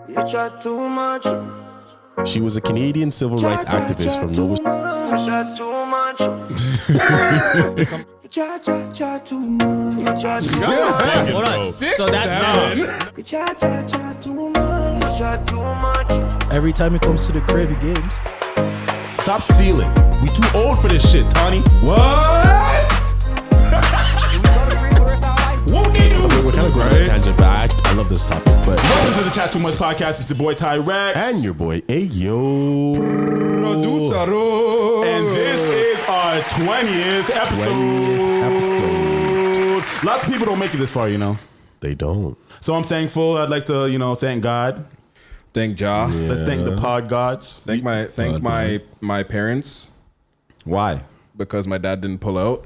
You chat too much. She was a Canadian civil rights activist from Nova. You chat too much. You chat too much. You chat too much. Hold on. So that's You chat too much. You chat too much. Every time it comes to the crib, he games. Stop stealing. We too old for this shit, Tony. What? Whoop-de-doo. We're kind of going on a tangent, but I love this topic. But Welcome to the Chat 2 Much podcast. It's your boy Tyrex. and your boy Ayo. And this is our 20th episode. Lots of people don't make it this far, you know. They don't. So I'm thankful. I'd like to, thank God. Thank Ja. Let's thank the pod gods. Thank my parents Why? because my dad didn't pull out.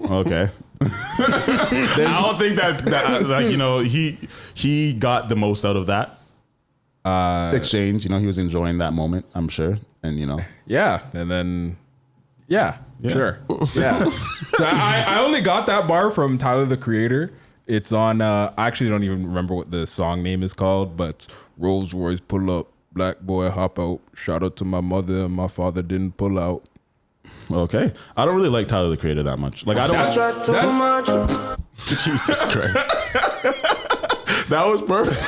Okay. I don't think that he got the most out of that exchange. He was enjoying that moment, I'm sure. And Yeah, and then sure. Yeah. So I only got that bar from Tyler the Creator. It's on I actually don't even remember what the song name is called, but Rolls Royce pull up, black boy hop out. Shout out to my mother and my father didn't pull out. okay. I don't really like Tyler the Creator that much. Like I don't. Chat too much. Jesus Christ. That was perfect.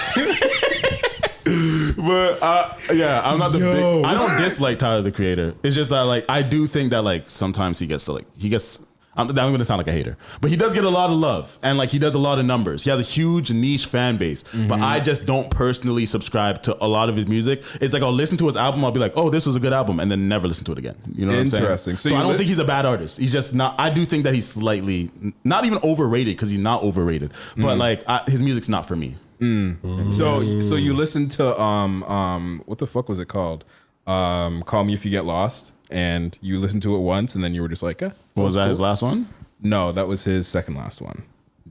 But I'm not the big. I don't dislike Tyler the Creator. It's just that I do think that sometimes he gets. I'm going to sound like a hater, but he does get a lot of love and he does a lot of numbers. He has a huge niche fan base, but I just don't personally subscribe to a lot of his music. It's I'll listen to his album, I'll be like, oh, this was a good album, and then never listen to it again. You know what I'm saying? Interesting. So I don't think he's a bad artist. He's just not. I do think that he's slightly not even overrated because he's not overrated, but his music's not for me. So you listen to what the fuck was it called? Call Me If You Get Lost, and you listened to it once, and then you were just like, Was that his last one? No, that was his second last one.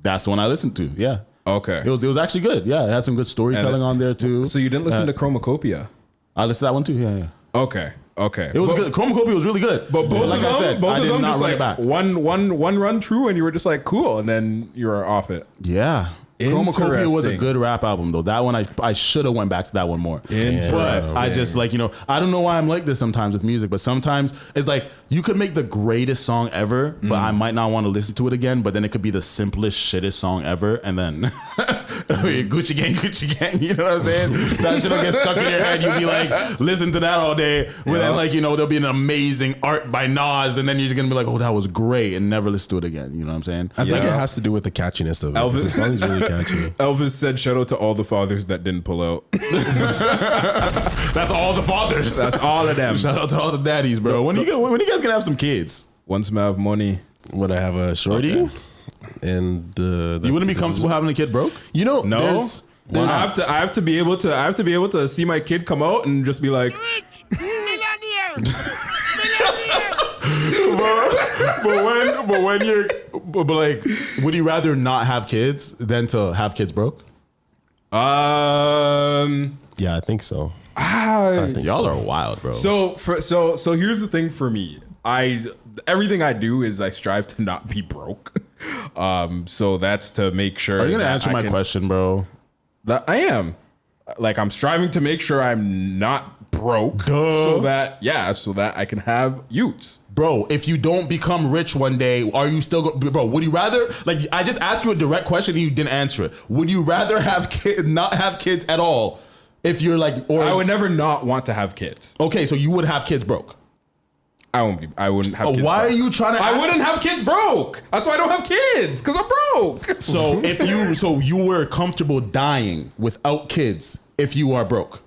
That's the one I listened to. Yeah. Okay. It was actually good. Yeah, it had some good storytelling on there too. So you didn't listen to Chromacopia? I listened to that one too. Yeah. Okay. It was good. Chromacopia was really good. But both like of them, I said, both I of did them not just run it back. one run through, and you were just like, cool, and then you were off it. Yeah. Chromacopia was a Interesting. good rap album though. That one I should have went back to that one more. Interesting. But I just I don't know why I'm like this sometimes with music, but sometimes it's you could make the greatest song ever, but I might not want to listen to it again, but then it could be the simplest, shittest song ever, and then Gucci gang, you know what I'm saying? That shit'll get stuck in your head. You'll be like, listen to that all day, but then there'll be an amazing art by Nas, and then you're just gonna be like, oh, that was great, and never listen to it again. You know what I'm saying? I think it has to do with the catchiness of it. Elvis- The song's really catchy. Elvis said, shout out to all the fathers that didn't pull out. That's all the fathers. That's all of them. Shout out to all the daddies, bro. When you guys gonna have some kids? Once I have money. When I have a shorty, Okay. and You wouldn't be comfortable having a kid broke? No. there's I have to be able to see my kid come out and just be like, would you rather not have kids than to have kids broke? yeah, I think so. Y'all are wild, bro. So here's the thing for me. Everything I do is I strive to not be broke. So that's to make sure. Are you gonna that answer I my can- question, bro? That I am. I'm striving to make sure I'm not broke, so that I can have youths. Bro, if you don't become rich one day, are you still bro, would you rather I just asked you a direct question and you didn't answer it. Would you rather not have kids at all if you're I would never not want to have kids. okay, so you would have kids broke. I wouldn't have kids. Why broke. are you trying to I wouldn't have kids broke. That's why I don't have kids, because I'm broke. So you were comfortable dying without kids if you are broke.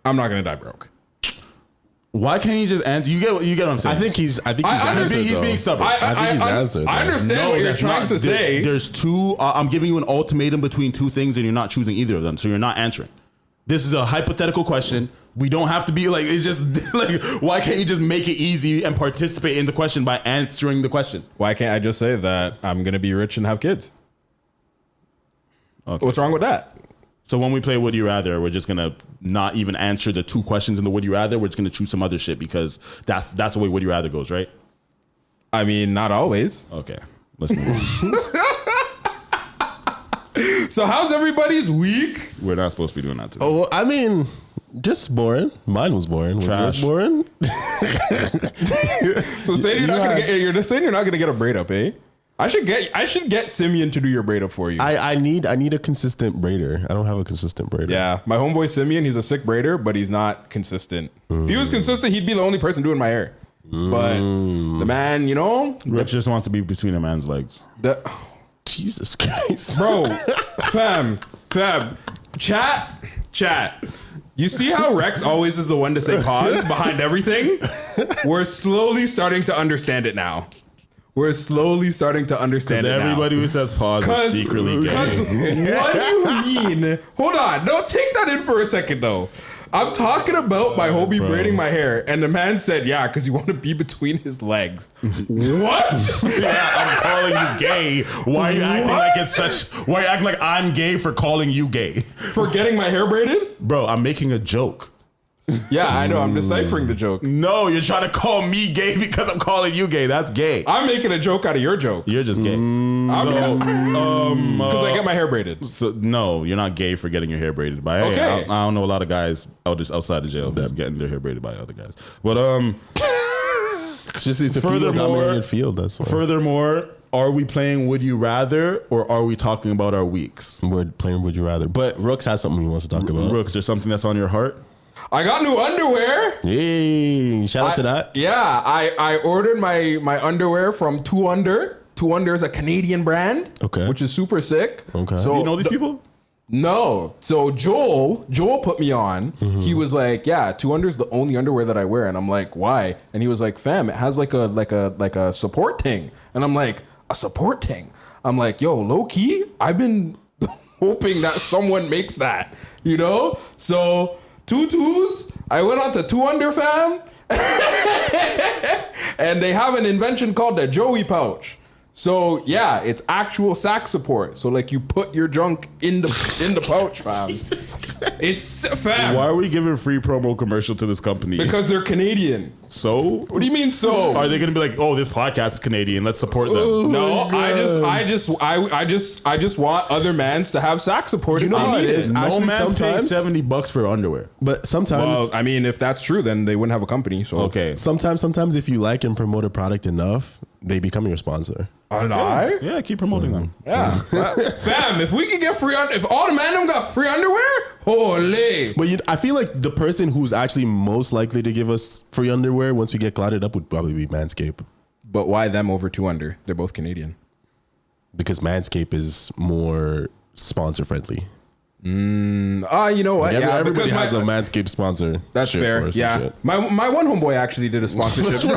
I'm not gonna die broke. Why can't you just answer? You get what I'm saying? I think he's answered. he's being stubborn. I think he's answered. I understand what you're that's trying to say. There's two. I'm giving you an ultimatum between two things, and you're not choosing either of them. So you're not answering. This is a hypothetical question. We don't have to be it's just why can't you just make it easy and participate in the question by answering the question? Why can't I just say that I'm gonna be rich and have kids? Okay. What's wrong with that? So when we play Would You Rather, we're just gonna not even answer the two questions in the Would You Rather. We're just gonna choose some other shit because that's the way Would You Rather goes, right? I mean, not always. Okay, let's move on. So how's everybody's week? We're not supposed to be doing that today. Oh, I mean, just boring. Mine was boring. Was yours Trash. boring? So saying you're just saying you're not gonna get a braid up, eh? I should get Simeon to do your braid up for you. I need a consistent braider. I don't have a consistent braider. Yeah, my homeboy Simeon, he's a sick braider, but he's not consistent. If he was consistent, he'd be the only person doing my hair. But the man, you know, Rich just wants to be between a man's legs. Jesus Christ. Bro, fam, chat. You see how Rex always is the one to say pause behind everything? We're slowly starting to understand it now. We're slowly starting to understand it now. Everybody who says pause is secretly gay. What do you mean? Hold on. No, take that in for a second, though. I'm talking about my homie braiding my hair, and the man said, yeah, because you want to be between his legs. What? Yeah, I'm calling you gay. Why are you acting like it's such... Why are you acting like I'm gay for calling you gay? For getting my hair braided? Bro, I'm making a joke. Yeah, I know. I'm deciphering the joke. No, you're trying to call me gay because I'm calling you gay. That's gay. I'm making a joke out of your joke. You're just gay. Because I get my hair braided. So no, you're not gay for getting your hair braided by. Hey, Okay. I don't know a lot of guys outside the jail that's getting their hair braided by other guys. But It's a Furthermore- female-dominated field. That's why. furthermore, are we playing Would You Rather or are we talking about our weeks? We're playing Would You Rather. But Rooks has something he wants to talk about. Rooks, there's something that's on your heart? I got new underwear. Yay. Shout out to that. Yeah, I ordered my underwear from 2 Under. 2 Under is a Canadian brand. Okay. Which is super sick. Okay. So You know these people? No. So Joel put me on. He was like, yeah, 2 Under is the only underwear that I wear. And I'm like, why? And he was like, fam, it has like a support thing. And I'm like, a support thing? I'm like, yo, low key, I've been hoping that someone makes that, you know? So tutus, I went on to 2 Under, fam. And they have an invention called the Joey pouch. So yeah, it's actual sack support. So like you put your junk in the pouch, fam. It's fam. Why are we giving free promo commercial to this company? Because they're Canadian. So? What do you mean so? Are they going to be like, oh, this podcast is Canadian, let's support them? No, I just want other mans to have sack support. You know how it is. No Actually, man's paying sometimes- $70 for underwear. But sometimes... Well, I mean, if that's true, then they wouldn't have a company. So Okay. Sometimes if you like and promote a product enough, they become your sponsor. Yeah, keep promoting them. Yeah, fam. If we could get free, if all the man them got free underwear, holy. But I feel like the person who's actually most likely to give us free underwear once we get clouded up would probably be Manscaped. But why them over 2 Under? They're both Canadian. Because Manscaped is more sponsor friendly. You know what? Like Yeah, everybody because has a Manscaped sponsor. That's fair. or some Yeah, shit. my one homeboy actually did a sponsorship. so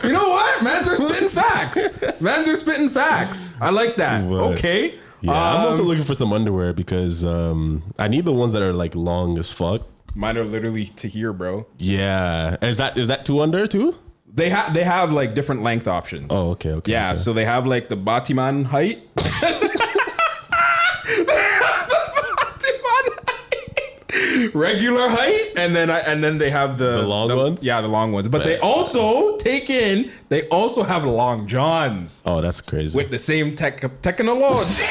you know what? Mans are spitting facts. Mans are spitting facts. I like that. What? Okay. Yeah, I'm also looking for some underwear because I need the ones that are like long as fuck. Mine are literally to here, bro. Yeah, is that 2 Under too? They have like different length options. Oh, okay. Yeah, okay. so they have like the Batiman height. Regular height, and then they have the long ones? Yeah, the long ones. But they also have long johns Oh, that's crazy. with the same technology.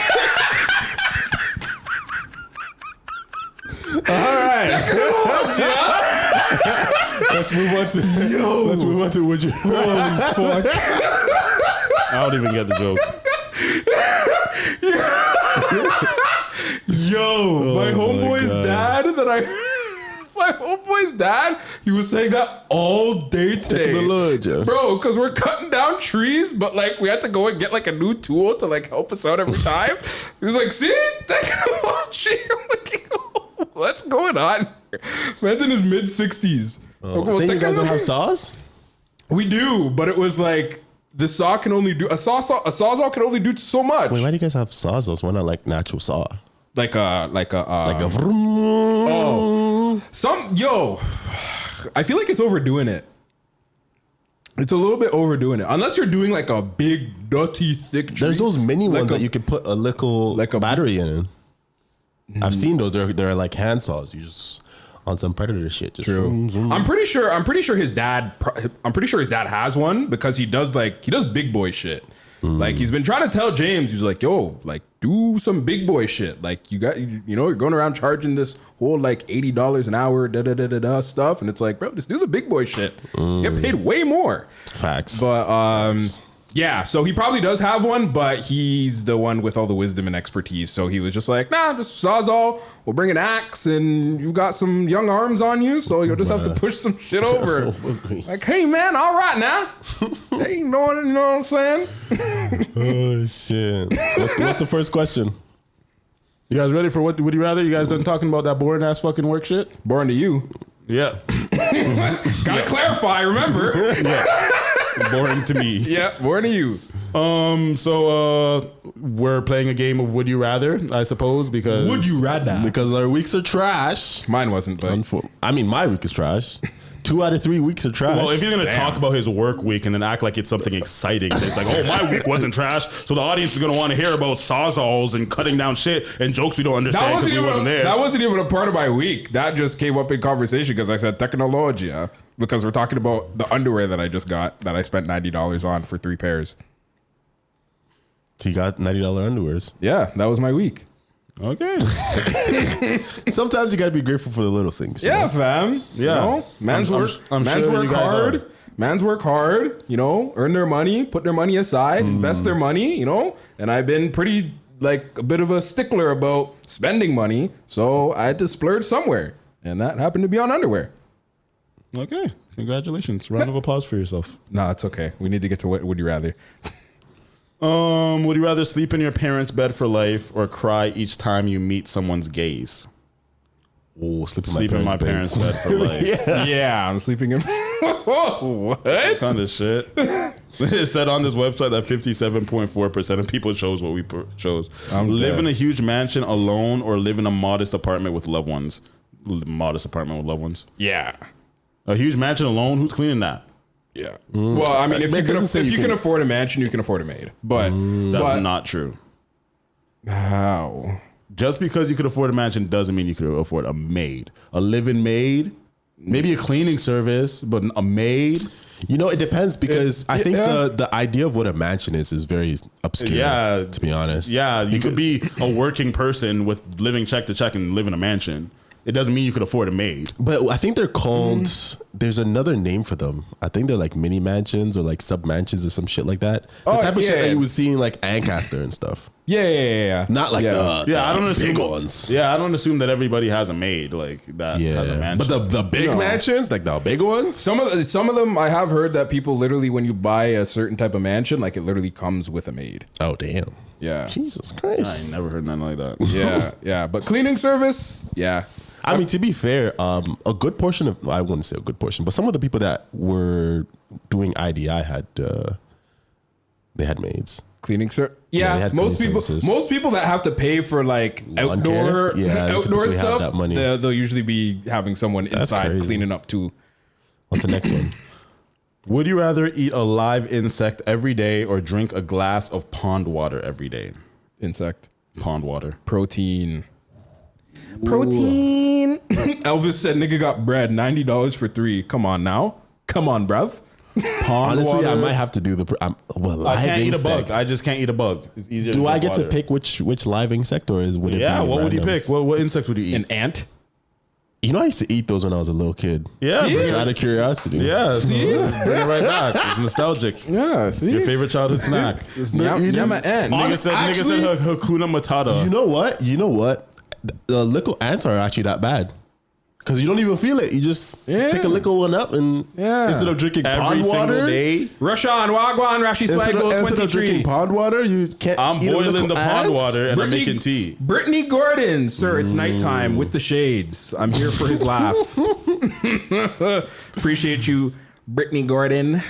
Let's move on to would you? I don't even get the joke. My homeboy's dad, he was saying that all day today. Technology. Bro, because we're cutting down trees, but like we had to go and get like a new tool to like help us out every time. He was like, see, technology. I'm like, what's going on here? Man's in his mid-60s. Saying you guys don't have saws? We do, but it was like the saw can only do a sawzall can only do so much. Wait, why do you guys have sawzalls? Why not like natural saw? Like a vroom. I feel like it's overdoing it. It's a little bit overdoing it. Unless you're doing like a big, nutty, thick tree. There's those mini Like ones a- that you can put a little like a- battery in. I've seen those. They're like hand saws. You just on some predator shit. Just zoom, zoom. I'm pretty sure his dad has one because he does big boy shit. Like he's been trying to tell James, he's like, yo, like do some big boy shit. Like you're going around charging this whole like $80 an hour stuff, and it's like, bro, just do the big boy shit. Get paid way more. Facts. But yeah, so he probably does have one, but he's the one with all the wisdom and expertise. So he was just like, nah, just Sawzall, we'll bring an axe, and you've got some young arms on you, so you'll just have to push some shit over. Like, hey, man, all right now. They ain't doing it, you know what I'm saying? Oh, shit. So what's the first question? You guys ready for what would you rather? You guys done talking about that boring ass fucking work shit? Boring to you. Yeah. Gotta clarify, remember? Yeah. Boring to me. Yeah, boring to you. So we're playing a game of Would You Rather, I suppose, because Would you rather? Because our weeks are trash. Mine wasn't, but I mean, my week is trash. 2 out of 3 weeks are trash. Well, if you're gonna talk about his work week and then act like it's something exciting, it's like, oh, my week wasn't trash, so the audience is gonna want to hear about sawzalls and cutting down shit and jokes we don't understand because we wasn't there. That wasn't even a part of my week. That just came up in conversation because I said technologia, because we're talking about the underwear that I just got that I spent $90 on for 3 pairs. He got $90 underwears. Yeah, that was my week. Okay. Sometimes you gotta be grateful for the little things. Yeah, know? fam. Yeah. You know, man's work hard. Are. Man's work hard, you know, earn their money, put their money aside, invest their money, you know, and I've been pretty, like, a bit of a stickler about spending money, so I had to splurge somewhere, and that happened to be on underwear. Okay. Congratulations. Round of applause for yourself. Nah, it's okay. We need to get to what would you rather. Would you rather sleep in your parents' bed for life or cry each time you meet someone's gaze? Oh, Sleep in my parents' bed for life. Yeah, I'm sleeping in. What? Kind of shit. It said on this website that 57.4% of people chose what we chose. Live in a huge mansion alone or live in a modest apartment with loved ones. Modest apartment with loved ones. Yeah. A huge mansion alone? Who's cleaning that? Yeah. Well, I mean, if you can afford a mansion, you can afford a maid. But That's not true. How? Just because you could afford a mansion doesn't mean you could afford a maid. A living maid, maybe a cleaning service, but a maid. You know, it depends because I think the idea of what a mansion is very obscure. Yeah, to be honest. Yeah, you could be a working person with living check to check and live in a mansion. It doesn't mean you could afford a maid. But I think they're called, there's another name for them. I think they're like mini mansions or like sub mansions or some shit like that. The type of shit that you would see in like Ancaster and stuff. Yeah. Not like I don't assume big ones. Yeah, I don't assume that everybody has a maid like that has a mansion. But the big mansions, like the big ones? Some of them, I have heard that people literally, when you buy a certain type of mansion, like it literally comes with a maid. Oh, damn. Yeah. Jesus Christ. I ain't never heard nothing like that. Yeah. But cleaning service, yeah. I mean, to be fair, a good portion of, I wouldn't say a good portion, but some of the people that were doing IDI they had maids. Cleaning service. Yeah, Yeah, most people that have to pay for like Lawn outdoor care? Yeah, outdoor typically have stuff, that money. they'll usually be having someone inside crazy. cleaning up too. What's the next one? Would you rather eat a live insect every day or drink a glass of pond water every day? Insect. Pond water. Protein. Elvis said, "Nigga got bread, $90 for 3. Come on now, come on, bruv." Pond Honestly, water. I might have to do I live can't eat a insect. bug. I just can't eat a bug. It's easier. Do to I drink get water. to pick which live insect or would it be What would you randoms? pick? What insect would you eat? An ant. You know, I used to eat those when I was a little kid. Yeah, Just bring out of curiosity. Yeah, bring it right back. It's nostalgic. Yeah, see, Your favorite childhood snack. Yum an ant. Nigga said Hakuna Matata. You know what? The little ants are actually that bad. Because you don't even feel it. You just pick a little one up and instead of drinking Every pond single water, day. Rashawn Wagwan Rashi instead Swaggle of 23. drinking pond water, you can't I'm eat a boiling little the pond ant? water and I'm making tea. Brittany Gordon, sir, it's nighttime with the shades. I'm here for his laugh. Appreciate you, Brittany Gordon.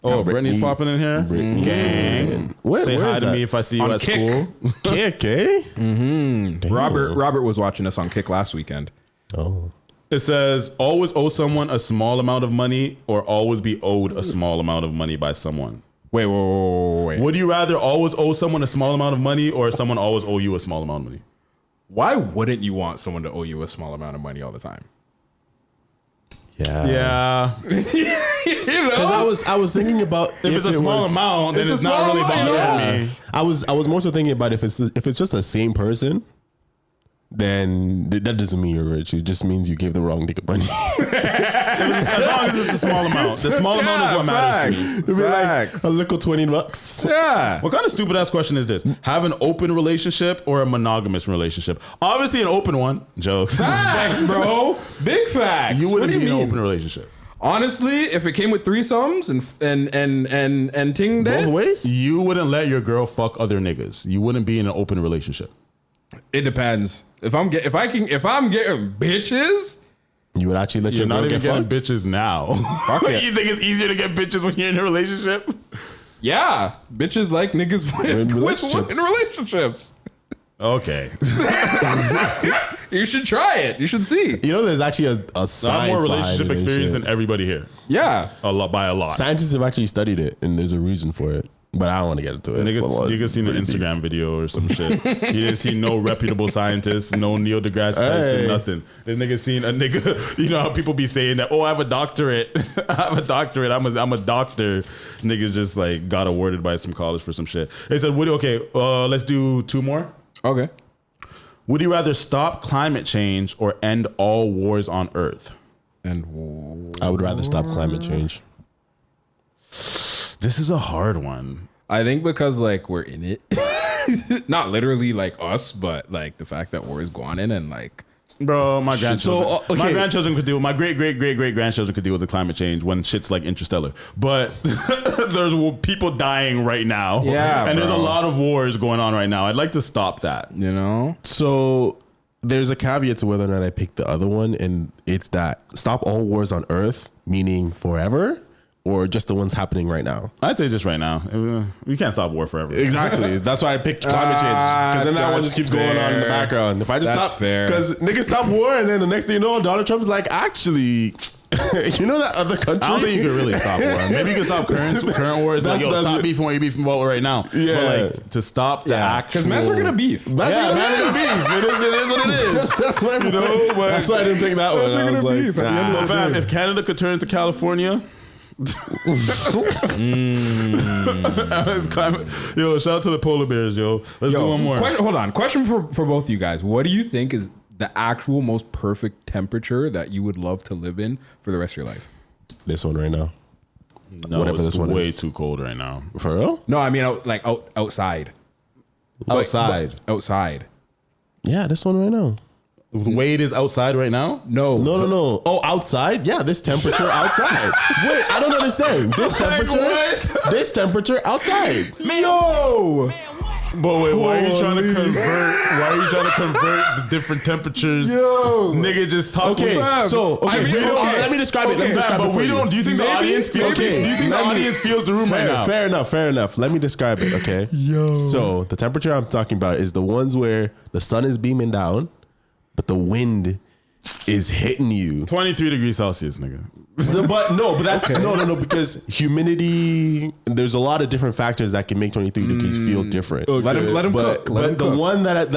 Oh, Brittany's popping in here. Brittany. Gang. Where Say hi is to that? me if I see you On at Kick. school. Kick, eh? Robert was watching us on Kick last weekend. Oh. It says, always owe someone a small amount of money or always be owed a small amount of money by someone. Wait. Would you rather always owe someone a small amount of money or someone always owe you a small amount of money? Why wouldn't you want someone to owe you a small amount of money all the time? Yeah. Yeah. Because I was thinking about If it's a small amount, then it's not really bothering me. I was more so thinking about if it's just the same person, then that doesn't mean you're rich. It just means you gave the wrong nigga money. As long as it's a small amount. The small amount is what matters to me. It'd be like a little $20. Yeah. What kind of stupid ass question is this? Have an open relationship or a monogamous relationship? Obviously an open one. Jokes. Facts, bro. Big facts. You wouldn't What do be in an mean? open relationship. Honestly, if it came with threesomes and ting Both dead, ways? You wouldn't let your girl fuck other niggas. You wouldn't be in an open relationship. it depends. If I'm getting bitches, You would actually let You're your not girl even get getting fucked? bitches now. it. You think it's easier to get bitches when you're in a relationship? yeah, bitches like niggas In with relationships. relationships. Okay. You should try it. You should see. You know, there's actually a I have science more behind relationship it and experience shit. than everybody here. Yeah. A lot by a lot. Scientists have actually studied it, and there's a reason for it. But I don't want to get into it. Niggas, you can see the Instagram video or some shit. You didn't see no reputable scientists, no Neil deGrasse Tyson, Hey. nothing. This nigga seen a nigga. You know how people be saying that? Oh, I have a doctorate. I have a doctorate. I'm a doctor. Niggas just like got awarded by some college for some shit. They said, let's do two more. Okay. Would you rather stop climate change or end all wars on Earth? And I would rather stop climate change. This is a hard one. I think because like we're in it, not literally like us, but like the fact that war is going in and like, Bro, my grandchildren, okay. my grandchildren could deal. My great grandchildren could deal with the climate change when shit's like Interstellar. But there's people dying right now. Yeah, and there's a bro. lot of wars going on right now. I'd like to stop that. you know, So there's a caveat to whether or not I pick the other one, and it's that stop all wars on Earth, meaning forever, or just the ones happening right now. I'd say just right now. We can't stop war forever. Exactly. That's why I picked climate change, because then that one just keeps going on in the fair. background. If I just That's stop, fair. because niggas stop war, and then the next thing you know, Donald Trump's like, actually, you know that other country. I don't think you can really stop war. Maybe you can stop current wars. Like, That's- stop beefing what you're beefing about right now. Yeah. But like to stop the actual. because men are gonna beef. That's Yeah, what man, it is. It is what it is. That's my point. but- That's why I didn't take that one. I was like, beef at the end of nah. Fam, if Canada could turn into California. It's climate. Yo, shout out to the polar bears, yo. Let's do one more. Hold on. Question for both of you guys. What do you think is the actual most perfect temperature that you would love to live in for the rest of your life? This one right now. No, whatever it's this one way is. too cold right now. For real? No, I mean outside. Outside. Outside. Yeah, this one right now. Wade is outside right now. No. No. Oh, outside? Yeah, this temperature outside. Wait, I don't understand. This temperature. This temperature outside. Yo. But wait, why are you trying to convert? Why are you trying to convert the different temperatures? Yo. Nigga, just talk. Okay, Fam, so okay, I mean, okay. let me describe it. Let me Okay, describe Fam, it but for we you. don't. Do you think the Maybe- audience feels? Okay, Do you think the let me- audience feels the room right now? Fair enough. Let me describe it, okay? Yo. So the temperature I'm talking about is the ones where the sun is beaming down, but the wind is hitting you. 23 degrees Celsius, nigga. But that's no, because humidity. There's a lot of different factors that can make 23 degrees feel different. Let him But cook. Let him the cook. one that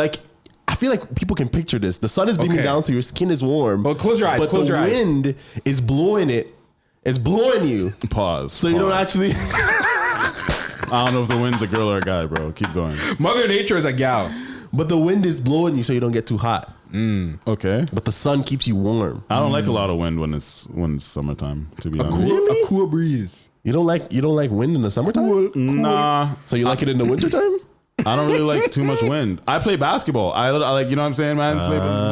I feel like people can picture this. The sun is beaming Okay. down, so your skin is warm. Well, close your eyes, But close the your eyes. wind is blowing it. It's blowing you. Pause. So you don't actually. I don't know if the wind's a girl or a guy, bro. Keep going. Mother Nature is a gal. But the wind is blowing you, so you don't get too hot. Okay. But the sun keeps you warm. I don't like a lot of wind when it's summertime. To be honest. Really? A cool breeze. You don't like wind in the summertime? Nah, So you like it in the wintertime? I don't really like too much wind. I play basketball. I like, you know what I'm saying, man?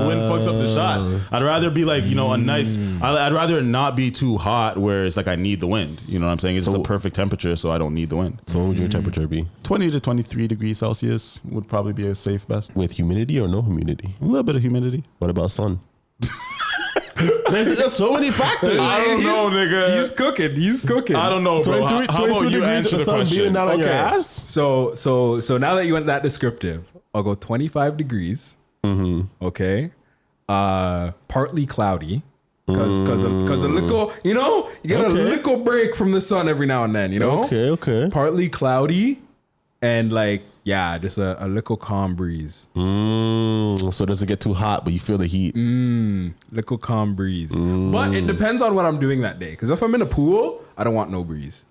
Wind fucks up the shot. I'd rather be like, you know, a nice. I'd rather not be too hot where it's like I need the wind. You know what I'm saying? It's So- a perfect temperature, so I don't need the wind. So what would your temperature be? 20 to 23 degrees Celsius would probably be a safe bet. With humidity or no humidity? A little bit of humidity. What about sun? There's so many factors. I don't know, nigga. He's cooking. I don't know, bro. 22, How about 22 you degrees answer with the the sun question? beaming down on your Okay. ass? So now that you went that descriptive, I'll go 25 degrees. Okay. Partly cloudy. Cause a little, you know, you get a little break from the sun every now and then, you know? Okay. Partly cloudy and like Yeah, just a little calm breeze. So it doesn't get too hot, but you feel the heat. Little calm breeze. But it depends on what I'm doing that day. Because if I'm in a pool, I don't want no breeze.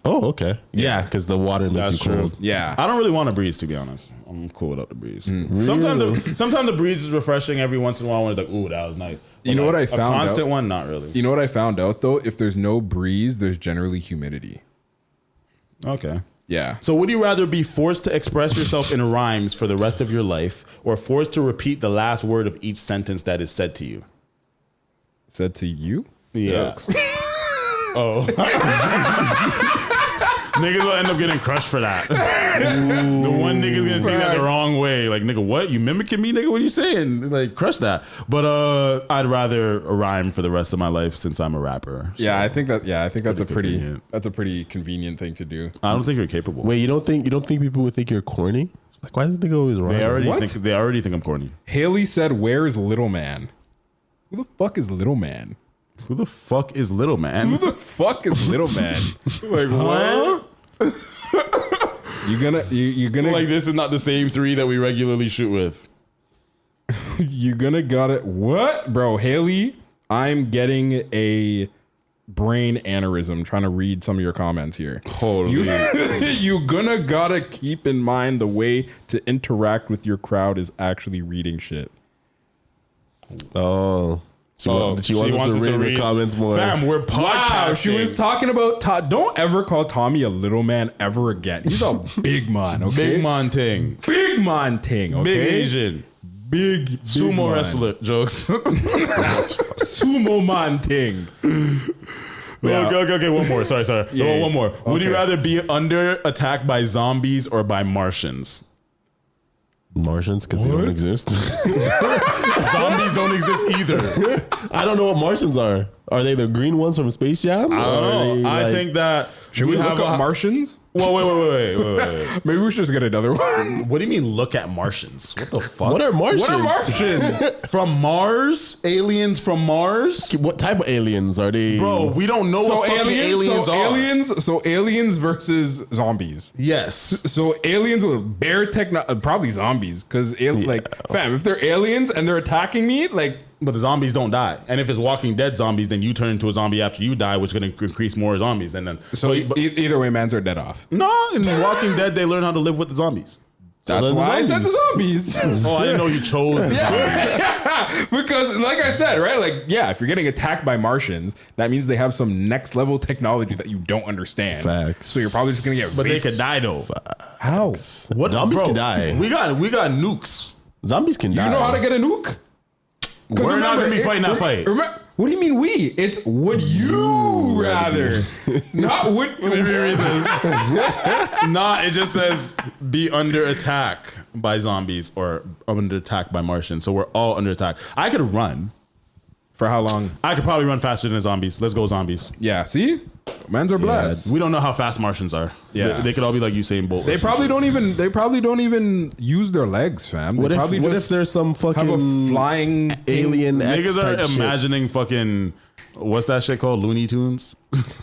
Oh, okay. Yeah, because the water makes That's you true. cold. Yeah. I don't really want a breeze, to be honest. I'm cool without the breeze. Sometimes the breeze is refreshing every once in a while when it's like, ooh, that was nice. But You know like, what I found a constant out? one, not really. You know what I found out though? If there's no breeze, there's generally humidity. Okay. Yeah. So would you rather be forced to express yourself in rhymes for the rest of your life or forced to repeat the last word of each sentence that is said to you? Said to you? Yeah. Oh. Niggas will end up getting crushed for that. The one nigga's gonna take that the wrong way. Like, nigga, what? You mimicking me, nigga? What are you saying? Like, crush that. But I'd rather rhyme for the rest of my life since I'm a rapper. So I think that's a convenient. a pretty convenient thing to do. I don't think you're capable. Wait, you don't think people would think you're corny? Like, why does this nigga always rhyme? They already think I'm corny. Haley said, "Where is Little Man?" Who the fuck is Little Man? Who the fuck is Little Man? Who the fuck is Little Man? Like, what? You're gonna Like, this is not the same three that we regularly shoot with. you're gonna got it. What, bro? Haley, I'm getting a brain aneurysm trying to read some of your comments here. Holy. You gonna gotta keep in mind the way to interact with your crowd is actually reading shit. Oh. She wants us to read the comments more. Fam, we're podcasting. Wow, she was talking about don't ever call Tommy a little man ever again. He's a big man, okay? Big man ting. Big man thing, okay? Big Asian. Big Sumo man. wrestler jokes. Sumo man thing. Yeah. Okay, one more. Sorry. Yeah, One more. Would you okay. rather be under attack by zombies or by Martians? Martians, because they don't exist. Zombies don't exist either. I don't know what Martians are. Are they the green ones from Space Jam? I don't know. I think that Should we look up Martians? Whoa, wait. Maybe we should just get another one. What do you mean look at Martians? What the fuck? What are Martians? What are Martians? From Mars? Aliens from Mars? What type of aliens are they? Bro, we don't know what fucking aliens are. So aliens versus zombies. Yes. So aliens with bare technology, probably zombies, because fam, if they're aliens and they're attacking me, like. But the zombies don't die. And if it's Walking Dead zombies, then you turn into a zombie after you die, which is going to increase more zombies. And then Either way, mans are dead off. no, in Walking Dead, they learn how to live with the zombies. That's why I said the zombies. Oh, I didn't know you chose the zombies. Yeah, because like I said, right? Like, yeah, if you're getting attacked by Martians, that means they have some next level technology that you don't understand. Facts. So you're probably just gonna get. But they could die though. How? What Zombies bro, can die. We got nukes. Zombies can die. You know how to get a nuke? We're not gonna be fighting that fight. What do you mean we? It's would you rather? Not would. Let me read this. Nah, it just says be under attack by zombies or under attack by Martians. So we're all under attack. I could run. For how long? I could probably run faster than the zombies. Let's go zombies. Yeah. See, mans are blessed. We don't know how fast Martians are. Yeah. They could all be like Usain Bolt. They probably don't even. They probably don't even use their legs, fam. What They if probably what just if there's some have a fucking flying alien X Niggas type are shit? imagining fucking what's that shit called? Looney Tunes.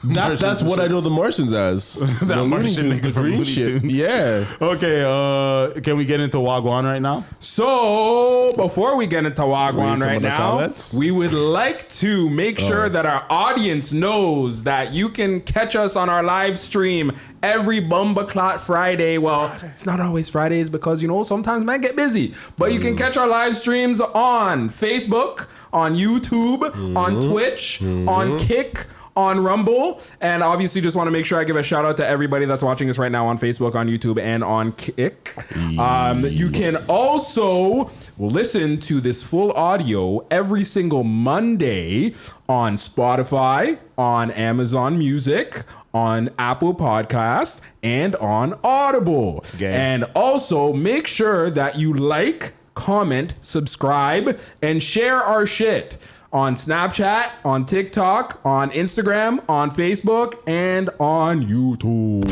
That's what I know the Martians as. The Looney Martian Tunes, nigga the from green Looney shit. Tunes. Yeah. Okay, can we get into Wagwan right now? So before we get into Wagwan Read some right of the now, comments. we would like to make sure that our audience knows that you can catch us on our live stream every Bumbaclot Friday. Well, it's not always Fridays because, sometimes man get busy. But you can catch our live streams on Facebook, on YouTube, on Twitch, on Kick, on Rumble, and obviously just want to make sure I give a shout out to everybody that's watching us right now on Facebook, on YouTube, and on Kick. You can also listen to this full audio every single Monday on Spotify, on Amazon Music, on Apple Podcast, and on Audible. And also make sure that you like, comment, subscribe, and share our shit on Snapchat, on TikTok, on Instagram, on Facebook, and on YouTube.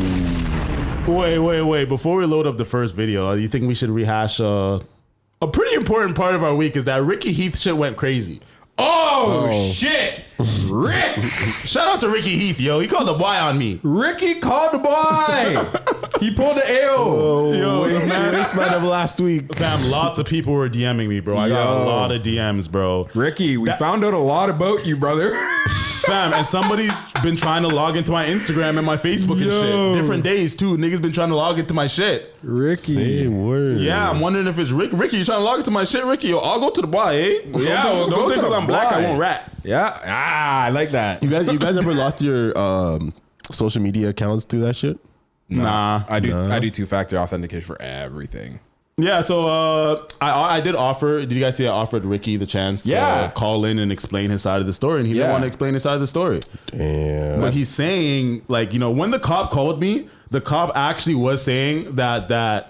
Wait. Before we load up the first video, you think we should rehash a pretty important part of our week is that Ricky Heath shit went crazy. Oh, shit. Rick. Shout out to Ricky Heath, yo. He called the boy on me. Ricky called the boy. He pulled the L. Yo, Waste man of last week. Fam, lots of people were DMing me, bro. I got a lot of DMs, bro. Ricky, we found out a lot about you, brother. Fam, and somebody's been trying to log into my Instagram and my Facebook and shit. Different days, too. Niggas been trying to log into my shit. Ricky. Say word. Yeah, I'm wondering if it's Ricky, you trying to log into my shit, Ricky? Yo, I'll go to the boy, eh? Yeah, don't go think to because the I'm black, boy. I won't rap. Yeah. I like that. You guys ever lost your social media accounts through that shit? Nah. I do two-factor authentication for everything. Yeah, so I did offer. Did you guys see I offered Ricky the chance to call in and explain his side of the story, and he didn't want to explain his side of the story. Damn. But he's saying, like, you know, when the cop called me, the cop actually was saying that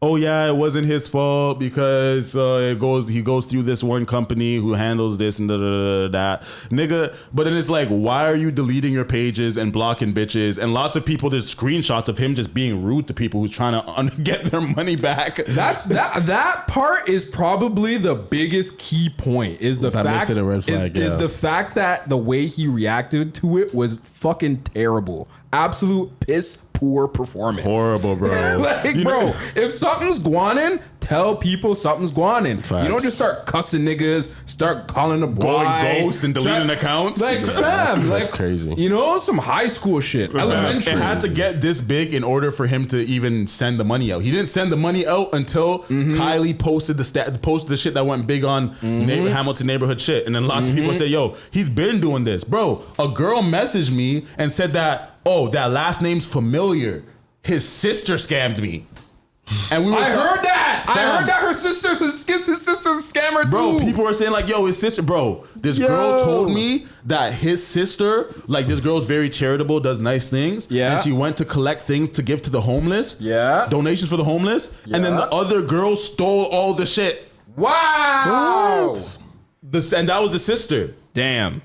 oh yeah, it wasn't his fault because he goes through this one company who handles this and that, nigga. But then it's like, why are you deleting your pages and blocking bitches? And lots of people, there's screenshots of him just being rude to people who's trying to get their money back. That part is probably the biggest key point. Is the That fact makes it a red flag, is yeah. the fact that the way he reacted to it was fucking terrible. Absolute piss poor performance. Horrible, bro. Like, bro, if something's guanin', tell people something's guanin'. Facts. You don't just start cussing niggas, start calling the boy, Going ghost and deleting accounts. Like, fam, That's like crazy. You know, some high school shit. Elementary. It had to get this big in order for him to even send the money out. He didn't send the money out until Kylie posted the shit that went big on Hamilton neighborhood shit, and then lots of people say, "Yo, he's been doing this, bro." A girl messaged me and said that, "Oh, that last name's familiar. His sister scammed me." And we were I heard that. I Fam. heard that her sister's a scammer too. Bro, people were saying like, yo, his sister, bro, this girl told me that his sister, like this girl's very charitable, does nice things. Yeah. And she went to collect things to give to the homeless. Yeah. Donations for the homeless. And then the other girl stole all the shit. Wow. And that was the sister. Damn.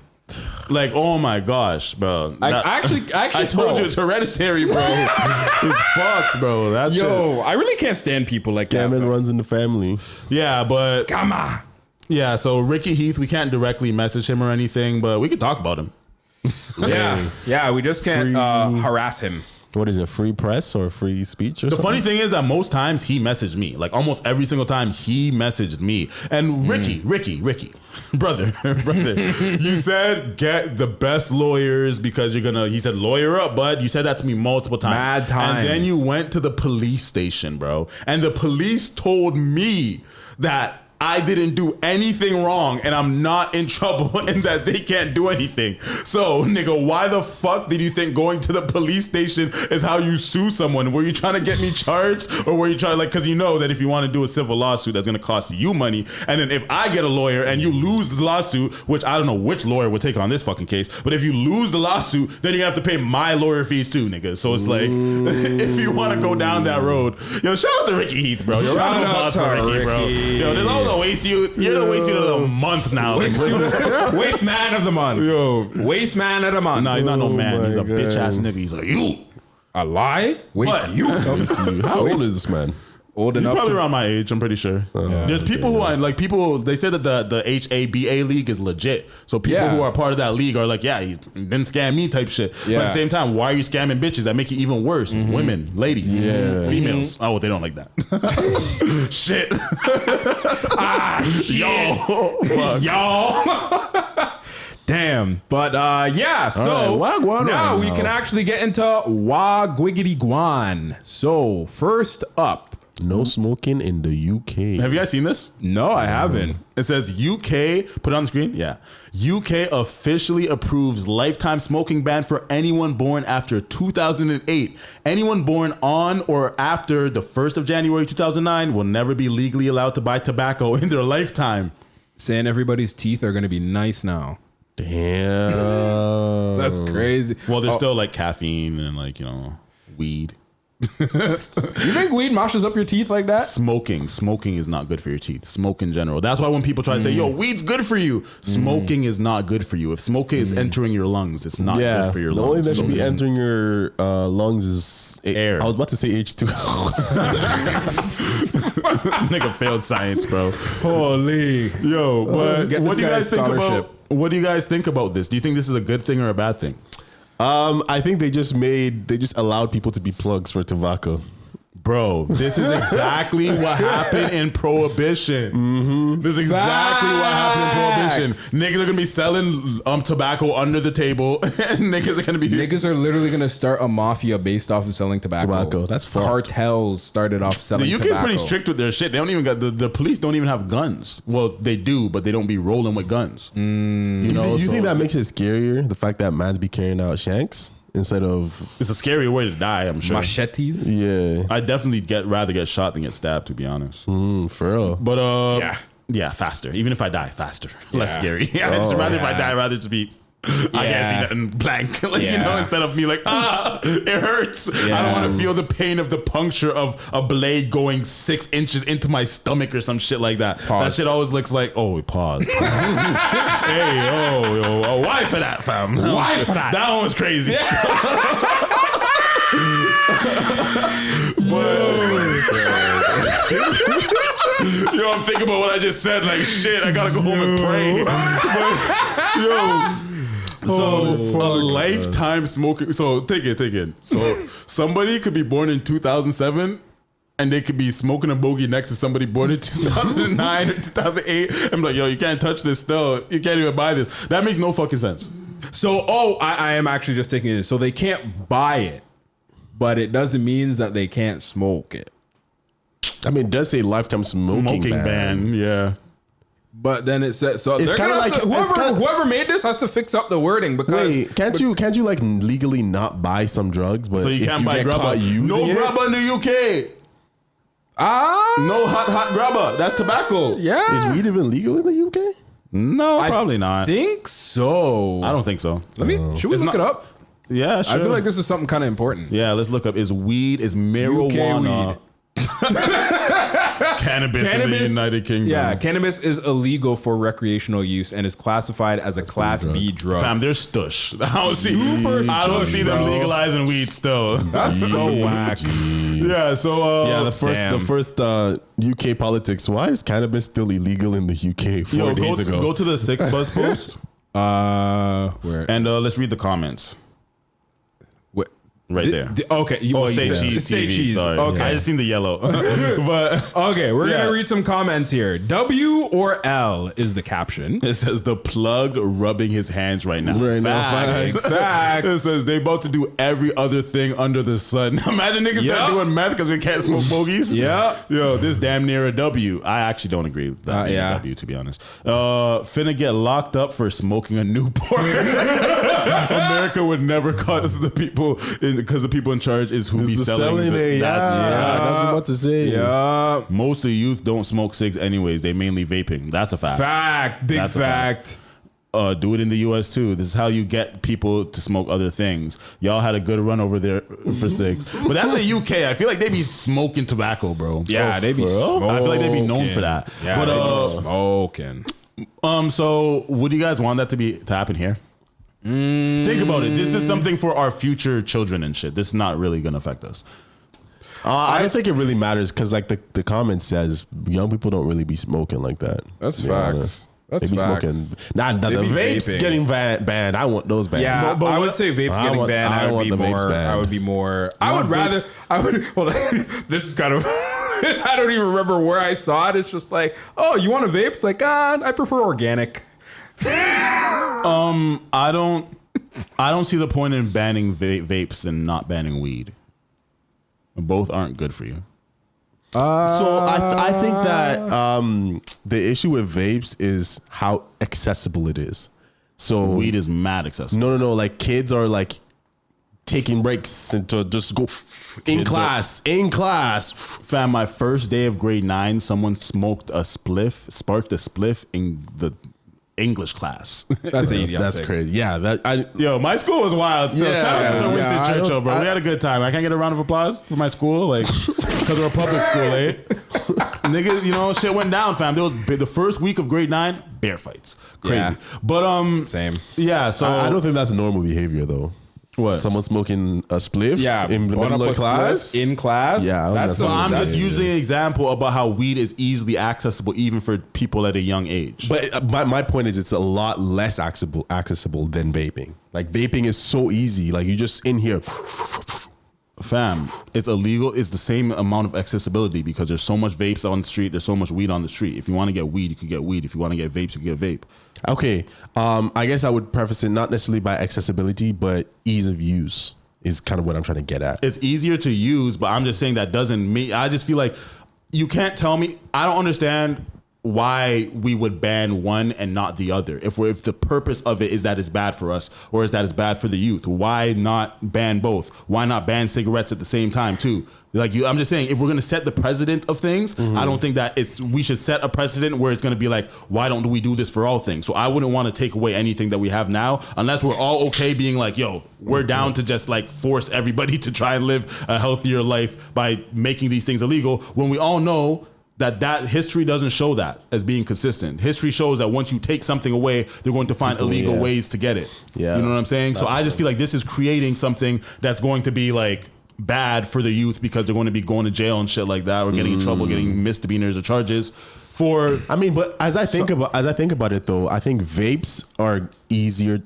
Like, oh my gosh, bro. I actually, I told you it's hereditary, bro. It's fucked, bro. That's Yo, I really can't stand people like that. Scamming bro. runs in the family. Yeah, but Come on. yeah, so Ricky Heath, we can't directly message him or anything, but we could talk about him. Yeah, we just can't harass him. What is it? Free press or free speech or The something? funny thing is that most times he messaged me. Like almost every single time he messaged me. And Ricky, brother, you said get the best lawyers because you're gonna, he said lawyer up, bud. You said that to me multiple times. Mad times. And then you went to the police station, bro. And the police told me that I didn't do anything wrong and I'm not in trouble and that they can't do anything. So, nigga, why the fuck did you think going to the police station is how you sue someone? Were you trying to get me charged or were you trying to, like, because you know that if you want to do a civil lawsuit, that's going to cost you money. And then if I get a lawyer and you lose the lawsuit, which I don't know which lawyer would take on this fucking case, but if you lose the lawsuit, then you have to pay my lawyer fees too, nigga. So it's like, if you want to go down that road, yo, shout out to Ricky Heath, bro. Yo, round of applause for Ricky, bro. Yo, there's always a waste youth. You're the waste youth of the month now. Waste man of the month. Yo, Waste man of the month. nah, he's not no man. my He's a God. bitch ass nigga. He's like, you. A lie? Waste What? you. How old is this man? Old He's enough probably to around my age, I'm pretty sure. There's people who are like they said that the HABA league is legit. So people who are part of that league are like, yeah, he's been scamming me type shit. But at the same time, why are you scamming bitches? That make it even worse. Women, ladies, females. Oh, they don't like that. Shit. Yo. Fuck. y'all. Damn. But yeah, so right, Wagwan now right we now. can actually get into Wagwiggity Guan. So first up. No smoking in the UK. Have you guys seen this? No, I haven't. It says UK, put it on the screen. Yeah. UK officially approves lifetime smoking ban for anyone born after 2008. Anyone born on or after the 1st of January 2009 will never be legally allowed to buy tobacco in their lifetime. Saying everybody's teeth are going to be nice now. Damn. That's crazy. Well, there's still like caffeine and like, you know, weed. You think weed mashes up your teeth like that? Smoking is not good for your teeth. Smoke in general. That's why when people try to say, "Yo, weed's good for you," smoking is not good for you. If smoking is entering your lungs, it's not good for your lungs. The only that should be entering your lungs is air. I was about to say H2. Nigga failed science, bro. Holy. Yo, but Get what this do you guy guys think scholarship. about? What do you guys think about this? Do you think this is a good thing or a bad thing? I think they just allowed people to be plugs for tobacco. Bro, this is exactly what happened in Prohibition. This is exactly what happened in Prohibition. Niggas are gonna be selling tobacco under the table, and niggas are gonna be Niggas are literally gonna start a mafia based off of selling tobacco. That's fucked. Cartels started off selling The UK's tobacco. pretty strict with their shit. They don't even got the police don't even have guns. Well, they do, but they don't be rolling with guns. You know, You so think that makes it scarier? The fact that man's be carrying out shanks instead of it's a scarier way to die. I'm sure. Machetes. yeah, I definitely rather get shot than get stabbed, to be honest. for real. But Yeah. yeah, faster. Even if I die, faster, less scary. I'd just rather if I die, rather just be. I can't see nothing blank, like you know, instead of me like it hurts. I don't want to feel the pain of the puncture of a blade going 6 inches into my stomach or some shit like that. That shit always looks like pause. Hey, why for that, fam? Why for that? That one was crazy. Yo, I'm thinking about what I just said. Like, shit, I gotta go home and pray. So a lifetime smoking. So take it. So somebody could be born in 2007, and they could be smoking a bogey next to somebody born in 2009 or 2008. I'm like, yo, you can't touch this. Still, you can't even buy this. That makes no fucking sense. So, I am actually just taking it. So they can't buy it, but it doesn't mean that they can't smoke it. I mean, it does say lifetime smoking ban. Yeah. But then it says so. It's kind of like whoever made this has to fix up the wording because wait, can't you like legally not buy some drugs? But So you if can't buy get grubber. caught using No it, grubber in the UK. No hot grubber. That's tobacco. yeah, is weed even legal in the UK? No, probably I not. think so. I don't think so. Let me. Should we It's look not- it up? Yeah, sure. I feel like this is something kind of important. Yeah, let's look up. Is marijuana weed. cannabis in the United Kingdom? Yeah, cannabis is illegal for recreational use and is classified as a Class B drug. Fam, they're stush. I don't see stush, them bro. legalizing weed still. That's so whack. Yeah, so Yeah, the first UK politics. Why is cannabis still illegal in the UK 4 days ago? Go to the 6 bus post Where? and let's read the comments. What? Right there. Okay. Say cheese Say TV. cheese. Sorry. Okay. I just seen the yellow. But Okay, we're Yeah. gonna read some comments here. W or L is the caption. it says the plug rubbing his hands right now. Right now, Facts. Facts. It says they about to do every other thing under the sun. Imagine niggas Yep. start doing meth because we can't smoke bogeys. Yeah. Yo, this damn near a W. I actually don't agree with that being yeah. a W, to be honest. Finna get locked up for smoking a Newport. America would never cut us the people because the people in charge is who be It's the selling it. That's That's what I was about to say. Yeah. Most of the youth don't smoke cigs anyways. They mainly vaping. That's a fact. Fact. Big That's a fact. Do it in the US too. This is how you get people to smoke other things. Y'all had a good run over there for cigs. But that's a UK. I feel like they be smoking tobacco, bro. Yeah, they be smoking. I feel like they be known for that. Yeah, But they be smoking. so would you guys want that to happen here? Think about it. This is something for our future children and shit. This is not really gonna affect us. I don't think it really matters because like the comment says, young people don't really be smoking like that. That's to be facts. honest. That's they be facts. smoking. Nah, the be vapes vaping. getting banned. I want those banned. Yeah, but I what- would say vapes I getting want- banned. I I would want be the vapes more. banned. I would be more. I want would rather. vapes? I would. Hold on. This is kind of. I don't even remember where I saw it. It's just like, oh, you want a vape? It's like, I prefer organic. I don't see the point in banning vapes and not banning weed. Both aren't good for you. So I think that the issue with vapes is how accessible it is. So Weed is mad accessible. no. Like kids are like taking breaks and to just go in class. Fam, my first day of grade 9, someone sparked a spliff English class. That's the easy. That's crazy. Yeah, Yo, my school was wild. Still, Yeah, shout out to Sir Winston yeah, Churchill, bro. We had a good time. I can't get a round of applause for my school, like, because we're a public school, eh? Niggas, you know, shit went down, fam. There was the first week of grade 9, bear fights, crazy. Yeah. But Same. yeah. So I don't think that's normal behavior though. what? Someone smoking a spliff Yeah, in the middle of class. in class. Yeah, I don't that's know. So I'm that's- just using an example about how weed is easily accessible even for people at a young age. But my point is, it's a lot less accessible than vaping. Like vaping is so easy. Like you just in here. Fam, it's illegal. It's the same amount of accessibility because there's so much vapes on the street. There's so much weed on the street. If you want to get weed, you can get weed. If you want to get vapes, you can get vape. Okay, I guess I would preface it not necessarily by accessibility, but ease of use is kind of what I'm trying to get at. It's easier to use, but I'm just saying that doesn't mean. I just feel like you can't tell me. I don't understand why we would ban one and not the other. If the purpose of it is that it's bad for us or is that it's bad for the youth, why not ban both? Why not ban cigarettes at the same time too? Like I'm just saying, if we're gonna set the precedent of things, I don't think that we should set a precedent where it's gonna be like, why don't we do this for all things? So I wouldn't want to take away anything that we have now, unless we're all okay being like, yo, we're down to just like force everybody to try and live a healthier life by making these things illegal. When we all know that history doesn't show that as being consistent. History shows that once you take something away, they're going to find illegal ways to get it. Yeah. You know what I'm saying? So I just feel like this is creating something that's going to be like bad for the youth because they're going to be going to jail and shit like that or getting in trouble, getting misdemeanors or charges for. I mean, but as I think about it though, I think vapes are easy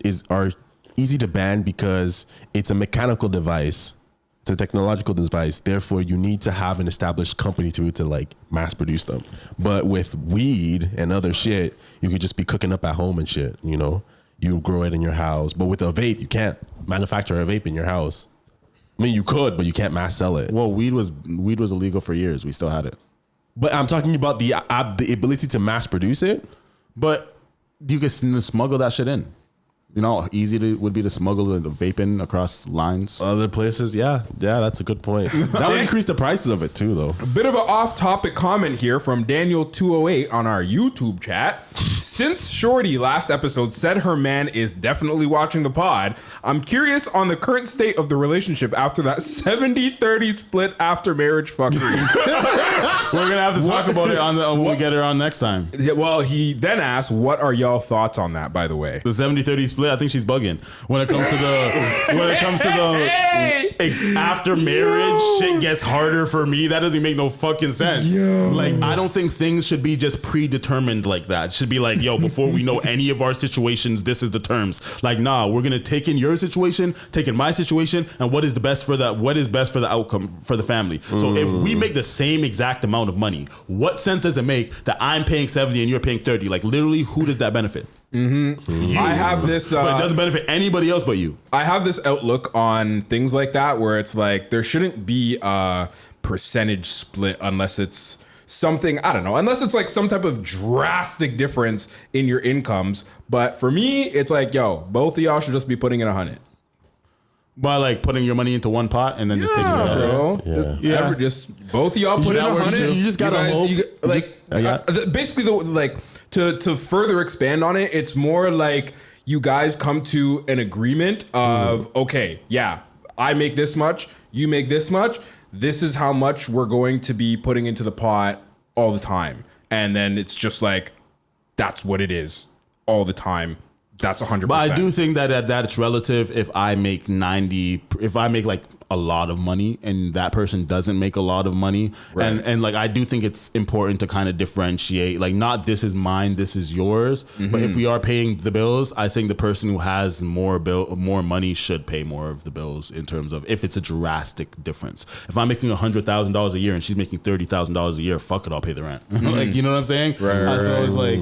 to ban because it's a mechanical device. It's a technological device. Therefore, you need to have an established company to be able to like mass produce them. But with weed and other shit, you could just be cooking up at home and shit. You know, you grow it in your house. But with a vape, you can't manufacture a vape in your house. I mean, you could, but you can't mass sell it. Well, weed was illegal for years. We still had it. But I'm talking about the ability to mass produce it. But you can smuggle that shit in. You know how easy it would be to smuggle the vape in across lines? Other places, yeah, that's a good point. That would increase the prices of it too, though. A bit of an off-topic comment here from Daniel208 on our YouTube chat. Since Shorty last episode said her man is definitely watching the pod, I'm curious on the current state of the relationship after that 70-30 split after marriage fuckery. We're going to have to talk about it when we get her on next time. Yeah, well, he then asked, what are y'all thoughts on that, by the way? The 70-30 split, I think she's bugging. When it comes to the after marriage, shit gets harder for me. That doesn't make no fucking sense. Like, I don't think things should be just predetermined like that. It should be like, yo, before we know any of our situations, this is the terms. Like, nah, we're gonna take in your situation, take in my situation, and what is best for the outcome for the family. So if we make the same exact amount of money, what sense does it make that I'm paying 70 and you're paying 30? Like, literally, who does that benefit? I have this But it doesn't benefit anybody else but you. I have this outlook on things like that where it's like there shouldn't be a percentage split unless it's something, I don't know, unless it's like some type of drastic difference in your incomes. But for me, it's like, yo, both of y'all should just be putting in 100. By like putting your money into one pot and then just taking it out. Bro. Just both of y'all put in 100. You just gotta hope. Basically, to further expand on it, it's more like you guys come to an agreement of, okay, yeah, I make this much, you make this much. This is how much we're going to be putting into the pot all the time. And then it's just like, that's what it is all the time. That's 100%. But I do think that it's relative. If I make 90, if I make like a lot of money and that person doesn't make a lot of money, right. and like I do think it's important to kind of differentiate. Like, not this is mine, this is yours. But if we are paying the bills, I think the person who has more money should pay more of the bills in terms of if it's a drastic difference. If I'm making $100,000 a year and she's making $30,000 a year, fuck it, I'll pay the rent. Like, you know what I'm saying? Right. So it's like,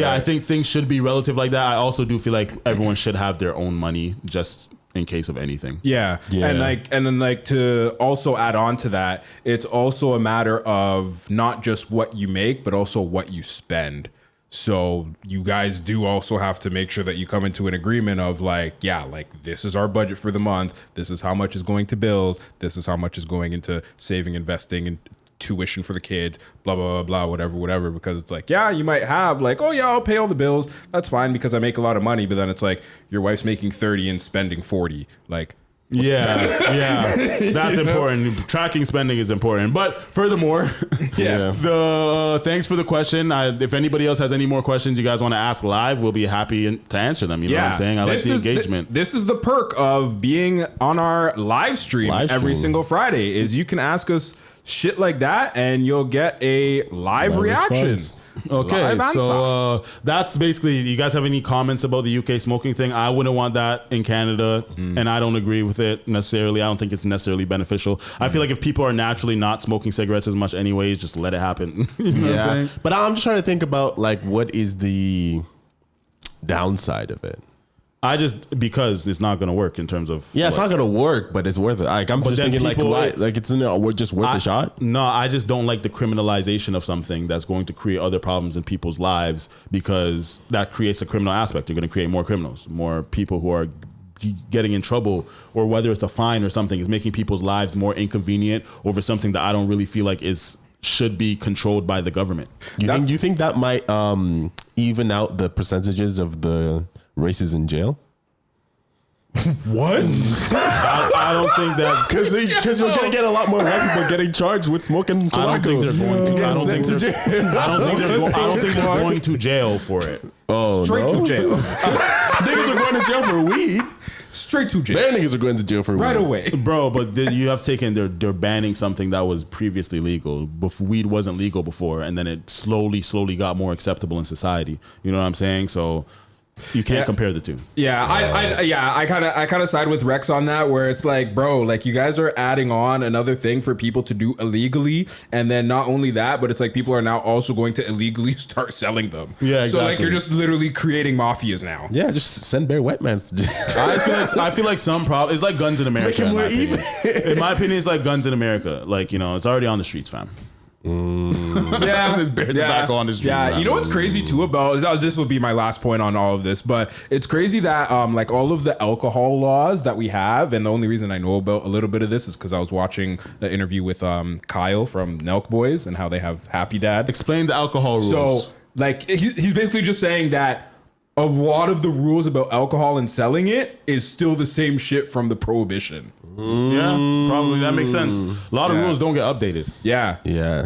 I think things should be relative like that. I also do feel like everyone should have their own money just in case of anything. Yeah. And then to also add on to that, it's also a matter of not just what you make, but also what you spend. So you guys do also have to make sure that you come into an agreement of like, yeah, like this is our budget for the month. This is how much is going to bills. This is how much is going into saving, investing, and tuition for the kids, blah, blah, blah, blah, whatever. Because it's like, yeah, you might have like, oh yeah, I'll pay all the bills. That's fine because I make a lot of money. But then it's like your wife's making 30 and spending 40. Like, yeah, that's important. Tracking spending is important. But furthermore, thanks for the question. If anybody else has any more questions you guys want to ask live, we'll be happy to answer them. You know what I'm saying? I like the engagement. This is the perk of being on our live stream every single Friday is you can ask us shit like that and you'll get a live reaction. Response. Okay, so that's basically, you guys have any comments about the UK smoking thing? I wouldn't want that in Canada, and I don't agree with it necessarily. I don't think it's necessarily beneficial. I feel like if people are naturally not smoking cigarettes as much anyways, just let it happen. You know what I'm saying? But I'm just trying to think about like what is the downside of it. Because it's not going to work in terms of... Yeah, it's not going to work, but it's worth it. Like, I'm just thinking like, why? Like, it's just worth a shot? No, I just don't like the criminalization of something that's going to create other problems in people's lives because that creates a criminal aspect. You're going to create more criminals, more people who are getting in trouble, or whether it's a fine or something, is making people's lives more inconvenient over something that I don't really feel like should be controlled by the government. You think that might even out the percentages of the races in jail? What? I don't think that because you're gonna get a lot more white people getting charged with smoking tobacco. I don't think they're going to. I don't think they're going to jail for it. Oh, Straight to jail. Niggas are going to jail for weed. Straight to jail. Their niggas are going to jail for right weed. away, bro. But you have taken they're banning something that was previously legal. Weed wasn't legal before, and then it slowly got more acceptable in society. You know what I'm saying? So. You can't compare the two. Yeah, I kind of side with Rex on that, where it's like, bro, like you guys are adding on another thing for people to do illegally, and then not only that, but it's like people are now also going to illegally start selling them. Yeah, exactly. So like you're just literally creating mafias now. Yeah, just send bare wet mans to jail. I feel like some problem. It's like guns in America. In my opinion, it's like guns in America. Like, you know, it's already on the streets, fam. There's bare tobacco on the streets. Yeah, you know what's crazy too about this will be my last point on all of this, but it's crazy that like all of the alcohol laws that we have, and the only reason I know about a little bit of this is because I was watching the interview with Kyle from Nelk Boys and how they have Happy Dad. Explain the alcohol rules. So like he's basically just saying that a lot of the rules about alcohol and selling it is still the same shit from the prohibition. Yeah, probably that makes sense. A lot of rules don't get updated. Yeah.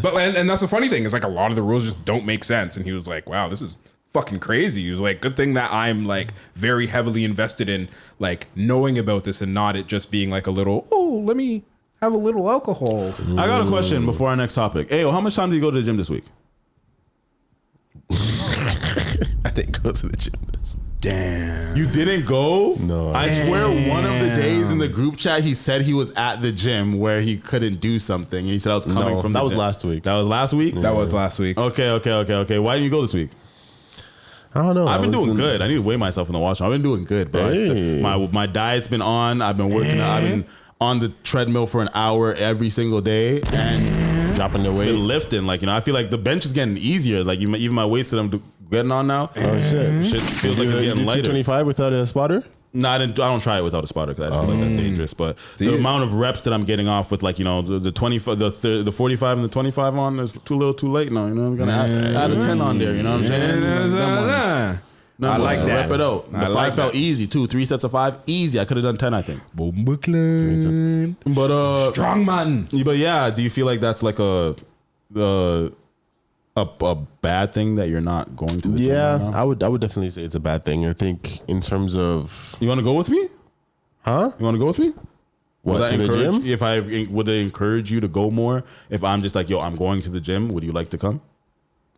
But and that's the funny thing is like a lot of the rules just don't make sense. And he was like, "Wow, this is fucking crazy." He was like, "Good thing that I'm like very heavily invested in like knowing about this and not it just being like a little let me have a little alcohol." I got a question before our next topic. Hey, how much time did you go to the gym this week? I didn't go to the gym this week. Damn. You didn't go? No. I swear one of the days in the group chat, he said he was at the gym where he couldn't do something. And he said I was coming from the that was gym. last week. That was last week? That was last week. Okay. Why didn't you go this week? I don't know. I've been doing good. I need to weigh myself in the washroom. I've been doing good, bro. Hey. My diet's been on. I've been working. I've been on the treadmill for an hour every single day and dropping the weight, been lifting. Like, you know, I feel like the bench is getting easier. Like even my weights that I'm getting on now. Oh shit! Shit feels like it's getting lighter. 225 without a spotter? No, I don't try it without a spotter because I feel like that's dangerous. But the amount of reps that I'm getting off with, like, you know, the 25, the 45 and the 25 on is too little, too late. No, you know, I'm gonna add a 10 on there. You know what I'm saying? No, I like that. Rep it out. The 5 felt easy too. 3 sets of 5, easy. I could have done 10, I think. But strong man. But yeah, do you feel like that's like a bad thing that you're not going to the gym right now? I would definitely say it's a bad thing. I think in terms of... You want to go with me? Huh? You want to go with me? What, to the gym? Would they encourage you to go more? If I'm just like, yo, I'm going to the gym, would you like to come?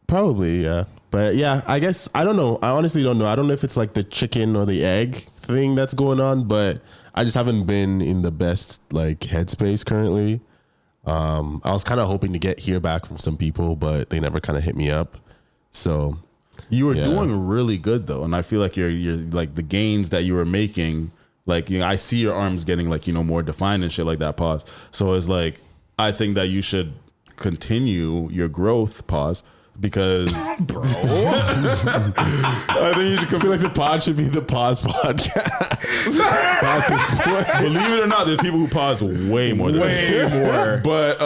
Probably, yeah. But yeah, I guess, I don't know. I honestly don't know. I don't know if it's like the chicken or the egg thing that's going on, but I just haven't been in the best like headspace currently. I was kind of hoping to hear back from some people, but they never kind of hit me up. So you were doing really good though, and I feel like you're like the gains that you were making. Like, you know, I see your arms getting like, you know, more defined and shit like that. Pause. So it's like I think that you should continue your growth. Pause. because I think I feel like the pod should be the pause podcast. At this point. believe it or not, there's people who pause way more than more. But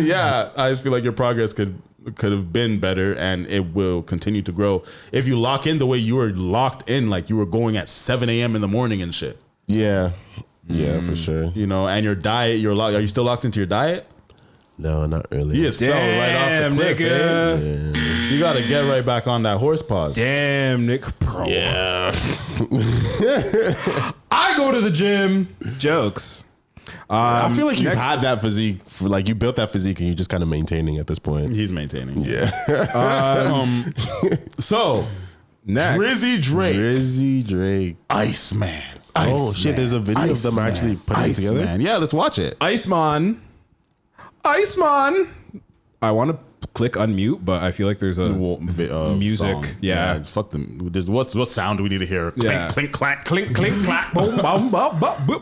yeah, I just feel like your progress could have been better, and it will continue to grow if you lock in the way you were locked in, like you were going at 7 a.m. in the morning and shit. Yeah, for sure. You know, and your diet, are you still locked into your diet? No, not really. You just fell right off the cliff, nigga. eh? You got to get right back on that horse pause. Damn, Nick. Bro. Yeah. I go to the gym. Jokes. I feel like you've had that physique for like you built that physique and you're just kind of maintaining at this point. He's maintaining. Yeah. So, Next. Drizzy Drake. Iceman. Oh shit! There's a video of them actually putting it together. Yeah, let's watch it. Iceman. I want to click unmute, but I feel like there's a music. Song. Yeah. It's fuck them. What sound do we need to hear? Clink, Yeah. clink, clack. Clink, clink, clack, boom, boom, boom,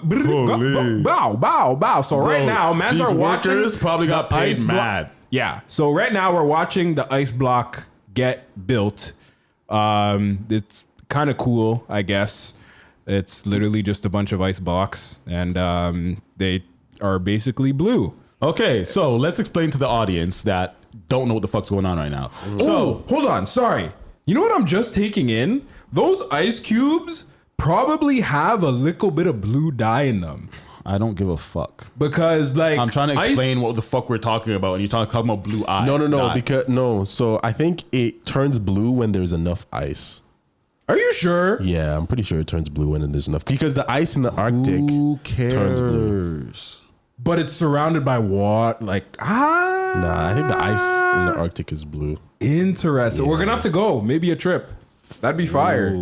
boom, bow, bow, bow. So right now, mans these are watching. workers probably got the paid ice block- mad. Yeah. So right now we're watching the ice block get built. It's kind of cool, I guess. It's literally just a bunch of ice blocks, and they are basically blue. Okay, so let's explain to the audience that don't know what the fuck's going on right now. So hold on, sorry. You know what I'm just taking in? Those ice cubes probably have a little bit of blue dye in them. I don't give a fuck. Because like I'm trying to explain what the fuck we're talking about, and you're talking about blue eye. No, So I think it turns blue when there's enough ice. Are you sure? Yeah, I'm pretty sure it turns blue when there's enough because the ice in the Arctic Who cares? turns blue. But it's surrounded by what? Like Nah, I think the ice in the Arctic is blue. Interesting. We're gonna have to go. Maybe a trip. That'd be fire.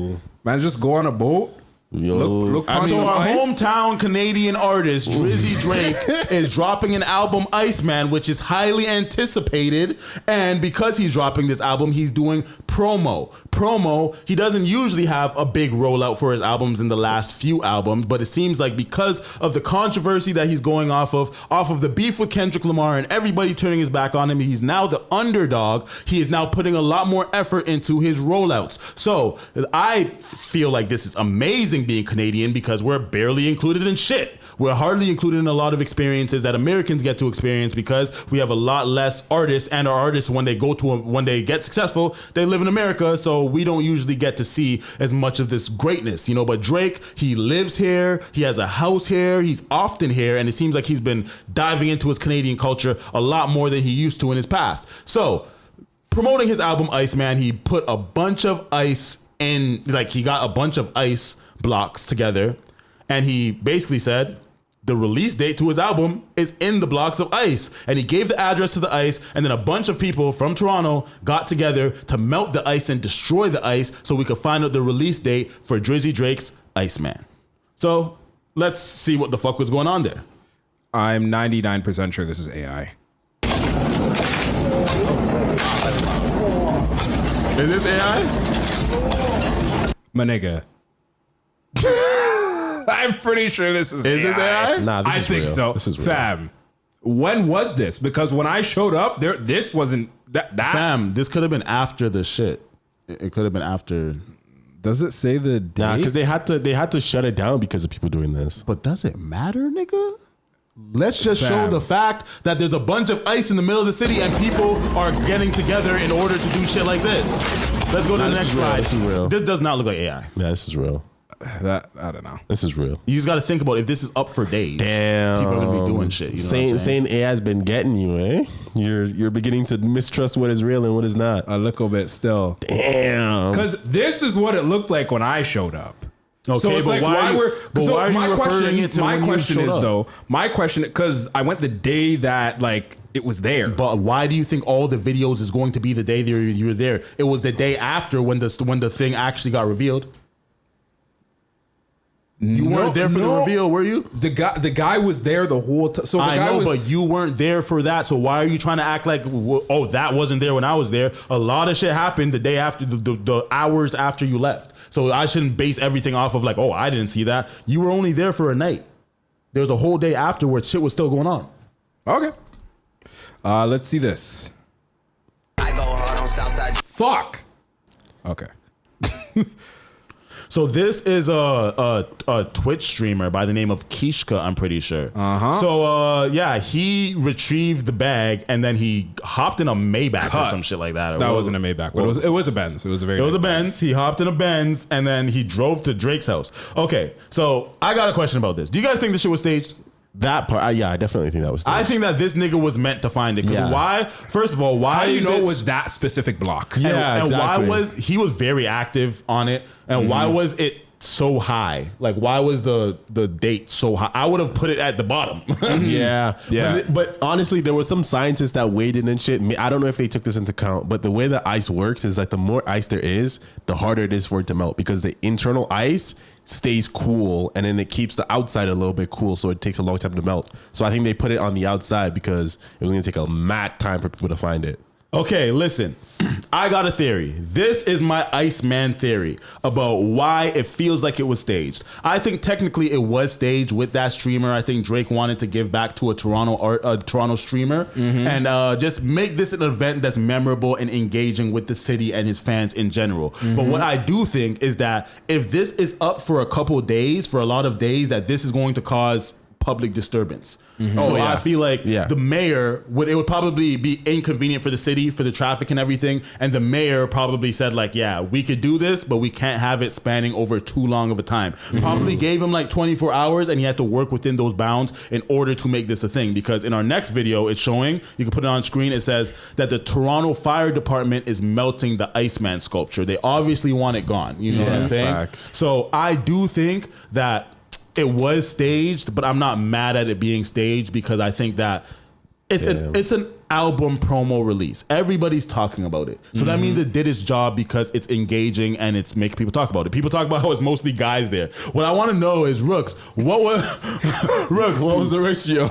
Man, just go on a boat. Yo. Look on So some our ice. hometown Canadian artist Drizzy Drake is dropping an album, Iceman, which is highly anticipated. And because he's dropping this album, he's doing promo. He doesn't usually have a big rollout for his albums in the last few albums, but it seems like because of the controversy that he's going off of the beef with Kendrick Lamar and everybody turning his back on him, he's now the underdog. He is now putting a lot more effort into his rollouts. So I feel like this is amazing being Canadian because we're barely included in shit. We're hardly included in a lot of experiences that Americans get to experience because we have a lot less artists, and our artists, when they when they get successful, they live in America, so we don't usually get to see as much of this greatness, you know. But Drake, he lives here, he has a house here, he's often here, and it seems like he's been diving into his Canadian culture a lot more than he used to in his past. So, promoting his album Iceman, he put a bunch of ice in, like he got a bunch of ice blocks together, and he basically said the release date to his album is in the blocks of ice, and he gave the address to the ice, and then a bunch of people from Toronto got together to melt the ice and destroy the ice so we could find out the release date for Drizzy Drake's Iceman. So let's see what the fuck was going on there. I'm 99% sure this is AI. Is this AI? My nigga. I'm pretty sure this is Is this AI? Nah, this I is think real. so. This is real. Fam, when was this? Because when I showed up, this wasn't that. Fam, this could have been after the shit. It could have been after. Does it say the date? Nah, because they had to shut it down because of people doing this. But does it matter, nigga? Let's just show Fam. the fact that there's a bunch of ice in the middle of the city and people are getting together in order to do shit like this. Let's go to the this next is real. slide. This is real. This does not look like AI. Yeah, this is real. That I don't know. This is real. You just got to think about if this is up for days. Damn. People are gonna be doing shit. You know what I'm saying? saying AI's been getting you, eh? You're beginning to mistrust what is real and what is not. A little bit still. Damn. Because this is what it looked like when I showed up. Okay, so it's but like, why are you my referring it to my when you question showed is up? though, my question, because I went the day that like it was there. But why do you think all the videos is going to be the day that you're there? It was the day after when the thing actually got revealed. You weren't there for the reveal, were you? The guy was there the whole time. So the I guy know, was, but you weren't there for that. So why are you trying to act like, oh, that wasn't there when I was there? A lot of shit happened the day after, the hours after you left. So I shouldn't base everything off of like, oh, I didn't see that. You were only there for a night. There was a whole day afterwards. Shit was still going on. okay. Let's see this. I go fuck. Okay. So this is a Twitch streamer by the name of Kishka, I'm pretty sure. So he retrieved the bag and then he hopped in a Maybach or some shit like that. That wasn't a Maybach, but it was a Benz. It was a very. It was a Benz. He hopped in a Benz and then he drove to Drake's house. Okay, so I got a question about this. Do you guys think this shit was staged? That part, I definitely think that was staged. I think that this nigga was meant to find it. Because why? First of all, why How do you is know it it was that specific block? Yeah, and exactly. why was he very active on it? And why was it so high? Like, why was the date so high? I would have put it at the bottom. Yeah. Yeah. But honestly, there were some scientists that weighed in and shit. I don't know if they took this into account, but the way that ice works is that the more ice there is, the harder it is for it to melt because the internal ice stays cool and then it keeps the outside a little bit cool, so it takes a long time to melt. So I think they put it on the outside because it was going to take a mad time for people to find it. Okay, listen, I got a theory. This is my Iceman theory about why it feels like it was staged. I think technically it was staged with that streamer. I think Drake wanted to give back to a Toronto streamer and just make this an event that's memorable and engaging with the city and his fans in general. But what I do think is that if this is up for a couple days, for a lot of days, that this is going to cause public disturbance. So I feel like the mayor it would probably be inconvenient for the city, for the traffic and everything. And the mayor probably said like, yeah, we could do this, but we can't have it spanning over too long of a time. Probably gave him like 24 hours and he had to work within those bounds in order to make this a thing. Because in our next video, it's showing, you can put it on screen. It says that the Toronto Fire Department is melting the Iceman sculpture. They obviously want it gone. You know what I'm saying? Facts. So I do think that it was staged, but I'm not mad at it being staged because I think that it's an album promo release. Everybody's talking about it. So that means it did its job because it's engaging and it's making people talk about it. People talk about how it's mostly guys there. What I want to know is, Rooks, what was the ratio?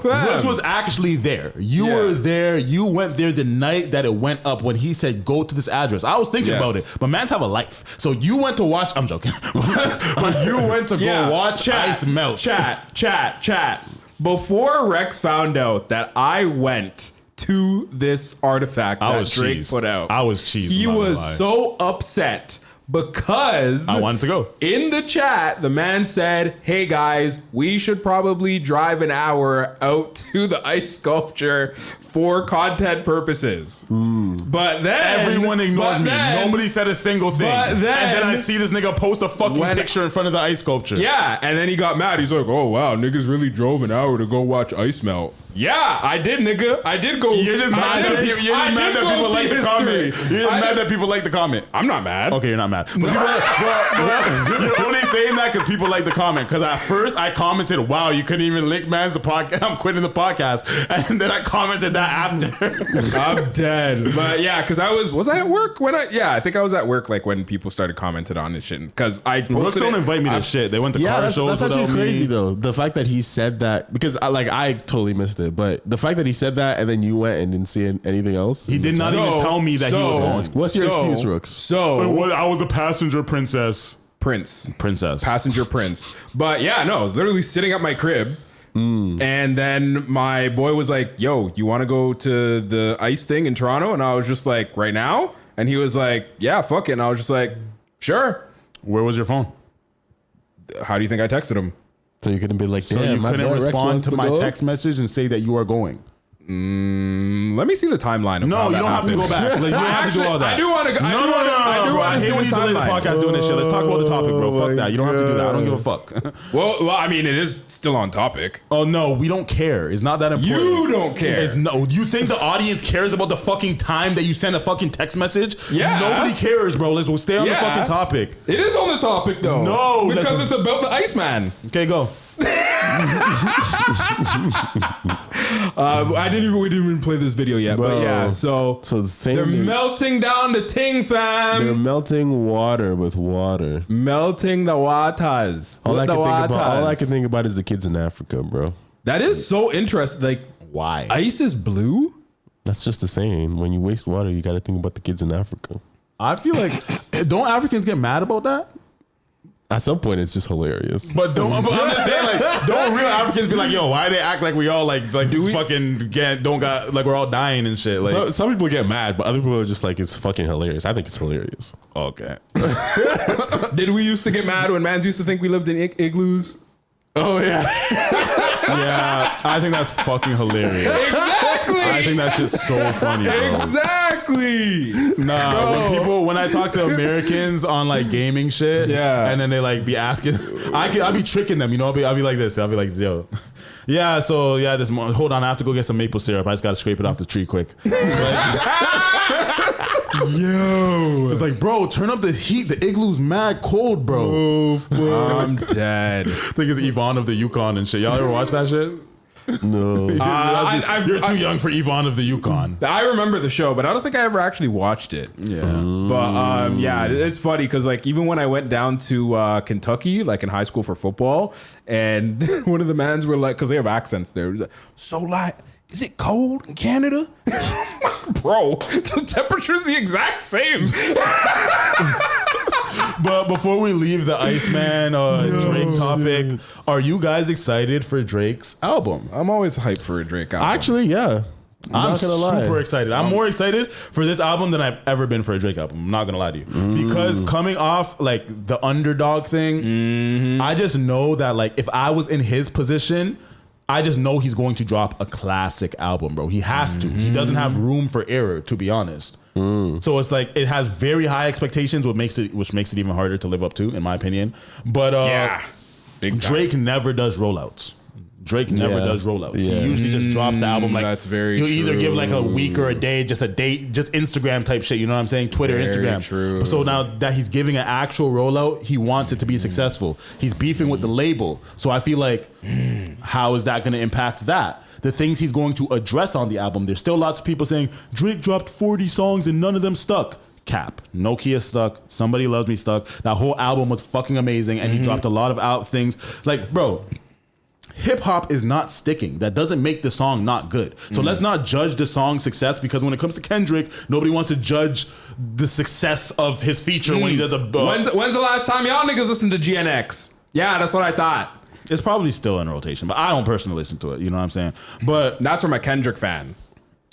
Rooks was actually there. You were there. You went there the night that it went up when he said, go to this address. I was thinking about it, but mans have a life. So you went to watch, I'm joking, but you went to go watch ice melt. Chat. Before Rex found out that I went to this artifact that Drake put out, I was cheesed. He was so upset because I wanted to go. In the chat, the man said, hey guys, we should probably drive an hour out to the ice sculpture for content purposes. But then everyone ignored me. Nobody said a single thing. And then I see this nigga post a fucking picture in front of the ice sculpture. Yeah, and then he got mad. He's like, oh wow, niggas really drove an hour to go watch ice melt. Yeah, I did, nigga. I did go. You're just mad that people like the comment. You're just mad that people like the comment. I'm not mad. Okay, you're not mad. But you're only saying that because people like the comment. Because at first I commented, wow, you couldn't even link man's the podcast. I'm quitting the podcast. And then I commented that after. I'm dead. But yeah, because was I at work when I think I was at work like when people started commenting on this shit. Because I posted Rooks don't invite me to shit. They went to car shows. That's actually crazy me. though. The fact that he said that, because I totally missed it. But the fact that he said that and then you went and didn't see anything else. He did not even tell me that he was going. What's your excuse, Rooks? I was a passenger princess. Princess. Passenger prince. But yeah, no, I was literally sitting at my crib. And then my boy was like, yo, you want to go to the ice thing in Toronto? And I was just like, right now? And he was like, yeah, fuck it. And I was just like, sure. Where was your phone? How do you think I texted him? So you couldn't be like, so you couldn't respond to my text message and say that you are going? Let me see the timeline. No, you don't have to go back. Like, you don't have to do all that. I do want to go. No. I hate when you delay the podcast doing this shit. Let's talk about the topic, bro. Fuck that. You don't have to do that. I don't give a fuck. Well, I mean, it is still on topic. Oh, no, we don't care. It's not that important. You don't care. You think the audience cares about the fucking time that you send a fucking text message? Yeah. Nobody cares, bro. We'll stay on the fucking topic. It is on the topic, though. No. Because it's about the Iceman. Okay, go. We didn't even play this video yet, Bro. but yeah. So the same. They're melting down the ting, fam. They're melting water with water. Melting the waters. All I can think about is the kids in Africa, bro. That is so interesting. Like, why? Ice is blue? That's just the saying. When you waste water, you got to think about the kids in Africa. I feel like, don't Africans get mad about that? At some point, it's just hilarious. But I'm just saying, like, don't real Africans be like, yo, why they act like we all like fucking don't got like we're all dying and shit? Like, Some people get mad, but other people are just like, it's fucking hilarious. I think it's hilarious. okay. Did we used to get mad when mans used to think we lived in igloos? Oh yeah. Yeah, I think that's fucking hilarious. Exactly. I think that shit's so funny, bro. Exactly. Nah, when I talk to Americans on like gaming shit, and then they like be asking, I'll be tricking them, you know. I'll be like this. I'll be like, yo, yeah. So yeah, hold on, I have to go get some maple syrup. I just gotta scrape it off the tree quick. Yo, it's like, bro, turn up the heat. The igloo's mad cold, bro. Oh, I'm dead. I think it's Yvonne of the Yukon and shit. Y'all ever watch that shit? No. You're too young for Yvonne of the Yukon. I remember the show, but I don't think I ever actually watched it. Yeah. But yeah, it's funny because like even when I went down to Kentucky, like in high school for football, and one of the mans were like, because they have accents there, like, so like, is it cold in Canada? Bro, the temperature's the exact same. But before we leave the Iceman Drake topic, are you guys excited for Drake's album? I'm always hyped for a Drake album. Actually, yeah. I'm not gonna lie. super excited. I'm more excited for this album than I've ever been for a Drake album. I'm not gonna lie to you. Because coming off like the underdog thing, I just know that like if I was in his position, I just know he's going to drop a classic album, bro. He has to. He doesn't have room for error, to be honest. So it's like it has very high expectations, which makes it even harder to live up to, in my opinion. But Drake never does rollouts. Drake never does rollouts. He usually just drops the album like that's very he'll either true. give like a week or a day, just a date, just Instagram type shit. You know what I'm saying? Twitter, Very Instagram. true. So now that he's giving an actual rollout, he wants it to be successful. He's beefing with the label. So I feel like how is that going to impact that? The things he's going to address on the album. There's still lots of people saying Drake dropped 40 songs and none of them stuck. Cap. Nokia stuck. Somebody Loves Me stuck. That whole album was fucking amazing, and he dropped a lot of out things. Like, bro, hip hop is not sticking. That doesn't make the song not good. So let's not judge the song's success, because when it comes to Kendrick, nobody wants to judge the success of his feature when he does a. When's the last time y'all niggas listened to GNX? Yeah, that's what I thought. It's probably still in rotation, but I don't personally listen to it. You know what I'm saying? But That's from a Kendrick fan.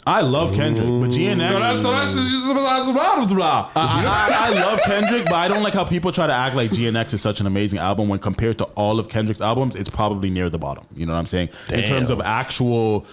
I love Kendrick, but GNX. So that's just blah, blah, blah. I love Kendrick, but I don't like how people try to act like GNX is such an amazing album when compared to all of Kendrick's albums, it's probably near the bottom. You know what I'm saying? In terms of actual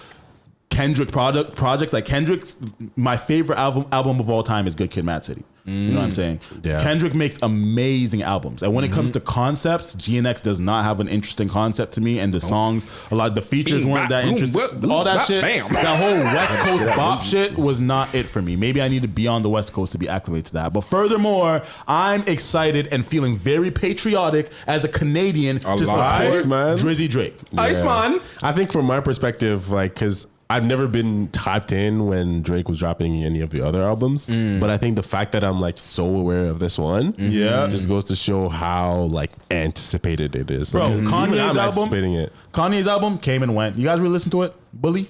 Kendrick projects, like Kendrick's, my favorite album of all time is Good Kid, Mad City. You know what I'm saying? Yeah. Kendrick makes amazing albums, and when it comes to concepts, GNX does not have an interesting concept to me, and the songs, a lot of the features weren't that interesting. All that shit, that whole West Coast bop shit was not it for me. Maybe I need to be on the West Coast to be acclimated to that. But furthermore, I'm excited and feeling very patriotic as a Canadian to support Iceman. Drizzy Drake. Iceman. I think from my perspective, like, because I've never been typed in when Drake was dropping any of the other albums, but I think the fact that I'm like so aware of this one, just goes to show how like anticipated it is. Bro, Like, even Kanye's I'm album, anticipating it. Kanye's album came and went. You guys really listen to it? Bully?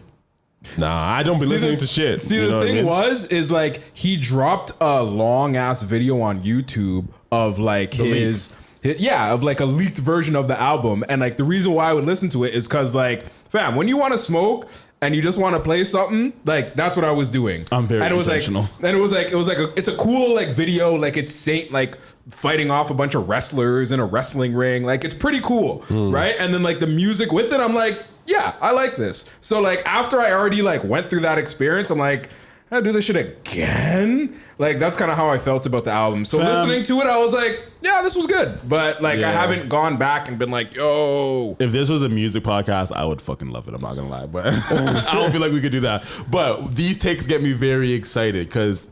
Nah, I don't be listening to shit. See, you know the what I thing mean? is like he dropped a long ass video on YouTube of like his of like a leaked version of the album, and like the reason why I would listen to it is because like, fam, when you want to smoke and you just want to play something, like that's what I was doing. I'm very intentional. It's a cool like video, like it's Saint like fighting off a bunch of wrestlers in a wrestling ring, like it's pretty cool, right? And then like the music with it, I'm like, yeah, I like this. So like after I already like went through that experience, I'm like, I do this shit again. Like that's kind of how I felt about the album. So listening to it, I was like, yeah, this was good. But like I haven't gone back and been like, yo. If this was a music podcast, I would fucking love it. I'm not gonna lie, but I don't feel like we could do that. But these takes get me very excited because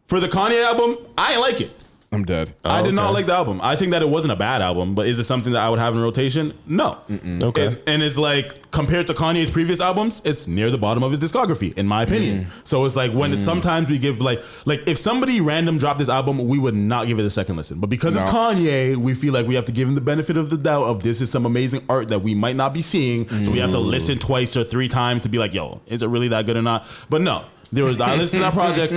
for the Kanye album, I ain't like it. I'm dead. I did not like the album. I think that it wasn't a bad album, but is it something that I would have in rotation? No. Okay. And it's like, compared to Kanye's previous albums, it's near the bottom of his discography, in my opinion. So it's like when sometimes we give like if somebody random dropped this album, we would not give it a second listen. But because it's Kanye, we feel like we have to give him the benefit of the doubt of this is some amazing art that we might not be seeing. So we have to listen twice or three times to be like, yo, is it really that good or not? But no. I listened to that project.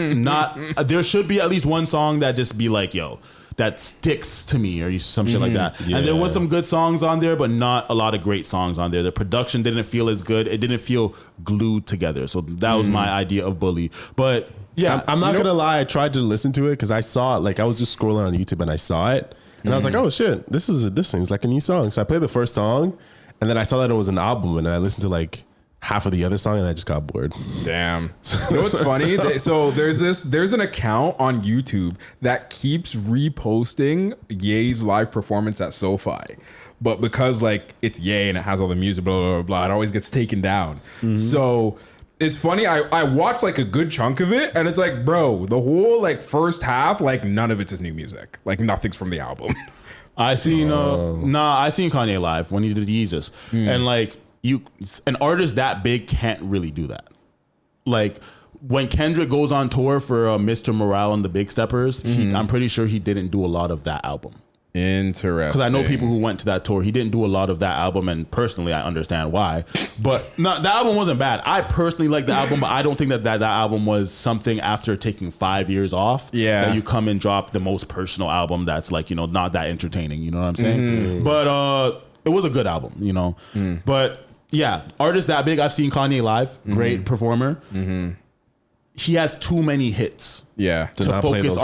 There should be at least one song that just be like, yo, that sticks to me or some shit like that. And there was some good songs on there, but not a lot of great songs on there. The production didn't feel as good. It didn't feel glued together. So that was my idea of Bully. But yeah, I'm not gonna lie. I tried to listen to it because I saw it. Like I was just scrolling on YouTube and I saw it, and I was like, "Oh shit, this seems like a new song." So I played the first song, and then I saw that it was an album, and I listened to like half of the other song, and I just got bored. Damn. You know what's funny? So there's an account on YouTube that keeps reposting Ye's live performance at SoFi. But because like it's Ye and it has all the music, blah, blah, blah, blah, it always gets taken down. So it's funny. I watched like a good chunk of it, and it's like, bro, the whole like first half, like none of it is new music. Like nothing's from the album. I seen Kanye live when he did Yeezus, and like an artist that big can't really do that. Like when Kendrick goes on tour for Mr. Morale and the Big Steppers, I'm pretty sure he didn't do a lot of that album. Interesting. Because I know people who went to that tour. He didn't do a lot of that album, and personally, I understand why. But no, the album wasn't bad. I personally like the album, but I don't think that album was something after taking 5 years off. Yeah, that you come and drop the most personal album that's like, you know, not that entertaining. You know what I'm saying? But it was a good album, you know. But yeah, artist that big. I've seen Kanye live. Great performer. He has too many hits. Yeah, to focus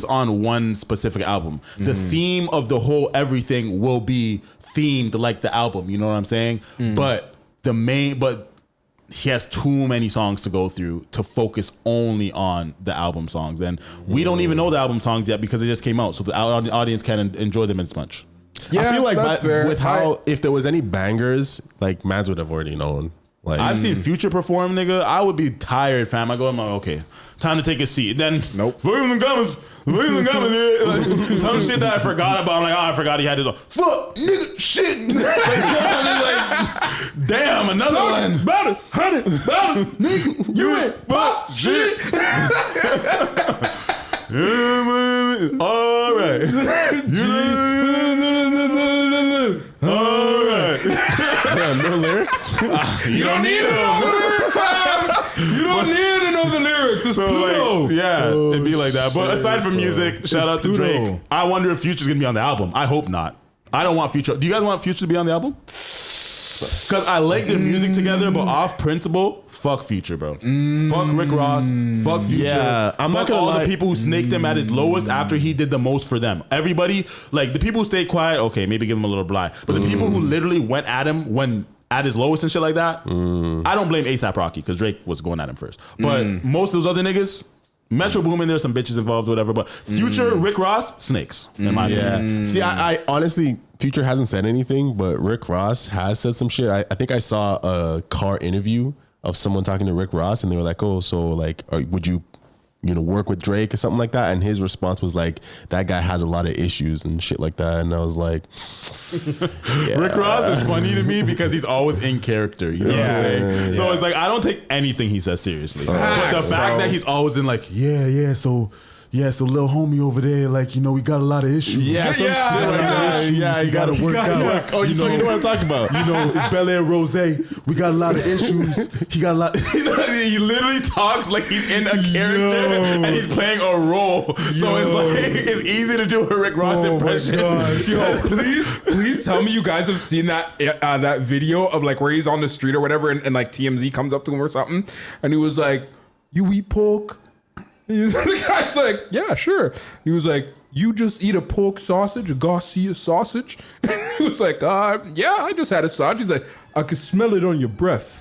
on one specific album. The theme of the whole everything will be themed like the album. You know what I'm saying? But he has too many songs to go through to focus only on the album songs, and we don't even know the album songs yet because it just came out, so the audience can't enjoy them as much. Yeah, I feel like with how if there was any bangers, like Mans would have already known. Like I've seen Future perform, nigga. I would be tired, fam. I'm like, okay, time to take a seat. Then Williams and Gummers, like, some shit that I forgot about. I'm like, I forgot he had his fuck nigga shit. Like, damn, another one. About it, nigga, you ain't fuck shit. All right. All right. Damn, no lyrics? You don't need them. You don't need to know the lyrics. It's Pluto. Like, it'd be like that. But aside from music, shout out to Drake. I wonder if Future's gonna be on the album. I hope not. I don't want Future. Do you guys want Future to be on the album? Because I like their music together, but off principle, fuck Future, bro. Fuck Rick Ross. Fuck Future. Yeah, I'm not gonna all the people who snaked him at his lowest after he did the most for them. Everybody, like the people who stayed quiet, okay, maybe give him a little blind. But the people who literally went at him when at his lowest and shit like that, I don't blame A$AP Rocky because Drake was going at him first. But most of those other niggas, Metro Boomin, there's some bitches involved, whatever. But Future, Rick Ross, snakes. In my opinion. See, I honestly, Future hasn't said anything, but Rick Ross has said some shit. I think I saw a car interview of someone talking to Rick Ross, and they were like, "Oh, so like, would you work with Drake or something like that?" And his response was like, "That guy has a lot of issues and shit like that." And I was like, Rick Ross is funny to me because he's always in character. You know what I'm saying? So it's like I don't take anything he says seriously. But the fact that he's always in like, so little homie over there, like, we got a lot of issues. Yeah, some shit like that. Yeah, you got to work out. Oh, you know what I'm talking about. It's Bel Air Rose. We got a lot of issues. He got a lot. He literally talks like he's in a character and he's playing a role. So it's like it's easy to do a Rick Ross impression. Yo, please tell me you guys have seen that that video of like where he's on the street or whatever, and like TMZ comes up to him or something, and he was like, "You eat pork?" The guy's like, "Yeah, sure." He was like, "You just eat a pork sausage, a Garcia sausage?" And he was like, "Yeah, I just had a sausage." He's like, "I could smell it on your breath."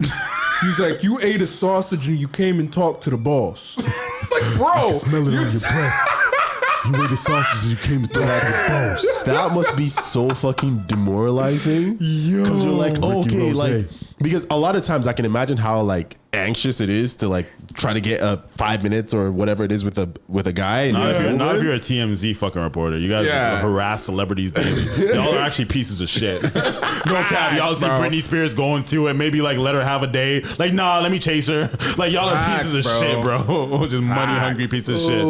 He's like, "You ate a sausage and you came and talked to the boss." Like, bro, I can smell it on your breath. You ate a sausage and you came and talked to the boss. That must be so fucking demoralizing. Because you're like, oh, okay, like, because a lot of times I can imagine how like anxious it is to like try to get 5 minutes or whatever it is with a guy. And not if you're a TMZ fucking reporter. You guys harass celebrities daily. Y'all are actually pieces of shit. No cap. Y'all see Britney Spears going through it. Maybe like let her have a day. Like, nah, let me chase her. Like, y'all are pieces of shit, bro. Just money hungry piece of shit.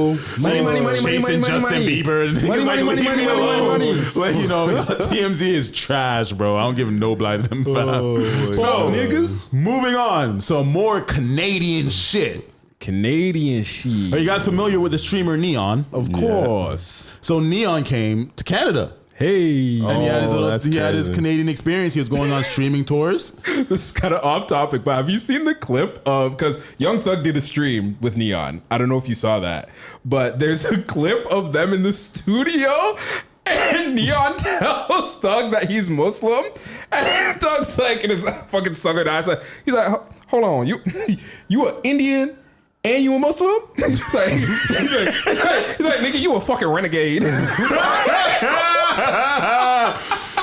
Chasing Justin Bieber. Leave me alone. Like, TMZ is trash, bro. I don't give no blight to them. So, niggas, moving on. So more Canadian shit. Canadian shit. Are you guys familiar with the streamer Neon? Of course. So Neon came to Canada. Hey. And he had his, that's he had his crazy. Canadian experience. He was going on streaming tours. This is kind of off topic, but have you seen the clip of, because Young Thug did a stream with Neon. I don't know if you saw that, but there's a clip of them in the studio and Neon tells Thug that he's Muslim. And Thug's like, in his fucking southern accent, he's like, hold on, you an Indian and you a Muslim? He's like, nigga, you a fucking renegade.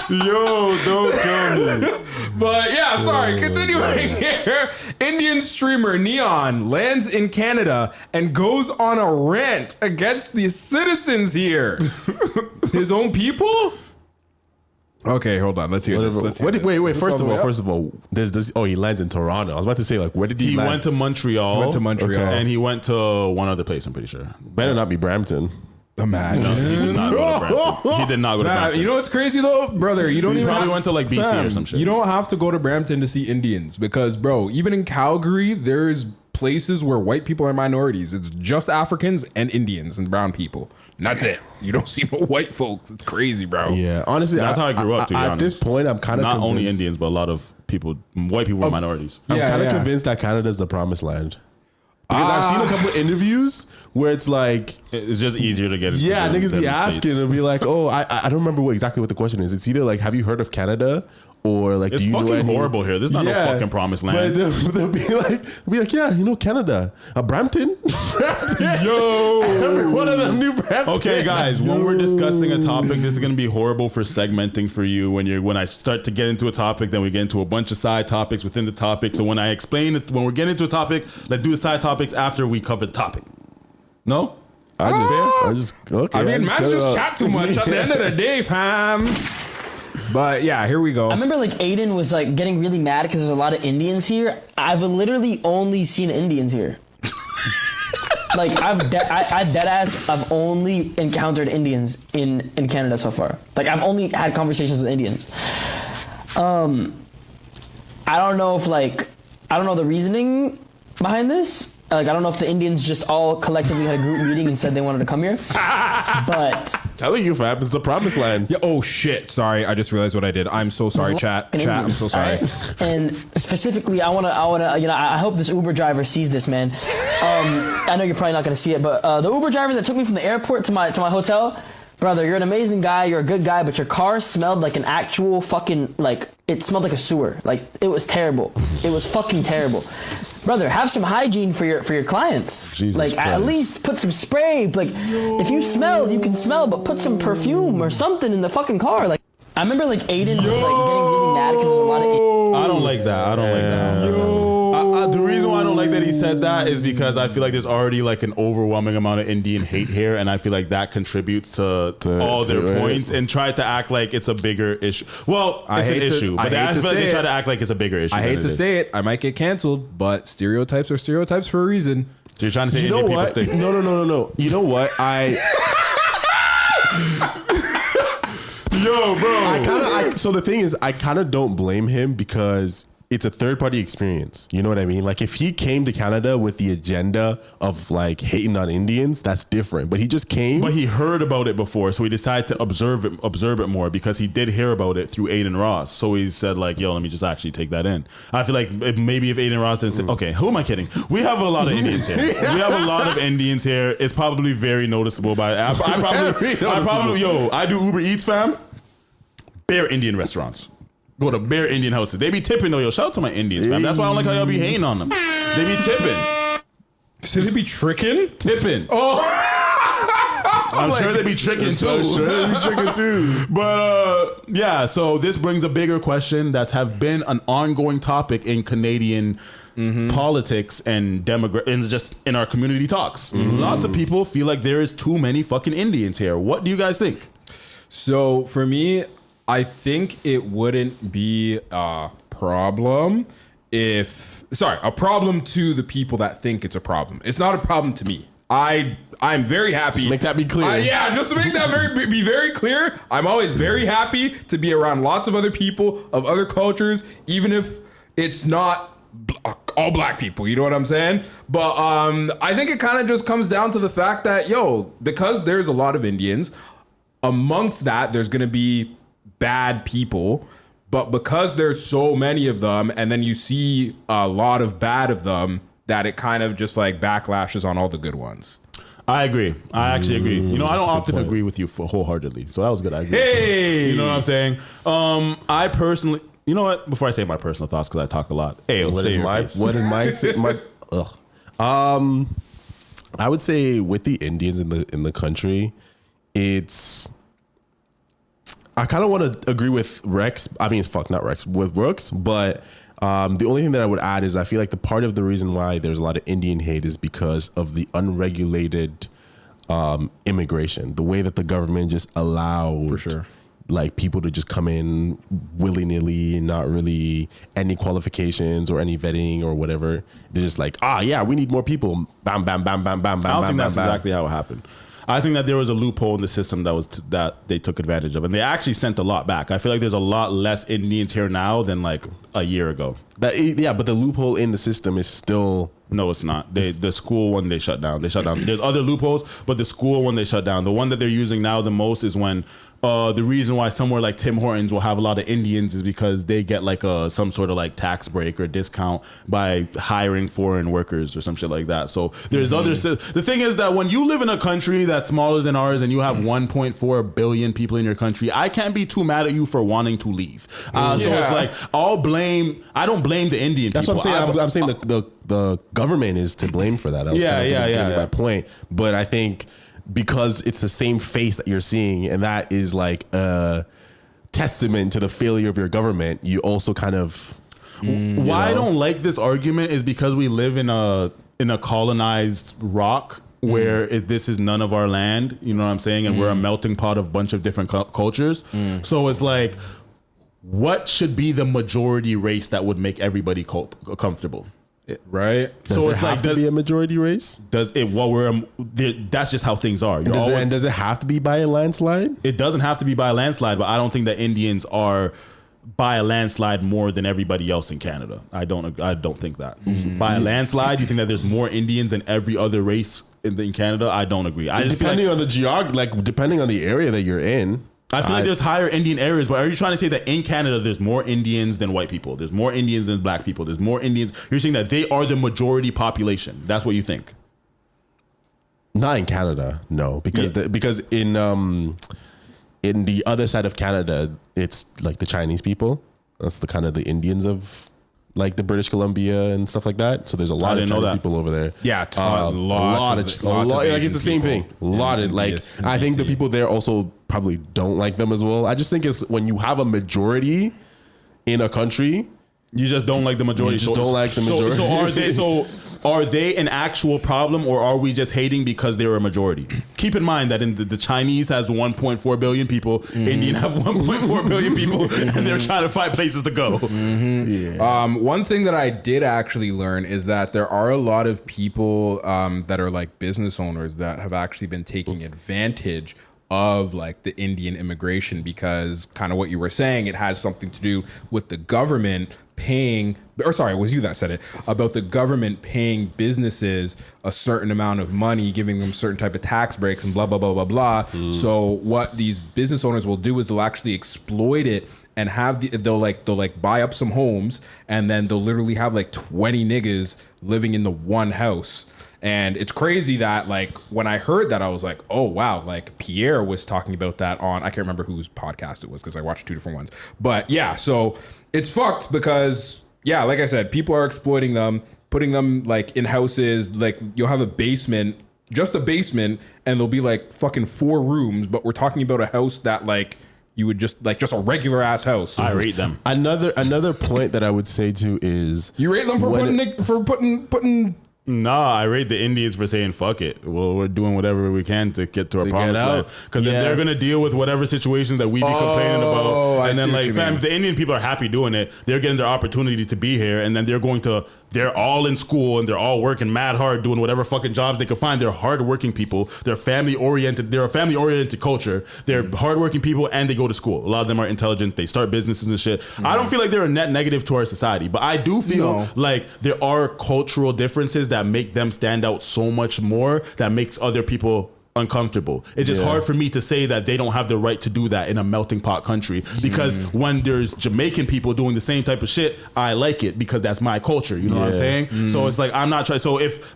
Yo, don't kill me. But yeah, sorry, continuing here. Indian streamer Neon lands in Canada and goes on a rant against the citizens here. His own people? Okay, hold on. Let's hear this. Let's hear this. Wait. Is First this all of the way all, there's this. Oh, he lands in Toronto. I was about to say, like, where did he He land? went to Montreal. Montreal. And he went to one other place, I'm pretty sure. Better not be Brampton. up? Imagine. No, he did not go to Brampton. He did not go to Brampton. You know what's crazy though, brother? You don't He even probably have- went to, like, BC or some shit. You don't have to go to Brampton to see Indians because, bro, even in Calgary, there's places where white people are minorities. It's just Africans and Indians and brown people. And that's it. You don't see no white folks. It's crazy, bro. Yeah, honestly, That's how I grew up, to be At honest. this point, I'm kind of Not convinced, only Indians, but a lot of people, white people were minorities. I'm Yeah, kind of yeah. convinced that Canada's the promised land. Because I've seen a couple interviews where it's like, It's just easier to get into yeah, than niggas be the asking States. and be like, oh, I don't remember exactly what the question is. It's either like, have you heard of Canada? Or like, It's do you know fucking any- horrible here. This is not no fucking promised land. But they'll be like, yeah, you know Canada, Brampton, Brampton. Yo. Every one of them knew Brampton. Okay, guys, when we're discussing a topic, this is going to be horrible for segmenting for you. When I start to get into a topic, then we get into a bunch of side topics within the topic. So when I explain it, when we're getting into a topic, let's do the side topics after we cover the topic. No? I just okay. I mean, just man, cut it just out. chat too much at the end of the day, fam. But yeah, here we go. I remember like Aiden was like getting really mad because there's a lot of Indians here. I've literally only seen Indians here. Like I dead ass. I've only encountered Indians in Canada so far. Like I've only had conversations with Indians. I don't know if I don't know the reasoning behind this. Like I don't know if the Indians just all collectively had a group meeting and said they wanted to come here. But Telling you, fam, it's the promised land. Yeah, oh shit! Sorry, I just realized what I did. I'm so sorry, chat. fucking Chat, I'm Indians, so sorry. alright? And specifically, I wanna, you know, I hope this Uber driver sees this, man. I know you're probably not gonna see it, but the Uber driver that took me from the airport to my hotel, brother, you're an amazing guy, you're a good guy, but your car smelled like an actual fucking it smelled like a sewer. Like it was terrible. It was fucking terrible. Brother, have some hygiene for your clients. Jesus like at Christ. least put some spray. Like if you smell, you can smell, but put some perfume or something in the fucking car. Like I remember like Aiden was like getting really mad because there's a lot of I don't like that. I don't like that. The reason why I don't like that he said that is because I feel like there's already like an overwhelming amount of Indian hate here, and I feel like that contributes to all their right. points and tries to act like it's a bigger issue. Well, it's an issue, but I feel like they try to act like it's a bigger issue. I than hate it to is. say it, I might get canceled, but stereotypes are stereotypes for a reason. So you're trying to say You know Indian people what? stink? No. You know what? Yo, bro. So the thing is, I kind of don't blame him because it's a third party experience. You know what I mean? Like if he came to Canada with the agenda of like hating on Indians, that's different. But he just came. But he heard about it before, so he decided to observe it more because he did hear about it through Aiden Ross. So he said like, yo, let me just actually take that in. I feel like maybe if Aiden Ross didn't say, okay, who am I kidding? We have a lot of Indians here. We have a lot of Indians here. It's probably very noticeable I do Uber Eats, fam. Bare Indian restaurants. Go to bare Indian houses. They be tipping though, yo. Shout out to my Indians, fam. That's why I don't like how y'all be hating on them. They be tipping. Should they be tricking? Tipping. Oh. I'm sure they be tricking too. But yeah, so this brings a bigger question that's have been an ongoing topic in Canadian politics and just in our community talks. Lots of people feel like there is too many fucking Indians here. What do you guys think? So for me, I think it wouldn't be a problem a problem to the people that think it's a problem. It's not a problem to me. I'm very happy. Just make that be clear. Just to make that be very clear, I'm always very happy to be around lots of other people of other cultures, even if it's not all black people. You know what I'm saying? But I think it kind of just comes down to the fact that, because there's a lot of Indians, amongst that, there's going to be bad people. But because there's so many of them, and then you see a lot of bad of them, that it kind of just like backlashes on all the good ones. I agree. I actually agree. You know, I don't often agree with you wholeheartedly. So that was good. I agree. Hey! You know what I'm saying? I personally, you know what? Before I say my personal thoughts, because I talk a lot. Hey, what is my I would say with the Indians in the country, I kind of want to agree with Rex. I mean, not Rex, with Brooks. But the only thing that I would add is I feel like the part of the reason why there's a lot of Indian hate is because of the unregulated immigration. The way that the government just allowed, for sure, like people to just come in willy-nilly, not really any qualifications or any vetting or whatever. They're just like, yeah, we need more people. Bam, bam, bam, bam, bam, bam. I don't think bam, that's bam, exactly how it happened. I think that there was a loophole in the system that they took advantage of, and they actually sent a lot back. I feel like there's a lot less Indians here now than like a year ago. But the loophole in the system is still... No, it's not. The school one they shut down. There's other loopholes, but the school one they shut down. The one that they're using now the most is when the reason why somewhere like Tim Hortons will have a lot of Indians is because they get like some sort of like tax break or discount by hiring foreign workers or some shit like that. So there's other. The thing is that when you live in a country that's smaller than ours and you have 1.4 billion people in your country, I can't be too mad at you for wanting to leave. So it's like I don't blame the Indian people. That's what I'm saying. I'm saying the government is to blame for that. That was my point. But I think because it's the same face that you're seeing, and that is like a testament to the failure of your government, you also kind of... Why I don't like this argument is because we live in a colonized rock where this is none of our land, you know what I'm saying? And we're a melting pot of a bunch of different cultures. So it's like, what should be the majority race that would make everybody comfortable? Right. Does there have to be a majority race? Does it? That's just how things are. And does it have to be by a landslide? It doesn't have to be by a landslide, but I don't think that Indians are by a landslide more than everybody else in Canada. I don't think that. By a landslide, you think that there's more Indians than every other race in Canada? I don't agree. Depending on the depending on the area that you're in. I feel like there's higher Indian areas, but are you trying to say that in Canada there's more Indians than white people? There's more Indians than black people. There's more Indians. You're saying that they are the majority population. That's what you think? Not in Canada, no, because because in the other side of Canada, it's like the Chinese people. That's the kind of the Indians of like the British Columbia and stuff like that. So there's a lot of Chinese people over there. Yeah, a lot of like it's the same thing. A lot of like I think the people there also probably don't like them as well. I just think it's when you have a majority in a country, you just don't like the majority. You just don't like the majority. So are they an actual problem, or are we just hating because they're a majority? Keep in mind that in the Chinese has 1.4 billion people, Indian have 1.4 billion people, and they're trying to find places to go. One thing that I did actually learn is that there are a lot of people that are like business owners that have actually been taking advantage of like the Indian immigration, because kind of what you were saying, it has something to do with the government paying, or sorry, it was you that said it, about the government paying businesses a certain amount of money, giving them certain type of tax breaks and blah, blah, blah, blah, blah. So what these business owners will do is they'll actually exploit it and they'll buy up some homes, and then they'll literally have like 20 niggas living in the one house. And it's crazy that like when I heard that, I was like, oh wow, like Pierre was talking about that on, I can't remember whose podcast it was because I watched two different ones. But yeah, so it's fucked because yeah, like I said, people are exploiting them, putting them like in houses. Like you'll have a basement, just a basement, and there'll be like fucking 4 rooms, but we're talking about a house that like you would just a regular ass house. I rate them. Another point that I would say too is you rate them for putting Nah, I rate the Indians for saying fuck it. Well, we're doing whatever we can to get to our promised land. Because they're going to deal with whatever situations that we be complaining about. And then like, fam, if the Indian people are happy doing it, they're getting their opportunity to be here, and then they're going to they're all in school and they're all working mad hard, doing whatever fucking jobs they can find. They're hardworking people. They're family oriented. They're a family oriented culture. They're hardworking people and they go to school. A lot of them are intelligent. They start businesses and shit. I don't feel like they're a net negative to our society, but I do feel like there are cultural differences that make them stand out so much more, that makes other people uncomfortable. It's just hard for me to say that they don't have the right to do that in a melting pot country, because when there's Jamaican people doing the same type of shit, I like it because that's my culture. You know what I'm saying? So it's like, I'm not trying. So if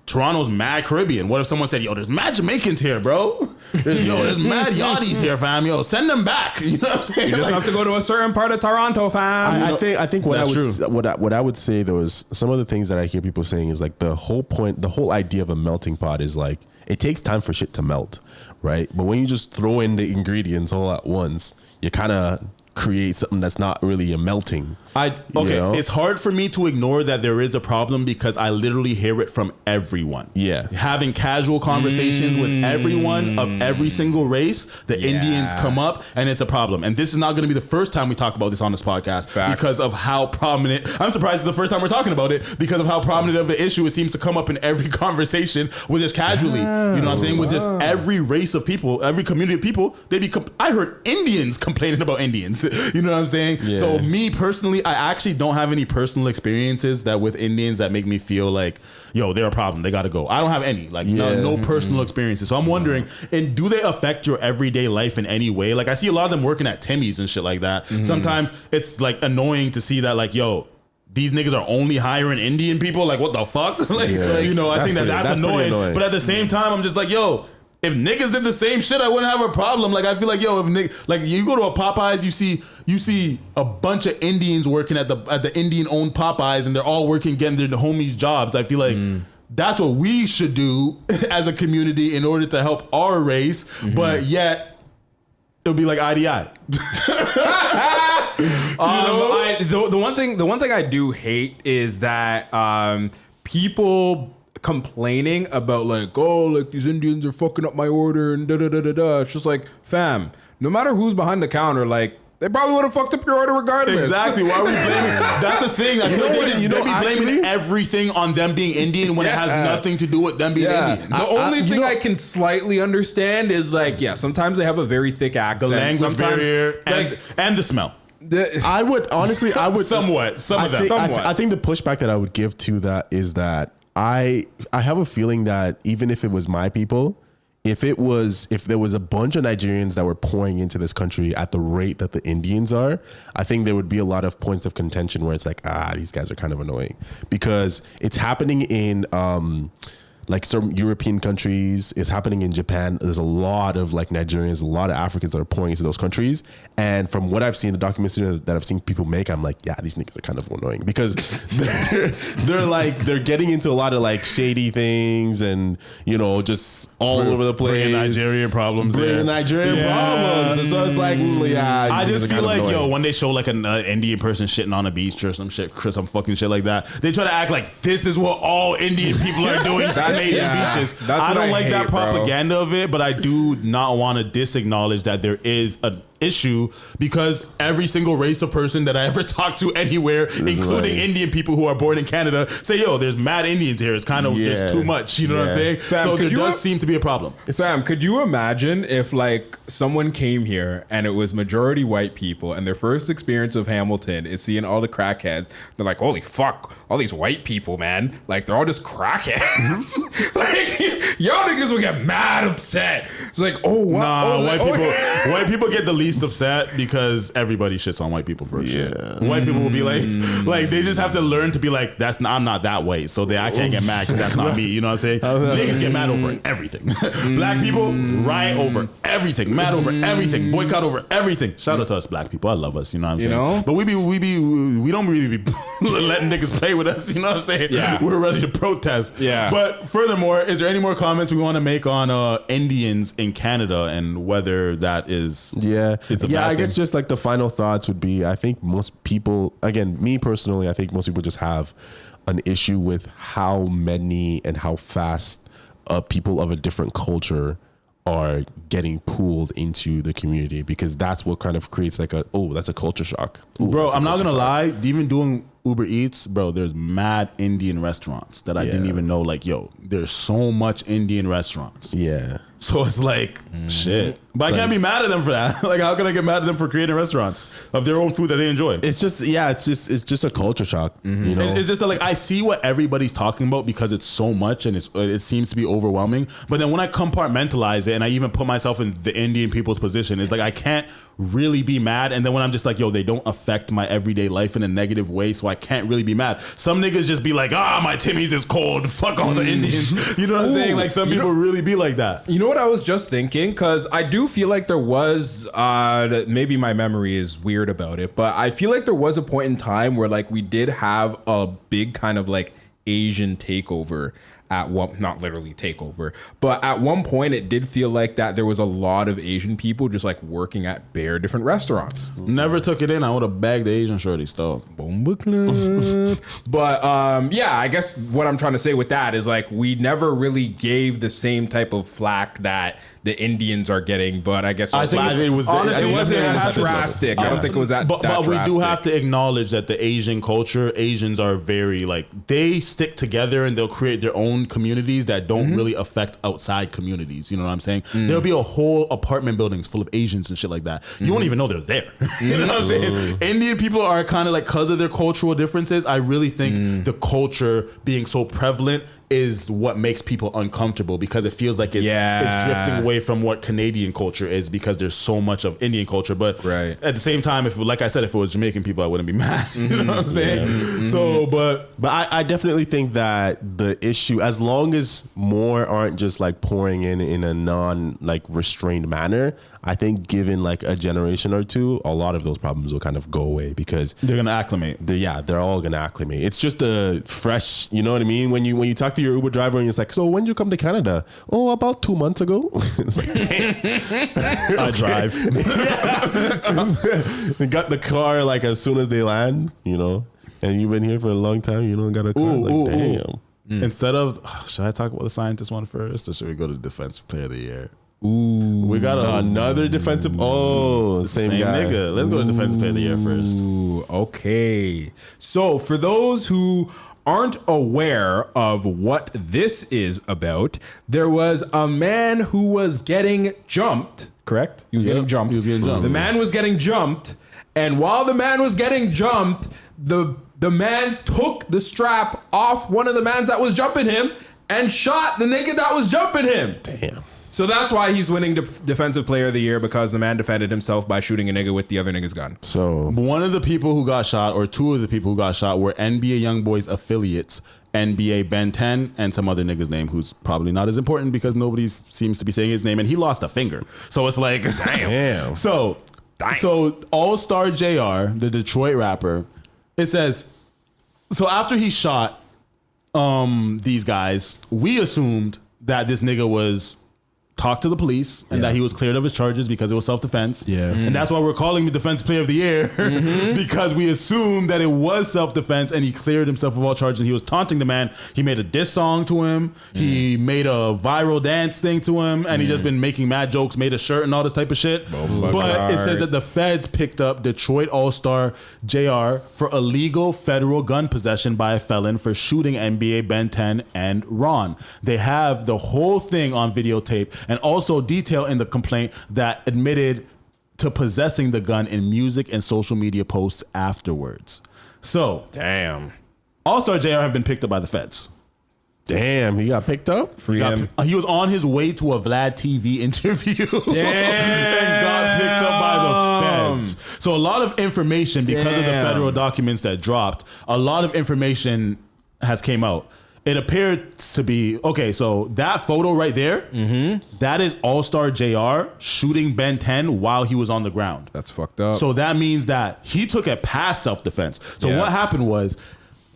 Toronto's mad Caribbean, what if someone said, yo, there's mad Jamaicans here, bro? There's mad yachties here, fam. Yo, send them back. You know what I'm saying? You just have to go to a certain part of Toronto, fam. I think what I would say though is some of the things that I hear people saying is like the whole idea of a melting pot is like, it takes time for shit to melt, right? But when you just throw in the ingredients all at once, you kind of create something that's not really a melting. It's hard for me to ignore that there is a problem because I literally hear it from everyone. Yeah. Having casual conversations with everyone of every single race, the Indians come up and it's a problem. And this is not going to be the first time we talk about this on this podcast because of how prominent, I'm surprised it's the first time we're talking about it because of how prominent of an issue it seems to come up in every conversation with just casually, you know what I'm saying? With just every race of people, every community of people, I heard Indians complaining about Indians. You know what I'm saying? Yeah. So me personally, I actually don't have any personal experiences that with Indians that make me feel like, yo, they're a problem. They got to go. I don't have any, no personal experiences. So I'm wondering, and do they affect your everyday life in any way? Like I see a lot of them working at Timmy's and shit like that. Sometimes it's like annoying to see that like, yo, these niggas are only hiring Indian people. Like what the fuck? You know, I think that's annoying. But at the same time, I'm just like, yo, if niggas did the same shit, I wouldn't have a problem. Like I feel like, yo, if you go to a Popeyes, you see a bunch of Indians working at the Indian owned Popeyes, and they're all working getting their homies jobs. I feel like that's what we should do as a community in order to help our race. But yet it'll be like IDI. The one thing I do hate is that people complaining about like, oh, like these Indians are fucking up my order and da da da da da. It's just like, fam, no matter who's behind the counter, like they probably would have fucked up your order regardless. Exactly. Why are we blaming? That's the thing. I feel like they be blaming everything on them being Indian when it has nothing to do with them being Indian. The only thing I can slightly understand is like, sometimes they have a very thick accent. The language barrier and the smell. I would somewhat. I think the pushback that I would give to that is that I have a feeling that even if it was my people, if there was a bunch of Nigerians that were pouring into this country at the rate that the Indians are, I think there would be a lot of points of contention where it's like, these guys are kind of annoying, because it's happening in like some European countries. It's happening in Japan. There's a lot of like Nigerians, a lot of Africans that are pouring into those countries. And from what I've seen, the documentaries that I've seen people make, I'm like, these niggas are kind of annoying, because they're getting into a lot of like shady things and, you know, just all over the place. Bringing Nigerian problems. So it's like, I just feel like, yo, when they show like an Indian person shitting on a beach or some fucking shit like that, they try to act like this is what all Indian people are doing to Canadian beaches. I don't like that propaganda of it, but I do not want to disacknowledge that there is an issue, because every single race of person that I ever talked to anywhere, including Indian people who are born in Canada, say, yo, there's mad Indians here. It's kind of there's too much. You know what I'm saying? So there does seem to be a problem. Sam, could you imagine if like someone came here and it was majority white people, and their first experience of Hamilton is seeing all the crackheads? They're like, holy fuck, all these white people, man. Like they're all just crackheads. Like y'all niggas will get mad upset. It's like, white people get the least upset because everybody shits on white people first. White people will be like they just have to learn to be like, I'm not that way, so I can't get mad because that's not me. You know what I'm saying? Niggas get mad over everything. Black people riot over everything, mad over everything, boycott over everything. Shout out to us black people. I love us. You know what I'm saying? But we don't really be letting niggas play with us. You know what I'm saying? We're ready to protest. But furthermore, is there any more comments we want to make on Indians in Canada and whether that is I guess just like the final thoughts would be, I think most people, again, me personally, I think most people just have an issue with how many and how fast people of a different culture are getting pulled into the community, because that's what kind of creates like that's a culture shock. Bro, I'm not gonna lie, even doing Uber Eats, bro, there's mad Indian restaurants that I didn't even know. Like, yo, there's so much Indian restaurants. Yeah. So it's like, shit. But I can't be mad at them for that. Like, how can I get mad at them for creating restaurants of their own food that they enjoy? It's just it's just a culture shock. You know, It's just that, like, I see what everybody's talking about because it's so much and it seems to be overwhelming. But then when I compartmentalize it and I even put myself in the Indian people's position, it's like I can't really be mad. And then when I'm just like, yo, they don't affect my everyday life in a negative way, so I can't really be mad. Some niggas just be like, my Timmy's is cold. Fuck all the Indians. You know what I'm saying? Like, some people really be like that. You know what I was just thinking? Because I do feel like there was, maybe my memory is weird about it, but I feel like there was a point in time where like we did have a big kind of like Asian takeover at one, not literally takeover, but at one point it did feel like that there was a lot of Asian people just like working at bare different restaurants. Never took it in. I would have bagged the Asian shorty still. Bomba Club. But yeah, I guess what I'm trying to say with that is like we never really gave the same type of flack that the Indians are getting, but I guess I think it was honestly it wasn't definitely as was drastic. I don't think it was that. But that we do drastic. have to acknowledge that the Asian culture, Asians are very like they stick together and they'll create their own communities that don't really affect outside communities. You know what I'm saying? There'll be a whole apartment buildings full of Asians and shit like that. You won't even know they're there. You know what I'm saying? Indian people are kind of like, because of their cultural differences, I really think the culture being so prevalent is what makes people uncomfortable because it feels like it's drifting away from what Canadian culture is because there's so much of Indian culture. But at the same time, if like I said, if it was Jamaican people, I wouldn't be mad. You know what I'm saying? So, but I definitely think that the issue, as long as more aren't just like pouring in a non like restrained manner, I think given like a generation or two, a lot of those problems will kind of go away because they're gonna acclimate. They're all gonna acclimate. It's just a fresh, you know what I mean? When you talk to your Uber driver and it's like, so when did you come to Canada? Oh, about 2 months ago. It's like, damn. I drive. They got the car like as soon as they land, you know, and you've been here for a long time, you don't got a car. Damn. Instead of, should I talk about the scientist one first or should we go to defensive player of the year? We got another defensive. Same guy. Nigga. Let's go to defensive player of the year first. Ooh, okay. So for those who aren't aware of what this is about, there was a man who was getting jumped, correct? He was getting jumped. He was getting jumped. The man was getting jumped, and while the man was getting jumped, the man took the strap off one of the mans that was jumping him and shot the nigga that was jumping him. Damn. So that's why he's winning defensive player of the year, because the man defended himself by shooting a nigga with the other nigga's gun. So one of the people who got shot, or two of the people who got shot, were NBA YoungBoys affiliates, NBA Ben 10 and some other nigga's name who's probably not as important because nobody seems to be saying his name, and he lost a finger. So it's like, damn. So All-Star JR, the Detroit rapper, it says, so after he shot these guys, we assumed that this nigga was talked to the police and that he was cleared of his charges because it was self-defense. Yeah. And that's why we're calling him Defense Player of the Year because we assumed that it was self-defense and he cleared himself of all charges and he was taunting the man. He made a diss song to him. He made a viral dance thing to him and he just been making mad jokes, made a shirt and all this type of shit. But it says that the feds picked up Detroit All-Star JR for illegal federal gun possession by a felon for shooting NBA Ben 10 and Ron. They have the whole thing on videotape and also detail in the complaint that admitted to possessing the gun in music and social media posts afterwards. So, Damn. All-Star JR have been picked up by the feds. damn, he got picked up. He was on his way to a Vlad TV interview and got picked up by the feds. So a lot of information, because of the federal documents that dropped, a lot of information has came out. It appeared to be, okay, so that photo right there, that is All-Star JR shooting Ben 10 while he was on the ground. That's fucked up. So that means that he took it past self-defense. So what happened was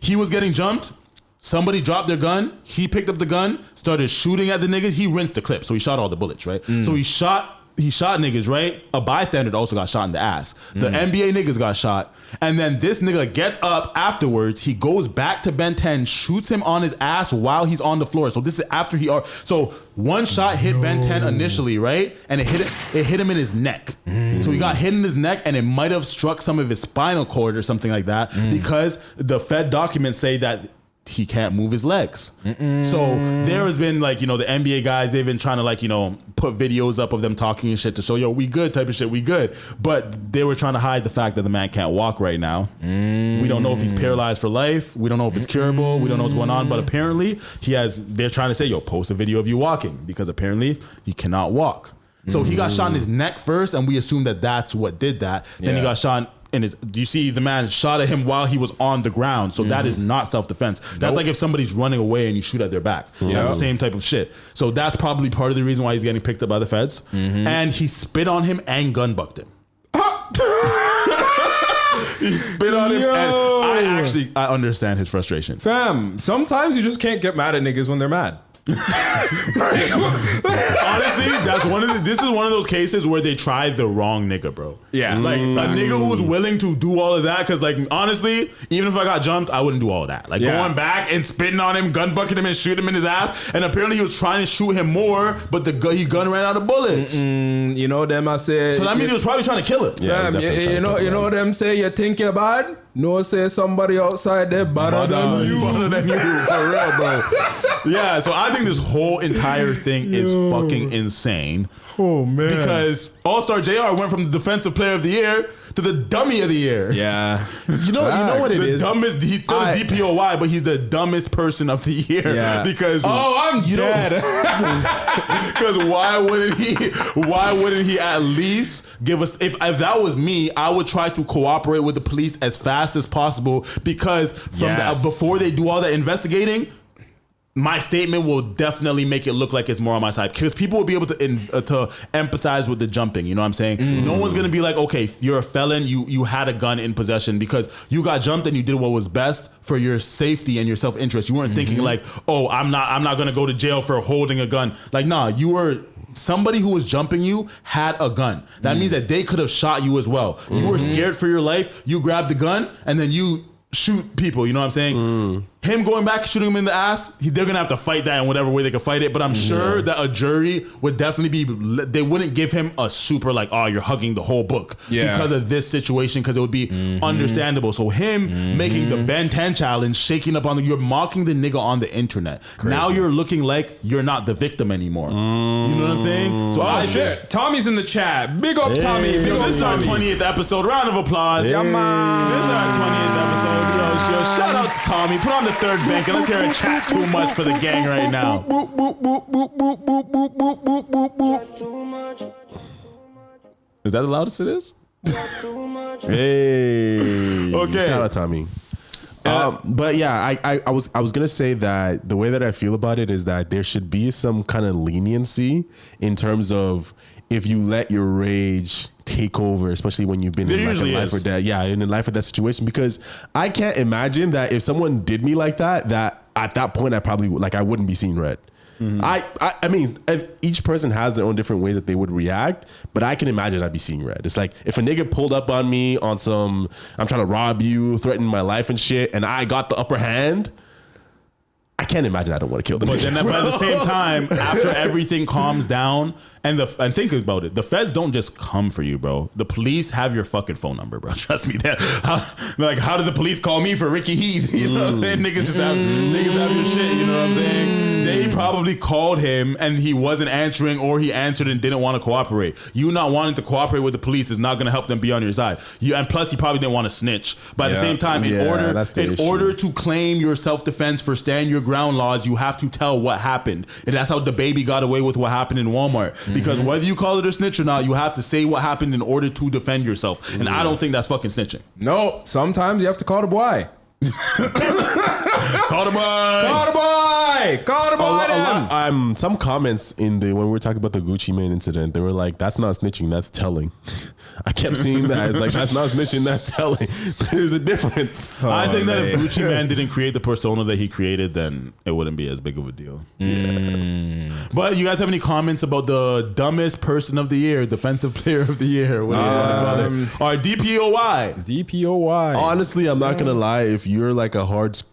he was getting jumped. Somebody dropped their gun. He picked up the gun, started shooting at the niggas. He rinsed the clip. So he shot all the bullets, right? So he shot he shot niggas, right? A bystander also got shot in the ass. The NBA niggas got shot. And then this nigga gets up afterwards. He goes back to Ben 10, shoots him on his ass while he's on the floor. So this is after so one shot hit Ben 10 initially, right? And it hit him in his neck. So he got hit in his neck, and it might have struck some of his spinal cord or something like that, because the Fed documents say that he can't move his legs. So there has been like, the NBA guys, they've been trying to like, put videos up of them talking and shit to show, yo, we good type of shit, we good. But they were trying to hide the fact that the man can't walk right now. We don't know if he's paralyzed for life. We don't know if it's curable. We don't know what's going on. But apparently they're trying to say, yo, post a video of you walking, because apparently he cannot walk. So he got shot in his neck first, and we assume that that's what did that. Then he got shot in his. Do you see the man shot at him while he was on the ground? So that is not self-defense. That's like if somebody's running away and you shoot at their back. That's the same type of shit. So that's probably part of the reason why he's getting picked up by the feds. And he spit on him and gun bucked him. He spit on him, and I understand his frustration. Fam, sometimes you just can't get mad at niggas when they're mad. Honestly, this is one of those cases where they tried the wrong nigga, bro. Yeah. Like a nigga who was willing to do all of that, because like honestly, even if I got jumped, I wouldn't do all of that. Like going back and spitting on him, gun bucking him, and shooting him in his ass. And apparently he was trying to shoot him more, but the gun ran out of bullets. You know them I say. So that means he was probably trying to kill him. Yeah, you know them say you think you're bad. No, say somebody outside there better than you. Better than you, for real, bro. Yeah, so I think this whole entire thing is fucking insane. Oh man! Because All-Star JR went from the Defensive Player of the Year to the Dummy of the Year. Yeah. You know what it is? Dumbest. He's still a DPOY, but he's the dumbest person of the year. Yeah. Because I'm dead. Because why wouldn't he at least give us? If that was me, I would try to cooperate with the police as fast as possible, because before they do all that investigating, my statement will definitely make it look like it's more on my side, because people will be able to empathize with the jumping. You know what I'm saying? No one's gonna be like, okay, you're a felon, you had a gun in possession because you got jumped and you did what was best for your safety and your self-interest. You weren't thinking like, oh, I'm not gonna go to jail for holding a gun. Like, nah, you were. Somebody who was jumping you had a gun. That means that they could have shot you as well. You were scared for your life. You grabbed the gun and then you shoot people. You know what I'm saying? Him going back, shooting him in the ass, they're going to have to fight that in whatever way they can fight it. But I'm sure that a jury would definitely they wouldn't give him a super like, oh, you're hugging the whole book because of this situation, because it would be understandable. So him making the Ben 10 challenge, shaking up you're mocking the nigga on the internet. Crazy. Now you're looking like you're not the victim anymore. You know what I'm saying? So shit. Tommy's in the chat. Big up Tommy. This is our 20th episode. Round of applause. Yeah, man. This is our 20th episode. Yo, shout out to Tommy. Put on the third bank and let's hear a chat too much for the gang right now. Is that the loudest it is? Hey. Okay. Shout out Tommy. But yeah, I was gonna say that the way that I feel about it is that there should be some kind of leniency in terms of if you let your rage take over, especially when you've been in life or death. Yeah, in life or death situation, because I can't imagine that if someone did me like that at that point I probably I wouldn't be seeing red. I mean, each person has their own different ways that they would react, but I can imagine I'd be seeing red. It's like if a nigga pulled up on me on some, I'm trying to rob you, threatening my life and shit, and I got the upper hand, I can't imagine I don't want to kill them. But then, but at the same time, after everything calms down, and think about it, the feds don't just come for you, bro. The police have your fucking phone number, bro. Trust me. How did the police call me for Ricky Heath? You know what I'm saying? Niggas have your shit. You know what I'm saying? They probably called him and he wasn't answering, or he answered and didn't want to cooperate. You not wanting to cooperate with the police is not going to help them be on your side. And plus, he probably didn't want to snitch. But at the same time, in order to claim your self-defense for stand your ground laws, you have to tell what happened. And that's how the baby got away with what happened in Walmart. Because whether you call it a snitch or not, you have to say what happened in order to defend yourself. And I don't think that's fucking snitching. No, sometimes you have to call the boy. Call the boy. Call the boy. Call the boy. Some comments when we were talking about the Gucci Mane incident, they were like, "That's not snitching, that's telling." I kept seeing that. It's like, that's not snitching, that's telling. There's a difference. I think that if Gucci Mane didn't create the persona that he created, then it wouldn't be as big of a deal. Yeah. But you guys have any comments about the dumbest person of the year, defensive player of the year? What do you want to call it? Or DPOY? DPOY. Honestly, I'm not gonna lie. If you're like if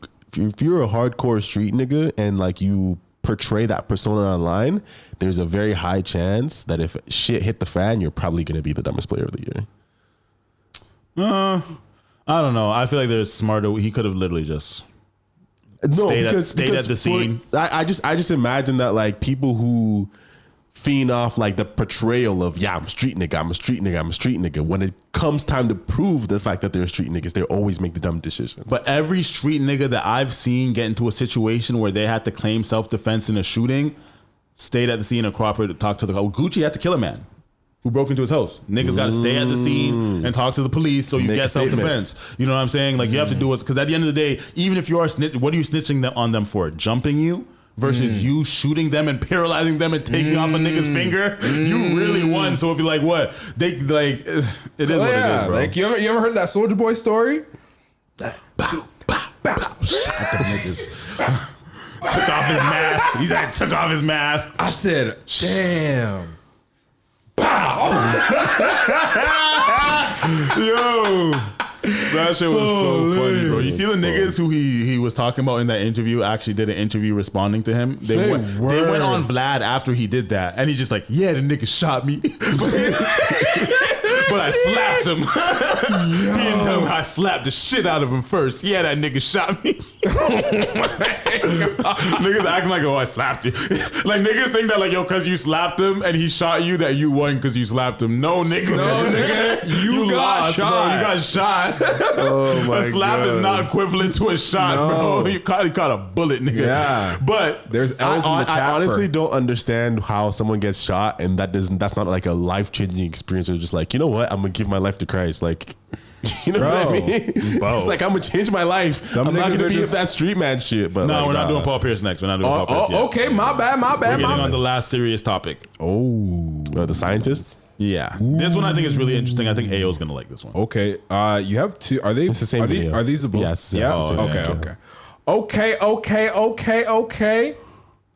you're a hardcore street nigga and like you portray that persona online, there's a very high chance that if shit hit the fan, you're probably going to be the dumbest player of the year. I don't know. I feel like there's smarter. He could have literally just stayed at the scene. I just imagine that like people who feed off like the portrayal of, I'm a street nigga. When it comes time to prove the fact that they're street niggas, they always make the dumb decisions. But every street nigga that I've seen get into a situation where they had to claim self-defense in a shooting, stayed at the scene and cooperated, talked to the cop. Gucci had to kill a man who broke into his house. Niggas got to stay at the scene and talk to the police so you get self-defense. You know what I'm saying? Like you have to do it because at the end of the day, even if you are what are you snitching on them for? Jumping you? Versus you shooting them and paralyzing them and taking off a nigga's finger, you really won. So if you're like, what? They like, it is what it is, bro. Like you ever heard that Soulja Boy story? Shot the niggas. Took off his mask. He said took off his mask. I said, damn. Pow. Yo. That shit was so funny, bro. You see the niggas who he was talking about in that interview actually did an interview responding to him. They went on Vlad after he did that, and he's just like, "Yeah, the nigga shot me, but I slapped him." He didn't tell him I slapped the shit out of him first. Yeah, that nigga shot me. Niggas acting like, "Oh, I slapped you." Like niggas think that like, yo, cause you slapped him and he shot you, that you won cause you slapped him. No, nigga, you got lost, shot. Bro. You got shot. Oh my a slap God. Is not equivalent to a shot, bro. You caught a bullet, nigga. Yeah. But there's L's in the chat. I honestly don't understand how someone gets shot and that's not like a life-changing experience. Or just like, you know what? I'm gonna give my life to Christ. Like, you know what I mean? It's like I'm gonna change my life. I'm not gonna be with that street man shit. But no, we're not doing Paul Pierce next. We're not doing Paul Pierce yet. Okay, my bad. We're getting on the last serious topic. The scientists. Yeah. Ooh. This one I think is really interesting. I think AO's gonna like this one. Okay. You have two. Are they? It's the same video. Are these the both? Yes. Yeah. Okay.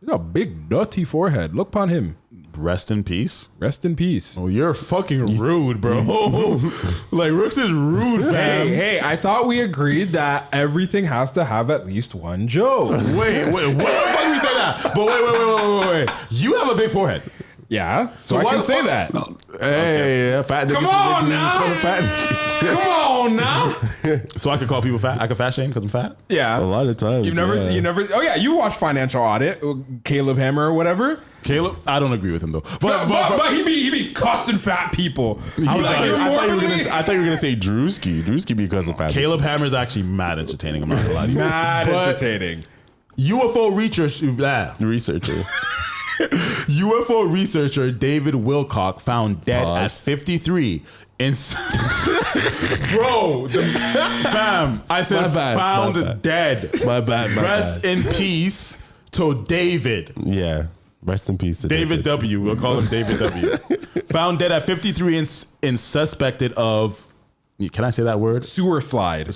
He's got a big nutty forehead. Look upon him. Rest in peace. Rest in peace. Oh, you're fucking rude, bro. Like Rooks is rude, fam. Hey, I thought we agreed that everything has to have at least one joke. Wait, what the fuck we say that? But wait. You have a big forehead. Yeah, so I can say that. Hey, fat niggas. Come on now. Come on now. So I could call people fat. I could fat shame because I'm fat. Yeah, a lot of times. You never. Oh yeah, you watched Financial Audit, Caleb Hammer or whatever. Caleb, I don't agree with him though. But he be cussing fat people. I thought you were gonna say Drewski. Drewski be cussing fat. Caleb Hammer is actually mad entertaining. I'm not gonna lie to you. Mad entertaining. UFO researcher. UFO researcher David Wilcock found dead at 53 in fam. I said found dead. My bad. Rest in peace to David. Yeah. Rest in peace to David W. We'll call him David W. Found dead at 53 and suspected of, can I say that word? Sewer slide. The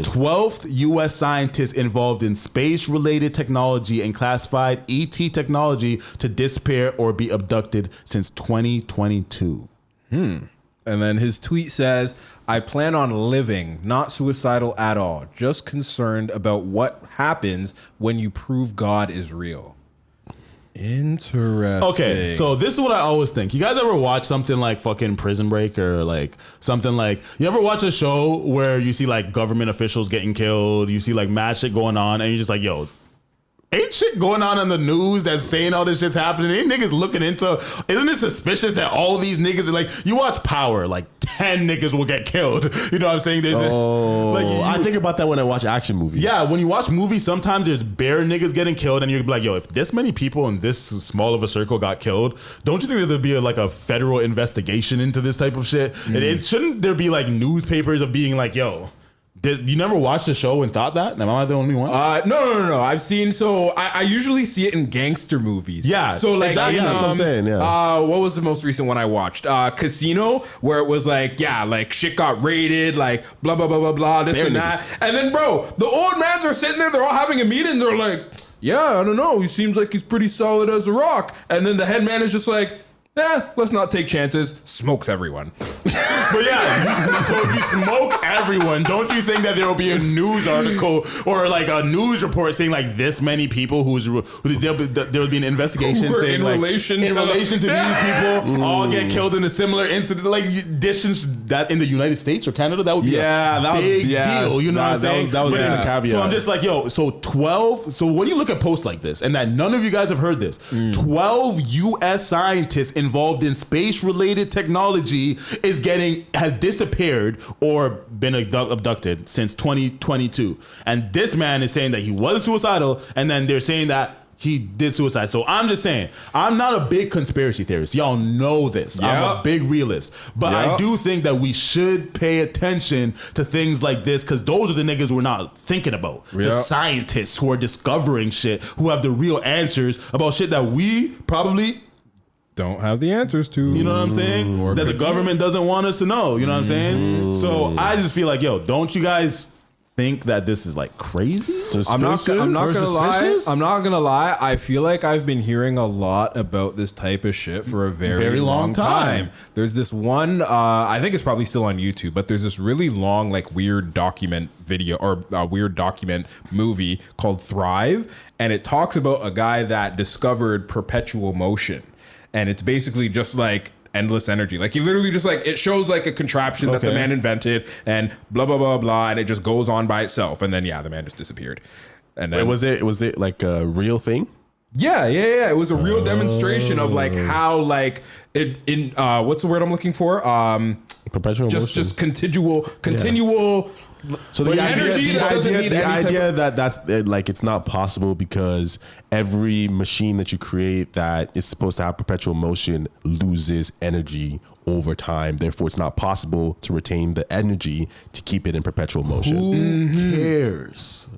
12th U.S. scientist involved in space-related technology and classified ET technology to disappear or be abducted since 2022. And then his tweet says, I plan on living, not suicidal at all, just concerned about what happens when you prove God is real. Interesting. Okay, so this is what I always think. You guys ever watch something like fucking Prison Break or like something like, you ever watch a show where you see like government officials getting killed, you see like mad shit going on, and you're just like, yo, ain't shit going on in the news that's saying all this shit's happening? Ain't niggas looking into, isn't it suspicious that all these niggas are like, you watch Power, like 10 niggas will get killed. You know what I'm saying? I think about that when I watch action movies. Yeah, when you watch movies, sometimes there's bare niggas getting killed, and you're like, yo, if this many people in this small of a circle got killed, don't you think that there'd be a federal investigation into this type of shit? And shouldn't there be like newspapers of being like, yo, You never watched the show and thought that? Am I the only one? No. I've seen. So I usually see it in gangster movies. Yeah. So like, exactly. that's what I'm saying. Yeah. what was the most recent one I watched? Casino, where it was like, yeah, like shit got raided, like blah blah blah blah blah, this There and it that. is. And then, bro, the old mans are sitting there. They're all having a meeting. They're like, yeah, I don't know. He seems like he's pretty solid as a rock. And then the head man is just like, let's not take chances. Smokes everyone. But yeah, so if you smoke everyone, don't you think that there will be a news article or like a news report saying like this many people there will be an investigation Who were saying in like relation in to- relation to these people all get killed in a similar incident, like distance that in the United States or Canada, that would be a big deal. You know what I'm saying? That was But the caveat. So I'm just like, yo, so 12. So when you look at posts like this, and that none of you guys have heard this, 12 U.S. scientists involved in space-related technology has disappeared or been abducted since 2022. And this man is saying that he was suicidal, and then they're saying that he did suicide. So I'm just saying, I'm not a big conspiracy theorist. Y'all know this. I'm a big realist. But I do think that we should pay attention to things like this, because those are the niggas we're not thinking about. The scientists who are discovering shit, who have the real answers about shit that we probably Don't have the answers to. You know what I'm saying? That the government doesn't want us to know. You know what I'm saying? So I just feel like, yo, don't you guys think that this is like crazy? I'm not gonna lie. Suspicious? I'm not gonna lie. I feel like I've been hearing a lot about this type of shit for a very long time. There's this one. I think it's probably still on YouTube, but there's this really long, like weird document video or weird document movie called Thrive, and it talks about a guy that discovered perpetual motion, and it's basically just like endless energy. Like he literally just like, it shows like a contraption that the man invented and blah, blah, blah, blah. And it just goes on by itself. And then, the man just disappeared. And then, was it like a real thing? Yeah. It was a real demonstration of like how like it in, what's the word I'm looking for? Perpetual motion. Just continual. So the energy idea that that's like it's not possible because every machine that you create that is supposed to have perpetual motion loses energy over time. Therefore, it's not possible to retain the energy to keep it in perpetual motion. Who cares?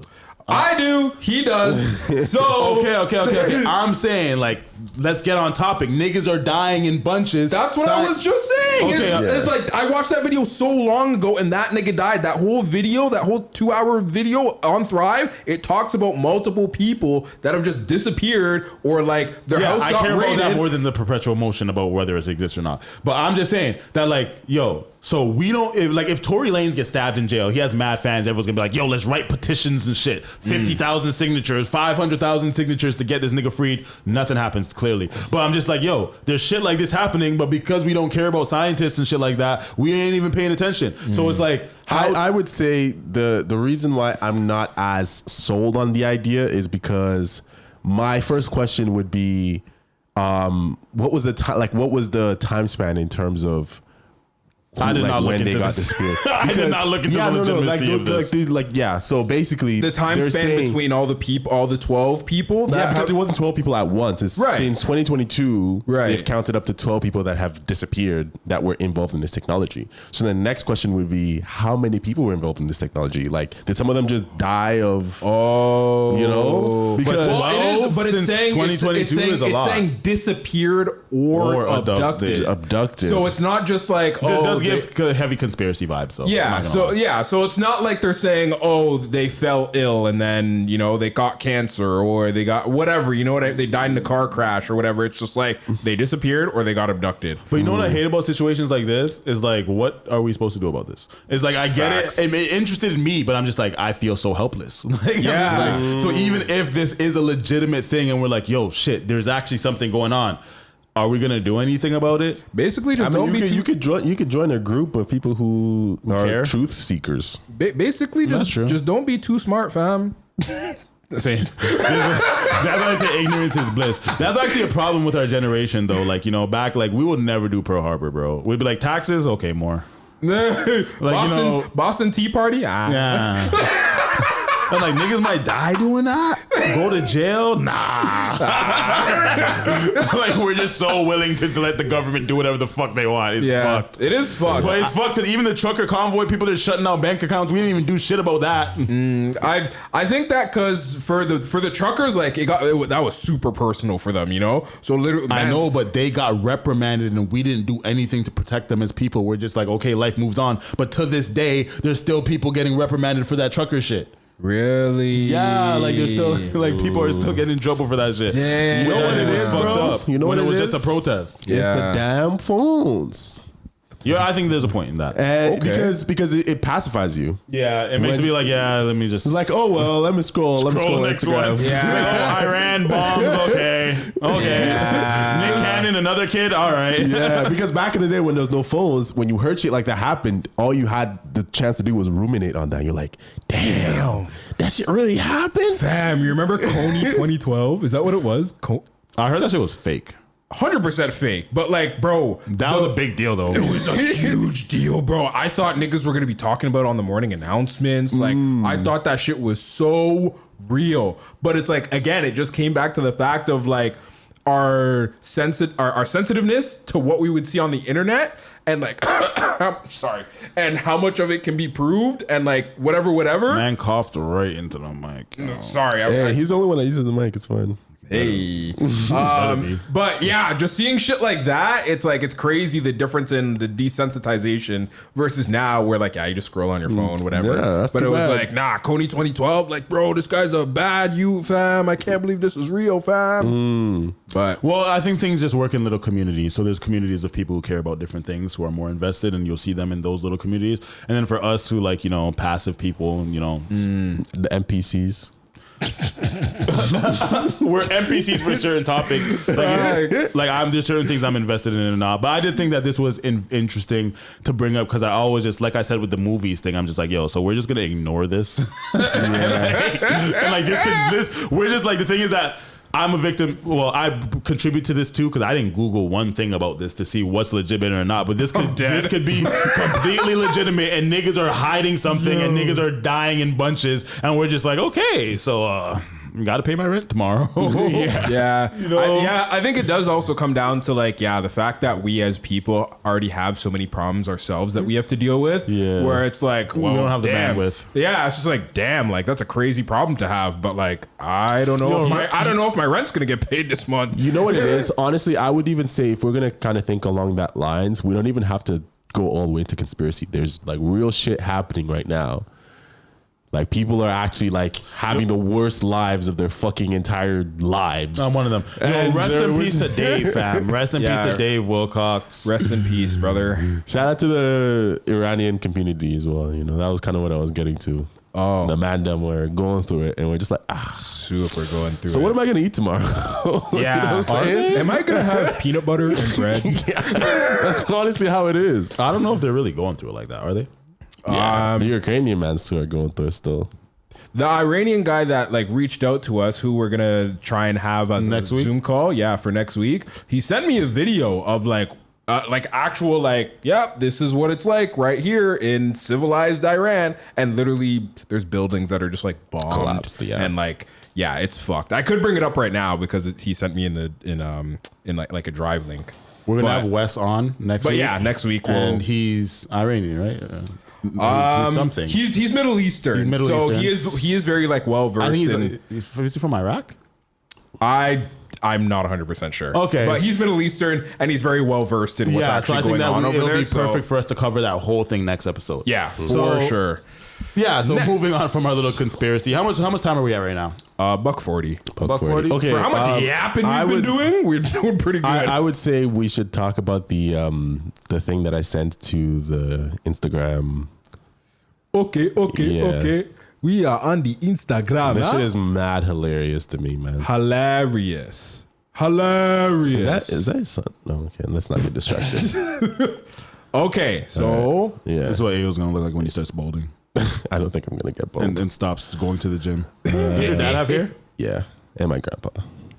I do. He does. So Okay. I'm saying, like, let's get on topic. Niggas are dying in bunches. That's what I was just saying. Okay, It's like I watched that video so long ago, and that nigga died. That whole video, that whole 2-hour video on Thrive, it talks about multiple people that have just disappeared or like their house got I care raided. about that more than the perpetual motion about whether it exists or not. But I'm just saying that, like, yo, so we don't, if Tory Lanez gets stabbed in jail, he has mad fans. Everyone's gonna be like, yo, let's write petitions and shit. 50,000 signatures, 500,000 signatures to get this nigga freed. Nothing happens, clearly. But I'm just like, yo, there's shit like this happening, but because we don't care about scientists and shit like that, we ain't even paying attention. So it's like, I would say the reason why I'm not as sold on the idea is because my first question would be, what was the time? Like, what was the time span in terms of? I did not look when into they got this. disappeared. I did not look into the legitimacy of this. So basically, The time they're span saying- between all the 12 people. Yeah, because it wasn't 12 people at once. It's Right. since 2022, Right. they've counted up to 12 people that have disappeared that were involved in this technology. So the next question would be, how many people were involved in this technology? Like, did some of them just die of, you know? Because since 2022 is a lot. It's saying disappeared or abducted. abducted. So it's not just like, This does give heavy conspiracy vibes, though. So it's not like they're saying, oh, they fell ill and then, they got cancer or they got whatever, they died in a car crash or whatever. It's just like they disappeared or they got abducted. But you know what I hate about situations like this is like, what are we supposed to do about this? It's like, I get Facts. it. It interested in me, but I'm just like, I feel so helpless. Like, I'm just like, so even if this is a legitimate thing and we're like, yo, shit, there's actually something going on, are we gonna do anything about it? Basically, just don't be you could join a group of people who are care? truth seekers. basically That's true. just don't be too smart, fam. Saying that's why I say ignorance is bliss. That's actually a problem with our generation, though. Like, back, like, we would never do Pearl Harbor, bro. We'd be like, taxes, okay, more. Boston Tea Party, Yeah. But like, niggas might die doing that. Go to jail? Nah. Like, we're just so willing to let the government do whatever the fuck they want. It's fucked. It is fucked. But it's fucked. Even the trucker convoy people that are shutting down bank accounts, we didn't even do shit about that. I think that because for the truckers, like that was super personal for them, you know. So literally, I know, but they got reprimanded and we didn't do anything to protect them as people. We're just like, okay, life moves on. But to this day, there's still people getting reprimanded for that trucker shit. Really? Yeah, like there's still like people are still getting in trouble for that shit. Damn. You know what it is, fucked bro? up. You know when what it was it just a is? protest. It's the Yeah. damn phones. Yeah, I think there's a point in that. And Okay. because it pacifies you. Yeah, it makes it be like, yeah, let me just It's like, oh well, let me scroll next Instagram. one. Yeah. Oh, Iran bombs. Okay. Nick Cannon, another kid. All right. Yeah, because back in the day when there was no phones, when you heard shit like that happened, all you had the chance to do was ruminate on that. You're like, damn. That shit really happened? Fam, you remember Coney 2012? Is that what it was? I heard that shit was fake. 100% fake, but like, bro, That was a big deal, though. it was a huge deal, bro. I thought niggas were gonna be talking about it on the morning announcements. Like, I thought that shit was so real. But it's like, again, it just came back to the fact of like our sensitiveness to what we would see on the internet, and like, sorry, and how much of it can be proved, and like whatever. Man coughed right into the mic. Sorry, Hey, he's the only one that uses the mic. It's fine. Hey, but yeah, just seeing shit like that, it's like it's crazy the difference in the desensitization versus now, where like you just scroll on your phone, whatever. Yeah, that's but too it was bad. like Coney 2012, like bro, this guy's a bad youth, fam. I can't believe this is real, fam. But Well, I think things just work in little communities. So there's communities of people who care about different things, who are more invested, and you'll see them in those little communities. And then for us who like, passive people, The NPCs. we're NPCs for certain topics. Like there's certain things I'm invested in and not. But I did think that this was interesting to bring up because I always just, like I said with the movies thing, I'm just like, yo, so we're just gonna ignore this. and like this, we're just like, the thing is that I'm a victim. Well, I contribute to this too because I didn't Google one thing about this to see what's legitimate or not. But this could be completely legitimate, and niggas are hiding something, and niggas are dying in bunches, and we're just like, okay, so got to pay my rent tomorrow. yeah, know? I think it does also come down to like, the fact that we as people already have so many problems ourselves that we have to deal with. Yeah. Where it's like, well, don't have the damn. bandwidth. Yeah, it's just like, damn, like that's a crazy problem to have. But like, I don't know if my rent's gonna get paid this month. You know what it is? Honestly, I would even say if we're gonna kind of think along that lines, we don't even have to go all the way to conspiracy. There's like real shit happening right now. Like people are actually like having the worst lives of their fucking entire lives. I'm one of them. And Rest there in was- peace to Dave, fam. Rest in peace Yeah. to Dave Wilcox. Rest in peace, brother. Shout out to the Iranian community as well. That was kind of what I was getting to. Oh, The man them were going through it, and we're just like, super going through. So what am I gonna eat tomorrow? Yeah, I'm saying? am I gonna have peanut butter and bread? That's honestly how it is. I don't know if they're really going through it like that, are they? The Ukrainian mans too are going through it still. The Iranian guy that like reached out to us, who we're gonna try and have as Next a week? Zoom call, for next week. He sent me a video of like actual this is what it's like right here in civilized Iran, and literally there's buildings that are just like bombed, Collapsed, yeah. and like it's fucked. I could bring it up right now because he sent me in like a drive link. We're gonna But- have Wes on next But week. yeah, next week and he's Iranian, right? He's something. He's Middle Eastern. He's Middle so Eastern. he is very like well versed. I think in, is he from Iraq? I'm not 100% sure. Okay. But he's Middle Eastern and he's very well versed in what's Yeah, so actually I think going that on over it'll there. be so- perfect for us to cover that whole thing next episode. Yeah, for So- sure. Yeah. So Next. moving on from our little conspiracy, how much time are we at right now? $140. Buck 40. Okay, For how much yapping I we've would- been doing, we're doing pretty good. I would say we should talk about the thing that I sent to the Instagram. Yeah. We are on the Instagram. This shit is mad hilarious to me, man. hilarious. Is that his son? No, okay, let's not get distracted. Okay, so Yeah, This is what Ayo's gonna look like when he starts balding I don't think I'm gonna get bold. and stops going to the gym. Does your dad have hair? Yeah, and my grandpa.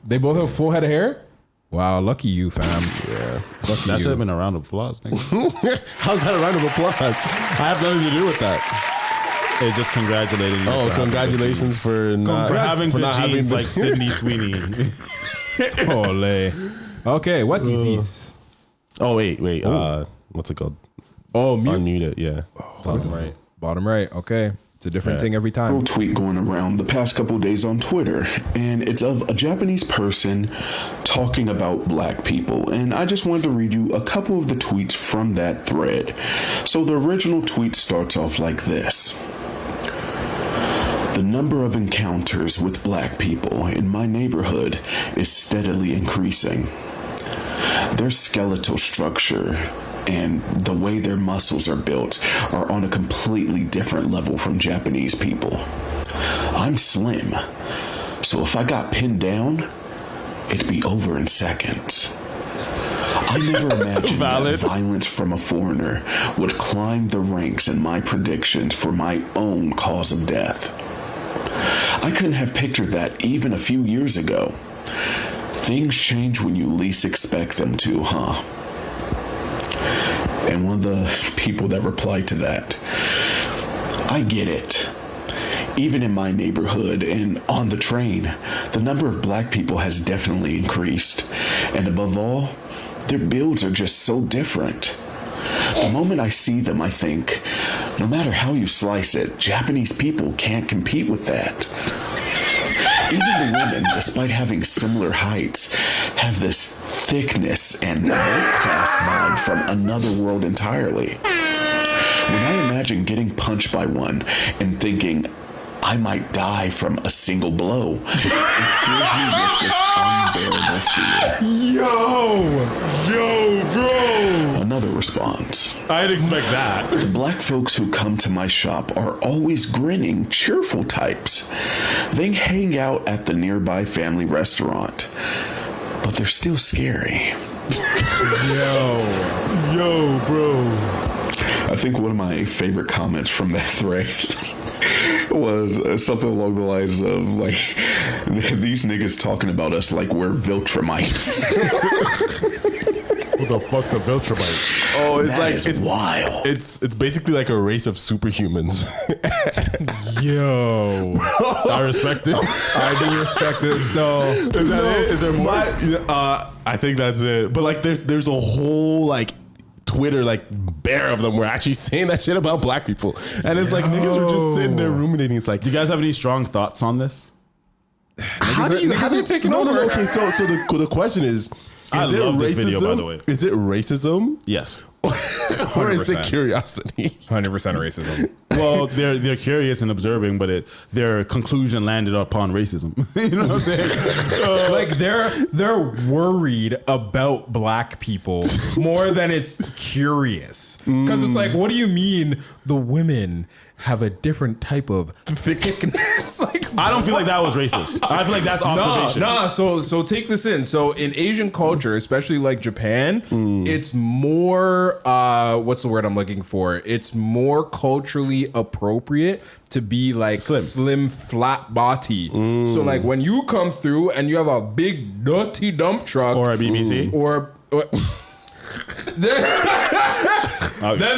they both have full head of hair? Wow, lucky you, fam. Yeah. Lucky That should you. have been a round of applause. Nigga. How's that a round of applause? I have nothing to do with that. It's just congratulating you. Oh, congratulations for having good genes the- like Sydney Sweeney. Ole. Okay, what is this? Oh wait. What's it called? Oh, mute. Unmute it. Yeah. Bottom right. Bottom right. Okay. It's a different thing every time. Tweet going around the past couple of days on Twitter, and it's of a Japanese person talking about black people. And I just wanted to read you a couple of the tweets from that thread. So the original tweet starts off like this. The number of encounters with black people in my neighborhood is steadily increasing. Their skeletal structure and the way their muscles are built are on a completely different level from Japanese people. I'm slim, so if I got pinned down, it'd be over in seconds. I never imagined that violence from a foreigner would climb the ranks in my predictions for my own cause of death. I couldn't have pictured that even a few years ago. Things change when you least expect them to, huh? And one of the people that replied to that, I get it. Even in my neighborhood and on the train, the number of black people has definitely increased. And above all, their builds are just so different. The moment I see them, I think, no matter how you slice it, Japanese people can't compete with that. Even the women, despite having similar heights, have this thickness and weight-class vibe from another world entirely. When I imagine getting punched by one and thinking, I might die from a single blow, it fills me with this unbearable fear. Yo, bro. Another response. I'd expect that. The black folks who come to my shop are always grinning, cheerful types. They hang out at the nearby family restaurant, but they're still scary. Yo, bro. I think one of my favorite comments from that thread was something along the lines of, like, these niggas talking about us like we're Viltrumites. Who the fuck's a Viltrumite? Oh, it's That like is it's wild. It's basically like a race of superhumans. Yo. I respect it. I do respect it still. Is that it? Is there more? I think that's it. But like, there's a whole like Twitter like bear of them were actually saying that shit about black people, and it's like niggas were just sitting there ruminating. It's like, Do you guys have any strong thoughts on this? how do you take it no, over? okay, so the question is I it love racism? this video, by the way. Is it racism Yes. or is it 100%. curiosity? 100% racism. Well, they're curious and observing, but their conclusion landed upon racism. You know what I'm saying? Like they're worried about black people more than it's curious. Because it's like, what do you mean the women have a different type of thickness? Like, I don't feel like that was racist. I feel like that's observation. Nah. So take this in. So in Asian culture, especially like Japan, it's more what's the word I'm looking for? It's more culturally appropriate to be like slim flat body. So like when you come through and you have a big dirty dump truck Or a BBC. or Then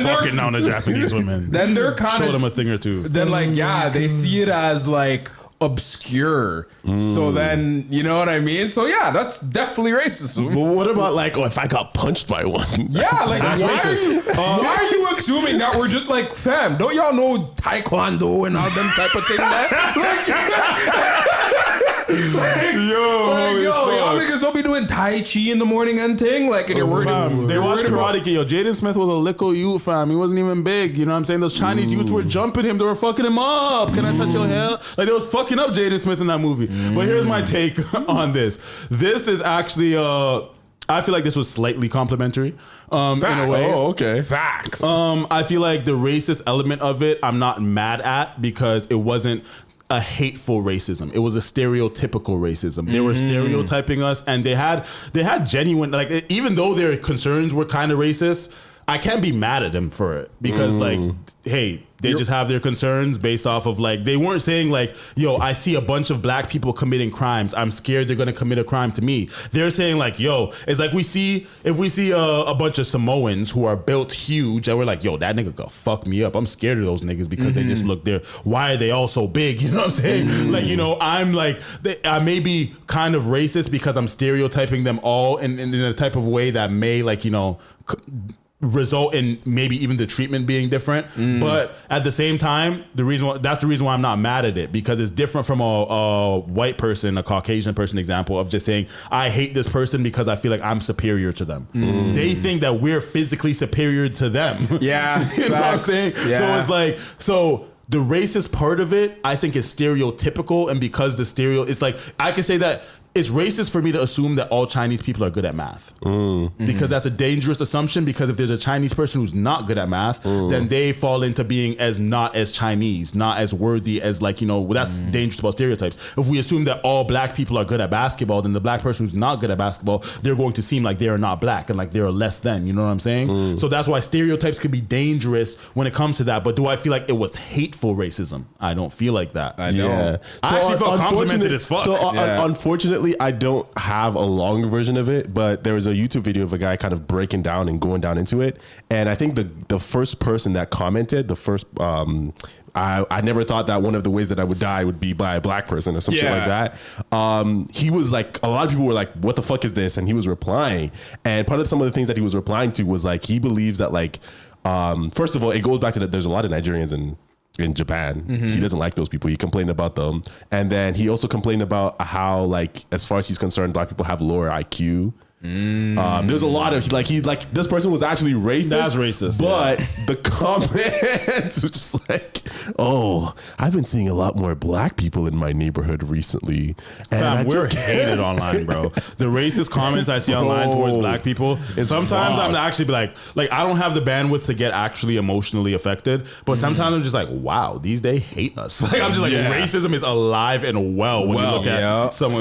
fucking down the Japanese women. then they're kind Show of them a thing or two. then like they see it as like obscure. So then you know what I mean? So yeah, that's definitely racism. But what about like, if I got punched by one? Yeah, like That's racist. why are you assuming that we're just like, fam, don't y'all know taekwondo and all them type of thing, man? Y'all niggas don't be doing tai chi in the morning and thing. Like, and you're worried Fam, they you're watched worried about- Karate Kid. Yo, Jaden Smith was a little youth, fam. He wasn't even big. You know what I'm saying? Those Chinese youths were jumping him. They were fucking him up. Can I touch your hair? Like, they was fucking up Jaden Smith in that movie. But here's my take on this. This is actually, I feel like this was slightly complimentary in a way. Oh, okay. Facts. I feel like the racist element of it, I'm not mad at because it wasn't a hateful racism. It was a stereotypical racism. They were stereotyping us, and they had genuine, like, even though their concerns were kind of racist, I can't be mad at them for it because like, hey, they just have their concerns based off of like, they weren't saying like, yo, I see a bunch of black people committing crimes. I'm scared they're going to commit a crime to me. They're saying like, yo, it's like if we see a bunch of Samoans who are built huge and we're like, yo, that nigga gonna fuck me up. I'm scared of those niggas because they just look there. Why are they all so big? You know what I'm saying? Like, you know, I'm like, I may be kind of racist because I'm stereotyping them all in a type of way that may like, you know, result in maybe even the treatment being different, but at the same time, that's the reason why I'm not mad at it, because it's different from a white person, a Caucasian person example of just saying I hate this person because I feel like I'm superior to them. They think that we're physically superior to them. Yeah, you know what I'm saying? Yeah. So it's like the racist part of it, I think, is stereotypical, and because it's like I could say that it's racist for me to assume that all Chinese people are good at math, because that's a dangerous assumption. Because if there's a Chinese person who's not good at math, then they fall into being not as Chinese, not as worthy as like, you know, that's dangerous about stereotypes. If we assume that all black people are good at basketball, then the black person who's not good at basketball, they're going to seem like they are not black and like they're less than, you know what I'm saying? So that's why stereotypes can be dangerous when it comes to that. But do I feel like it was hateful racism? I don't feel like that. I don't. Yeah. I actually felt complimented as fuck. So unfortunately, I don't have a longer version of it, but there was a YouTube video of a guy kind of breaking down and going down into it. And I think the first person that commented, I never thought that one of the ways that I would die would be by a black person or some shit like that. He was like, a lot of people were like, what the fuck is this? And he was replying. And part of some of the things that he was replying to was like, he believes that like, first of all, it goes back to that there's a lot of Nigerians in Japan. He doesn't like those people. He complained about them. And then he also complained about how, like, as far as he's concerned, black people have lower IQ. There's a lot of this person was actually racist. That's racist, but the comments were just like, oh, I've been seeing a lot more black people in my neighborhood recently. And We're hated online, bro. The racist comments I see online towards black people, sometimes I'm actually like I don't have the bandwidth to get actually emotionally affected, but sometimes I'm just like, wow, they hate us. Like I'm just like, racism is alive and well when you look at some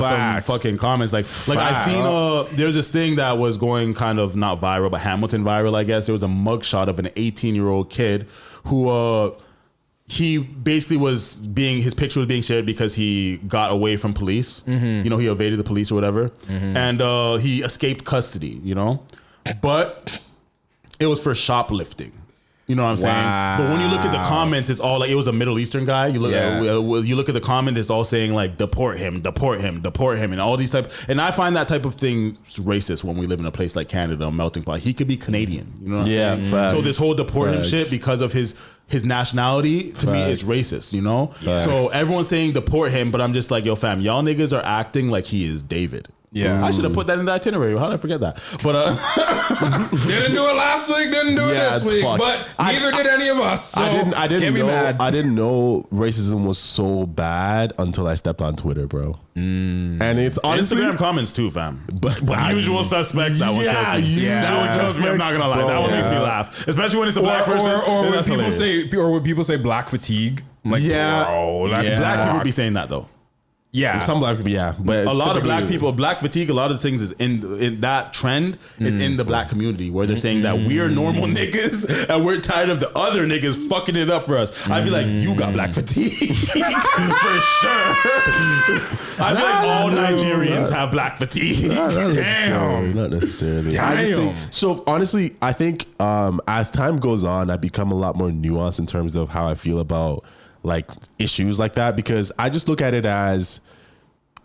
fucking comments. Like I seen there's this thing that was going kind of not viral, but Hamilton viral, I guess. There was a mugshot of an 18-year-old kid who he basically his picture was being shared because he got away from police. You know, he evaded the police or whatever. And he escaped custody, you know, but it was for shoplifting. You know what I'm saying? But when you look at the comments, it's all like, it was a Middle Eastern guy. You look at the comment, it's all saying like, deport him, and all these type. And I find that type of thing racist when we live in a place like Canada, a melting pot. He could be Canadian. You know what I'm saying? Facts. So this whole deport him shit because of his nationality, to me, is racist, you know? So everyone's saying deport him, but I'm just like, yo fam, y'all niggas are acting like he is David. Yeah, I should have put that in the itinerary. How did I forget that? But didn't do it last week. Didn't do it this week. Fucked. But neither did any of us. So I didn't know. Mad. I didn't know racism was so bad until I stepped on Twitter, bro. And it's honestly Instagram comments too, fam. But usual suspects. That one kills me. That one kills me. I'm not gonna lie. Bro. That one makes me laugh, especially when it's a black person. Or when people say black fatigue. I'm like, bro, black people be saying that though. Yeah, some black people, but a lot of black people, black fatigue, a lot of things is in that trend is in the black community where they're saying that we're normal niggas and we're tired of the other niggas fucking it up for us. I feel like you got black fatigue for sure. I feel like all Nigerians have black fatigue. Not necessarily. I just think, so honestly, I think as time goes on, I become a lot more nuanced in terms of how I feel about like issues like that, because I just look at it as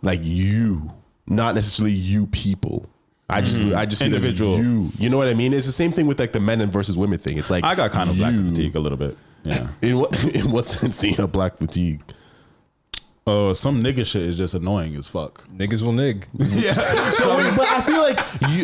like you, not necessarily you people. I just see individual. It as you know what I mean? It's the same thing with like the men and versus women thing. It's like I got kind of black fatigue a little bit. Yeah. In what sense do you have black fatigue? Some nigga shit is just annoying as fuck. Niggas will nig. Yeah. But I feel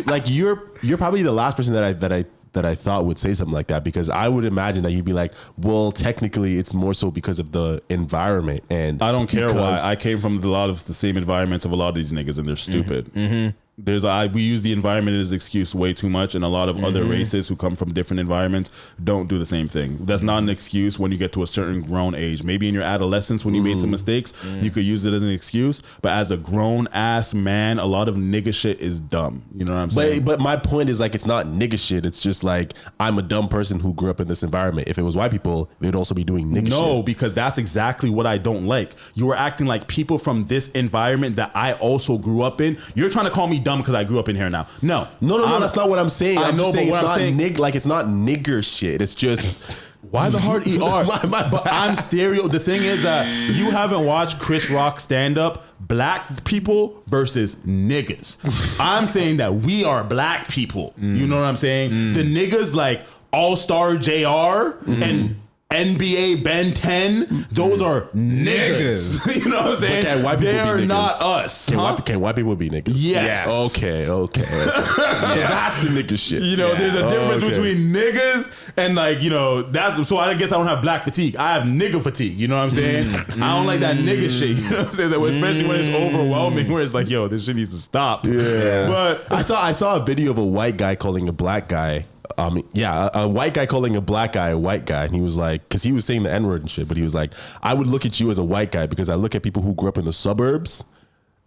like you're probably the last person that I thought would say something like that, because I would imagine that you'd be like, well, technically it's more so because of the environment. And I don't care why. I came from a lot of the same environments of a lot of these niggas and they're stupid. We use the environment as excuse way too much, and a lot of other races who come from different environments don't do the same thing. That's not an excuse when you get to a certain grown age. Maybe in your adolescence when you made some mistakes, you could use it as an excuse. But as a grown ass man, a lot of nigga shit is dumb. You know what I'm saying? But my point is like it's not nigga shit. It's just like I'm a dumb person who grew up in this environment. If it was white people, they'd also be doing nigga shit. No, because that's exactly what I don't like. You are acting like people from this environment that I also grew up in. You're trying to call me dumb because I grew up in here now. No, that's not what I'm saying. I'm just saying it's not nigger shit. It's just why the hard ER? But I'm stereo. The thing is that you haven't watched Chris Rock stand up. Black people versus niggas. I'm saying that we are black people. You know what I'm saying? The niggas like All-Star JR and NBA Ben 10, those are niggas. You know what I'm saying? Can white people they are be niggas? not us. Can white people be niggas? Yes. Okay. So that's the nigga shit. You know, there's a difference between niggas and like, you know, that's so I guess I don't have black fatigue. I have nigga fatigue. You know what I'm saying? I don't like that nigga shit. You know what I'm saying? Especially when it's overwhelming, where it's like, yo, this shit needs to stop. Yeah. But I saw a video of a white guy calling a black guy. A white guy calling a black guy a white guy, and he was like, because he was saying the N-word and shit, but he was like, I would look at you as a white guy because I look at people who grew up in the suburbs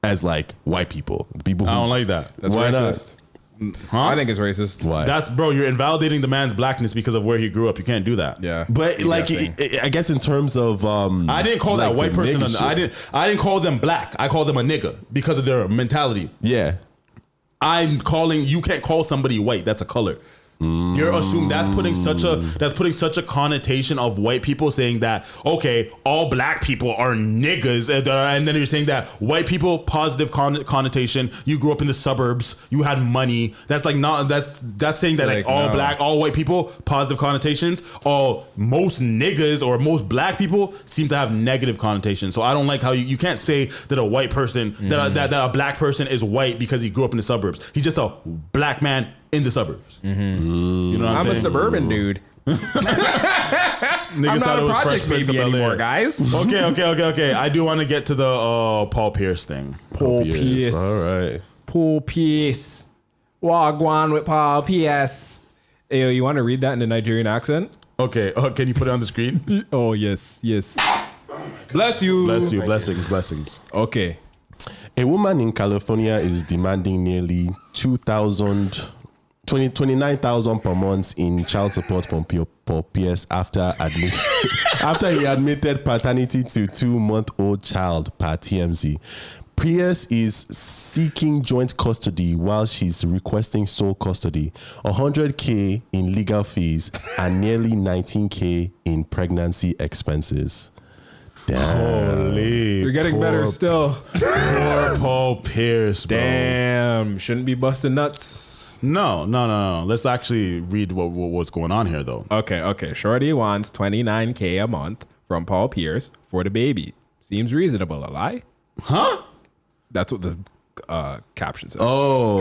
as like white people. People who, I don't like that. That's why racist. I think it's racist. Why? That's bro. You're invalidating the man's blackness because of where he grew up. You can't do that. Yeah, But like, I guess in terms of, I didn't call like that white the person. nigga I didn't call them black. I called them a nigga because of their mentality. Yeah. You can't call somebody white. That's a color. You're assuming that's putting such a connotation of white people saying that, okay, all black people are niggas, and then you're saying that white people, positive connotation, you grew up in the suburbs, you had money. That's like not that's saying that like all white people, positive connotations. Most niggas or most black people seem to have negative connotations. So I don't like how you can't say that a white person that a black person is white because he grew up in the suburbs. He's just a black man in the suburbs. You know what I'm saying? I'm a suburban dude. Niggas I'm thought not it a was project Fresh Prince of baby Bel-Air. anymore, guys. Okay. I do want to get to the Paul Pierce thing. Paul Pierce. All right. Paul Pierce. Wagwan with Paul Pierce. Hey, you want to read that in a Nigerian accent? Okay, can you put it on the screen? Oh, yes. Bless you. Bless you. Blessings. Okay. A woman in California is demanding nearly 29,000 per month in child support from Paul Pierce after he admitted paternity to 2-month-old child per TMZ. Pierce is seeking joint custody while she's requesting sole custody, $100K in legal fees, and nearly $19K in pregnancy expenses. Damn. Holy. You're getting better still. Poor Paul Pierce, bro. Damn. Shouldn't be busting nuts. No. Let's actually read what's going on here, though. Okay. Shorty wants $29K a month from Paul Pierce for the baby. Seems reasonable, a lie? Huh? That's what the caption says. Oh.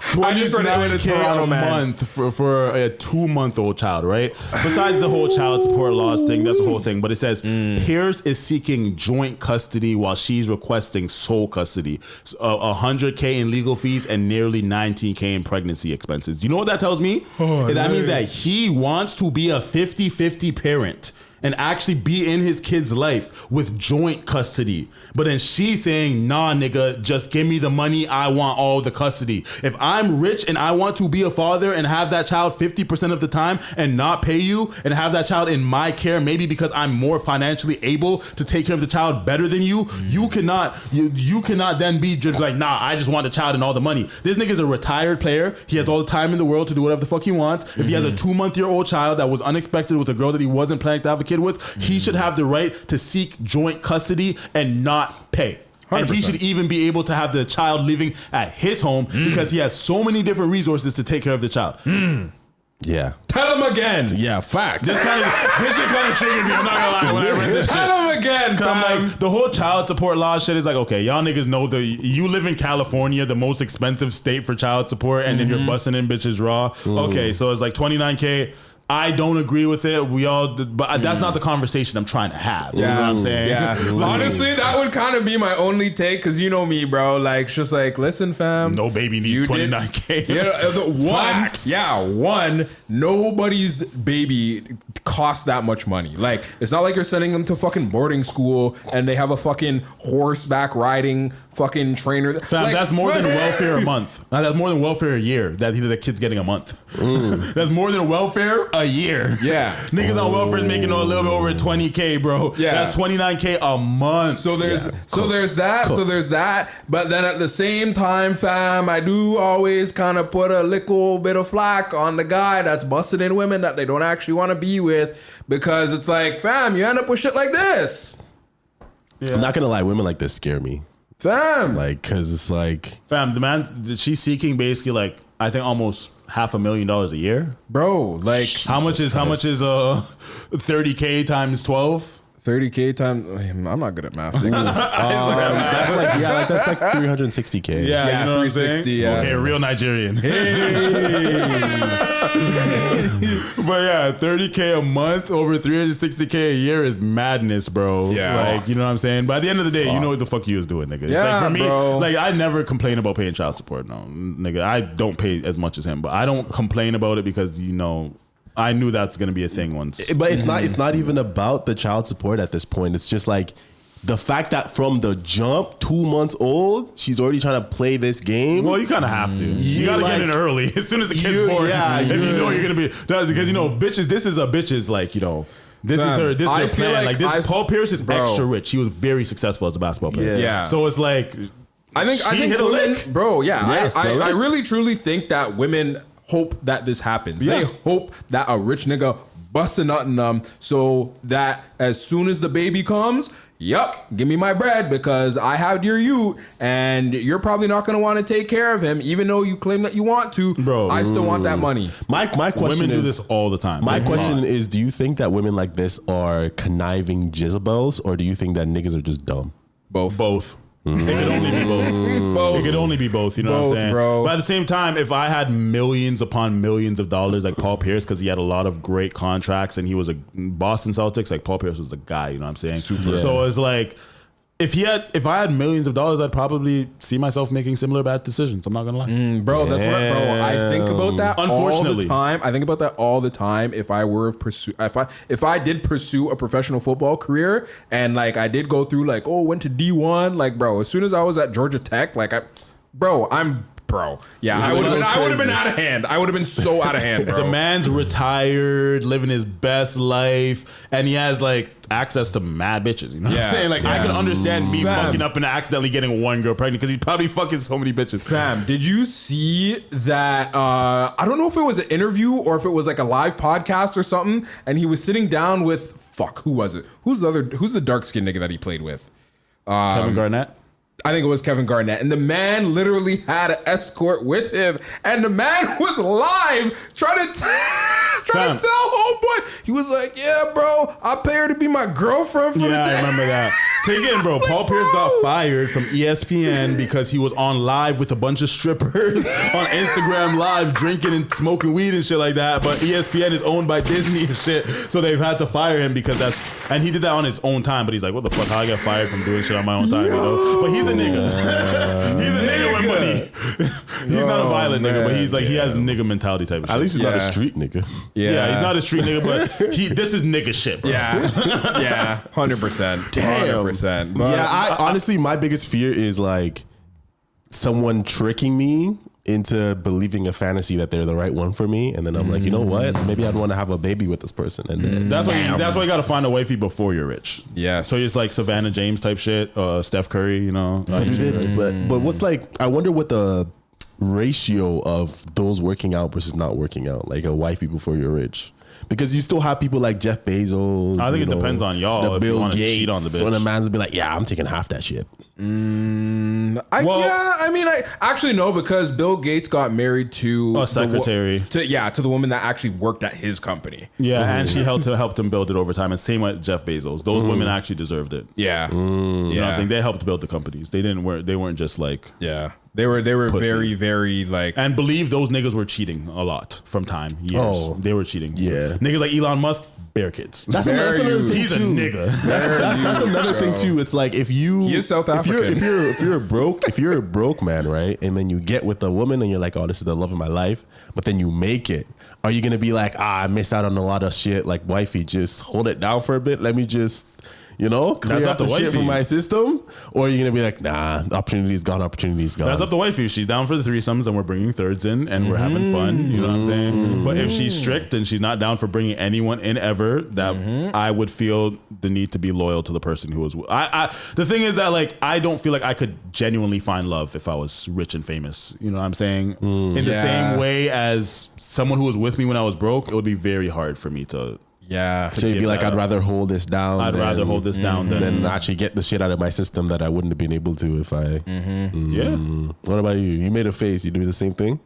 29K a month for a 2-month-old child, right? Besides the whole child support laws thing, that's the whole thing. But it says Pierce is seeking joint custody while she's requesting sole custody. $100K in legal fees and nearly $19K in pregnancy expenses. You know what that tells me? That means that he wants to be a 50-50 parent and actually be in his kid's life with joint custody. But then she's saying, nah, nigga, just give me the money. I want all the custody. If I'm rich and I want to be a father and have that child 50% of the time and not pay you and have that child in my care, maybe because I'm more financially able to take care of the child better than you, you cannot then be just like, nah, I just want the child and all the money. This nigga's a retired player. He has all the time in the world to do whatever the fuck he wants. If he has a 2-month-old child that was unexpected with a girl that he wasn't planning to have a kid with, he should have the right to seek joint custody and not pay. 100%. And he should even be able to have the child living at his home because he has so many different resources to take care of the child. Yeah. Tell him again. Yeah, fact. This shit kind of triggered me. I'm not gonna lie when I read this shit. Tell him again. I'm like, the whole child support law shit is like, okay, y'all niggas know you live in California, the most expensive state for child support, and then you're busting in bitches raw. Okay, so it's like $29K I don't agree with it. We all, but that's not the conversation I'm trying to have. You know what I'm saying? Yeah. Honestly, that would kind of be my only take because you know me, bro. Like, it's just like, listen, fam. No baby needs $29K. One, nobody's baby costs that much money. Like, it's not like you're sending them to fucking boarding school and they have a fucking horseback riding fucking trainer. Fam, like, that's more than welfare a month. That's more than welfare a year that the kid's getting a month. That's more than welfare a year. Yeah. Niggas on welfare is making a little bit over 20K, bro. Yeah. That's 29K a month. So there's that. But then at the same time, fam, I do always kind of put a little bit of flack on the guy that's busting in women that they don't actually want to be with because it's like, fam, you end up with shit like this. Yeah. I'm not gonna lie, women like this scare me. Fam. Like, cause it's like, fam, the man, she's seeking basically like, I think almost $500,000 a year. Bro, like how much is 30K times 12? 30K times. I'm not good at math. that's like 360K. Yeah, you know what I'm saying? Yeah. Okay, real Nigerian. Hey. But yeah, 30K a month over 360K a year is madness, bro. Yeah. Like, you know what I'm saying? By the end of the day, you know what the fuck you was doing, nigga. It's Yeah, like for me, bro. like I never complain about paying child support. No, nigga, I don't pay as much as him, but I don't complain about it because, you know, I knew that's gonna be a thing once. But it's not even about the child support at this point. It's just like the fact that from the jump, 2 months old, she's already trying to play this game. Well, you kind of have to. You gotta get in early as soon as the kid's born. Yeah, if you know you're gonna be, because you know, bitches. This is a bitch's like, you know. This is their plan. Like this, Paul Pierce is extra rich. He was very successful as a basketball player. Yeah. So it's like, I think hit a women, lick, bro. Yeah, Yes, I really truly think that women hope that this happens. Yeah. They hope that a rich nigga busts a nut in them so that as soon as the baby comes, yup, give me my bread because I have your ute and you're probably not going to want to take care of him even though you claim that you want to. Bro. I still want that money. My question women is, do this all the time. My question is, do you think that women like this are conniving Jezebels, or do you think that niggas are just dumb? Both. It could only be both. It could only be both. You know what I'm saying? Bro. But at the same time, if I had millions upon millions of dollars like Paul Pierce, because he had a lot of great contracts and he was a Boston Celtics, like Paul Pierce was the guy. You know what I'm saying? So it's like, if I had millions of dollars, I'd probably see myself making similar bad decisions. I'm not gonna lie, Bro, that's what I think about that Unfortunately. all the time. I think about that all the time. If I did pursue a professional football career and like I did go through like, went to D1, like bro, as soon as I was at Georgia Tech, like I would have been out of hand. I would have been so out of hand, bro. the man's retired, living his best life, and he has like access to mad bitches. You know what I'm saying? Like I can understand me fucking up and accidentally getting one girl pregnant because he's probably fucking so many bitches. Fam, did you see that? I don't know if it was an interview or if it was like a live podcast or something. And he was sitting down with who was it? Who's the dark skinned nigga that he played with? Kevin Garnett. I think it was Kevin Garnett. And the man literally had an escort with him. And the man was live trying to tell homeboy. He was like, yeah, bro, I pay her to be my girlfriend for the day. I remember that. Take it in, bro. Paul Pierce got fired from ESPN because he was on live with a bunch of strippers on Instagram Live drinking and smoking weed and shit like that. But ESPN is owned by Disney and shit. So they've had to fire him because and he did that on his own time. But he's like, what the fuck? How I get fired from doing shit on my own time? You know? But he's a nigga. He's a nigga with money. He's not a violent nigga, but he's like, he has a nigga mentality type of shit. At least he's not a street nigga. Yeah, he's not a street nigga, but this is nigga shit, bro. Yeah, 100%. Damn. 100%. But I honestly, my biggest fear is like someone tricking me into believing a fantasy that they're the right one for me, and then I'm like, you know what? Maybe I'd want to have a baby with this person, and then That's why you got to find a wifey before you're rich. Yeah. So it's like Savannah James type shit, Steph Curry, you know. but what's like? I wonder what the ratio of those working out versus not working out, like a wifey before you're rich. Because you still have people like Jeff Bezos. I think it depends on y'all The if you Bill wanna Gates. cheat on the bitch. So the man's be like, yeah, I'm taking half that shit. I actually no, because Bill Gates got married to A secretary. to the woman that actually worked at his company. Yeah, and she helped him build it over time. And same with Jeff Bezos. Those women actually deserved it. Yeah, You know what I'm saying? They helped build the companies. They weren't just like yeah. They were Pussy. very, very like. and believe those niggas were cheating a lot from years. Oh. They were cheating. Yeah. Niggas like Elon Musk, bare kids. That's another thing He's a too. nigga. That's another thing too. It's like if you He is South African. if you're a broke man, right, and then you get with a woman and you're like, oh, this is the love of my life, but then you make it. Are you gonna be like, I missed out on a lot of shit? Like, wifey, just hold it down for a bit. Let me just, clear That's up out the to shit wifey. from my system. Or are you gonna be like, nah, opportunity's gone. That's up to wifey. She's down for the threesomes and we're bringing thirds in and we're having fun. You know what I'm saying? But if she's strict and she's not down for bringing anyone in ever, that I would feel the need to be loyal to the person who was. The thing is that like I don't feel like I could genuinely find love if I was rich and famous. You know what I'm saying? In the same way as someone who was with me when I was broke, it would be very hard for me to. Yeah. So you'd be like, I'd rather hold this down. I'd rather hold this down than actually get the shit out of my system that I wouldn't have been able to if I. Yeah. What about you? You made a face. You do the same thing?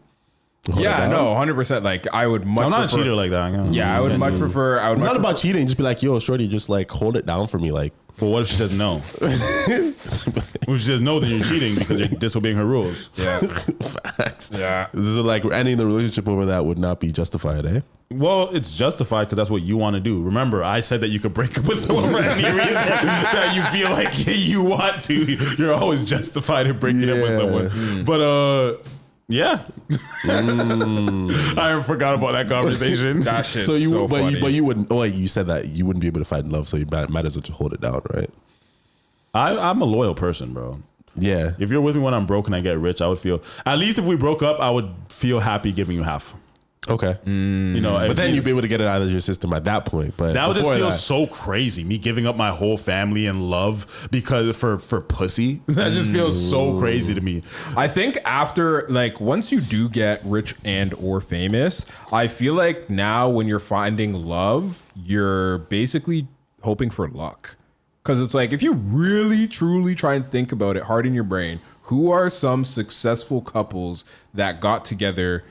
Hold it Yeah, down? no, 100%. Like I would much. I'm not prefer, a cheater like that. Yeah, I would much prefer. I would. It's much not about prefer- cheating. Just be like, yo, shorty, just like hold it down for me. Like, Well, what if she says no? If she says no, then you're cheating because you're disobeying her rules. Yeah. facts. Yeah. This is like ending the relationship over that would not be justified, eh? Well, it's justified because that's what you want to do. Remember, I said that you could break up with someone for any reason that you feel like you want to. You're always justified in breaking up with Yeah. someone. But yeah, I forgot about that conversation. That shit's So you, so but funny. you wouldn't. Oh, wait, you said that you wouldn't be able to find love, so you might as well just hold it down, right? I'm a loyal person, bro. Yeah. If you're with me when I'm broke and I get rich, I would feel, at least if we broke up, I would feel happy giving you half. Okay. You know, But then you'd be able to get it out of your system at that point. But that would just before feel that- so crazy. Me giving up my whole family and love because for pussy. That just feels so crazy to me. I think after like once you do get rich and or famous, I feel like now when you're finding love, you're basically hoping for luck. Because it's like if you really truly try and think about it hard in your brain, who are some successful couples that got together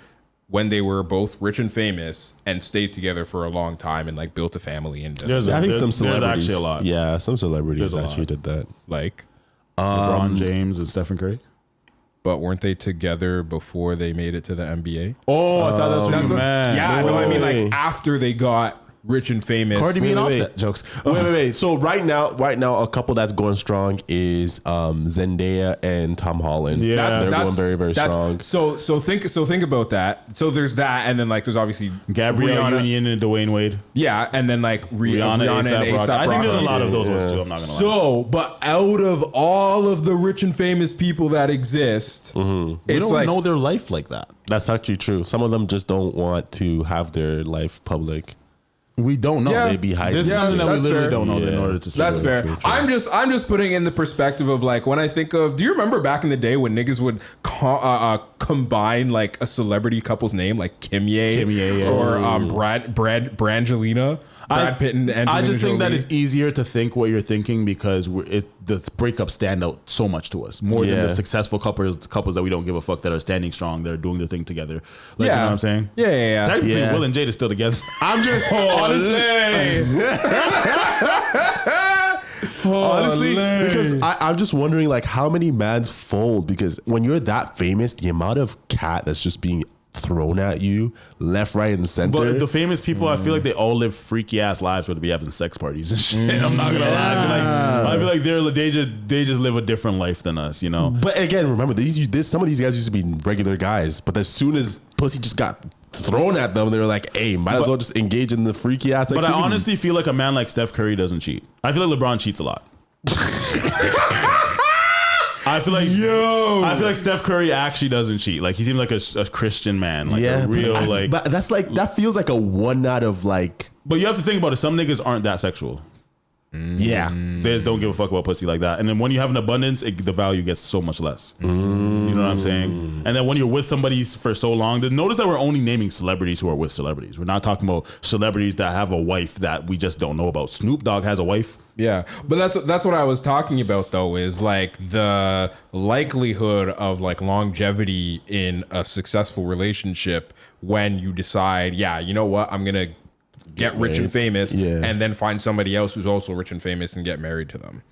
when they were both rich and famous and stayed together for a long time and like built a family and There's I think there's- some there's celebrities. actually a lot. Yeah, some celebrities There's a actually lot. did that. like, LeBron James and Stephen Curry. but weren't they together before they made it to the NBA? Oh, I thought that's what you meant. Yeah, no, I mean way. like after they got rich and famous. Cardi B and Wait, wait, Offset jokes. Wait. So right now, a couple that's going strong is Zendaya and Tom Holland. Yeah. they're going very, very strong. So think about that. So there's that, and then like there's obviously Gabrielle Rihanna. Union and Dwayne Wade. Yeah, and then like Rihanna, Rihanna A$AP and Rocky. A$AP I think there's a Rocky. lot of those ones too. I'm not gonna lie. So, but out of all of the rich and famous people that exist, We it's don't like know their life like that. That's actually true. Some of them just don't want to have their life public. We don't know. Yeah. They be hiding. This is Yeah, something that we that's literally fair. don't know in Yeah. order to. that's True, fair. true. I'm just putting in the perspective of like when I think of. Do you remember back in the day when niggas would combine like a celebrity couple's name, like Kimye, yeah. or Brangelina, Brad Pitt and Angelina I just think that Jolie? it's easier to think what you're thinking because the breakups stand out so much to us more than Yeah. the successful couples that we don't give a fuck that are standing strong. They're doing their thing together. Like, you know what I'm saying? Yeah. Technically, Yeah. Will and Jade is still together. I'm just honestly, because I'm just wondering like how many mans fold, because when you're that famous, the amount of cat that's just being thrown at you left, right, and center. But the famous people, I feel like they all live freaky ass lives where they be having sex parties and shit. I'm not gonna lie. I feel like they just live a different life than us, you know. But again, remember some of these guys used to be regular guys, but as soon as pussy just got thrown at them, they were like, "Hey, might as well just engage in the freaky ass." But I activities. honestly feel like a man like Steph Curry doesn't cheat. I feel like LeBron cheats a lot. I feel like Steph Curry actually doesn't cheat. Like he seems like a Christian man, like a real but that's like that feels like a one out of like. But you have to think about it. Some niggas aren't that sexual. Yeah. They just don't give a fuck about pussy like that. And then when you have an abundance, the value gets so much less. You know what I'm saying? And then when you're with somebody for so long, notice that we're only naming celebrities who are with celebrities. We're not talking about celebrities that have a wife that we just don't know about. Snoop Dogg has a wife. Yeah, but that's what I was talking about though, is like the likelihood of like longevity in a successful relationship when you decide, yeah, you know what, I'm gonna get rich and famous, and then find somebody else who's also rich and famous and get married to them,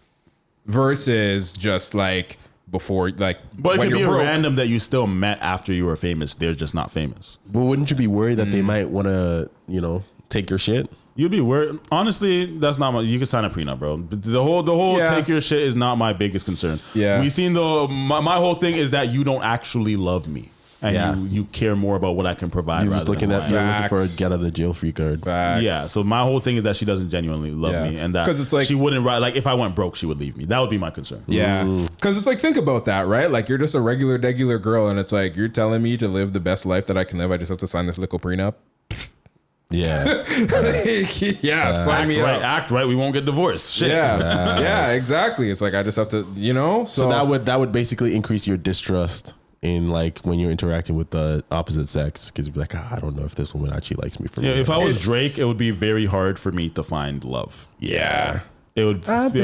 versus just like before, like. But it could be random that you still met after you were famous. They're just not famous. But wouldn't you be worried that they might want to, take your shit? You'd be worried. Honestly, that's not my. You can sign a prenup, bro. The whole take your shit is not my biggest concern. Yeah, we've seen my whole thing is that you don't actually love me, and you care more about what I can provide. You're just looking for a get out of the jail free card. Facts. Yeah. So my whole thing is that she doesn't genuinely love me, and that it's like, she wouldn't write. Like if I went broke, she would leave me. That would be my concern. Yeah, because it's like, think about that, right? Like you're just a regular girl, and it's like you're telling me to live the best life that I can live. I just have to sign this little prenup. Yeah. Sign me up. Act right. We won't get divorced. Shit. Yeah, exactly. It's like I just have to, So that would basically increase your distrust in like when you're interacting with the opposite sex, because you'd be like, I don't know if this woman actually likes me for me. If I was Drake, it would be very hard for me to find love. Yeah. It would because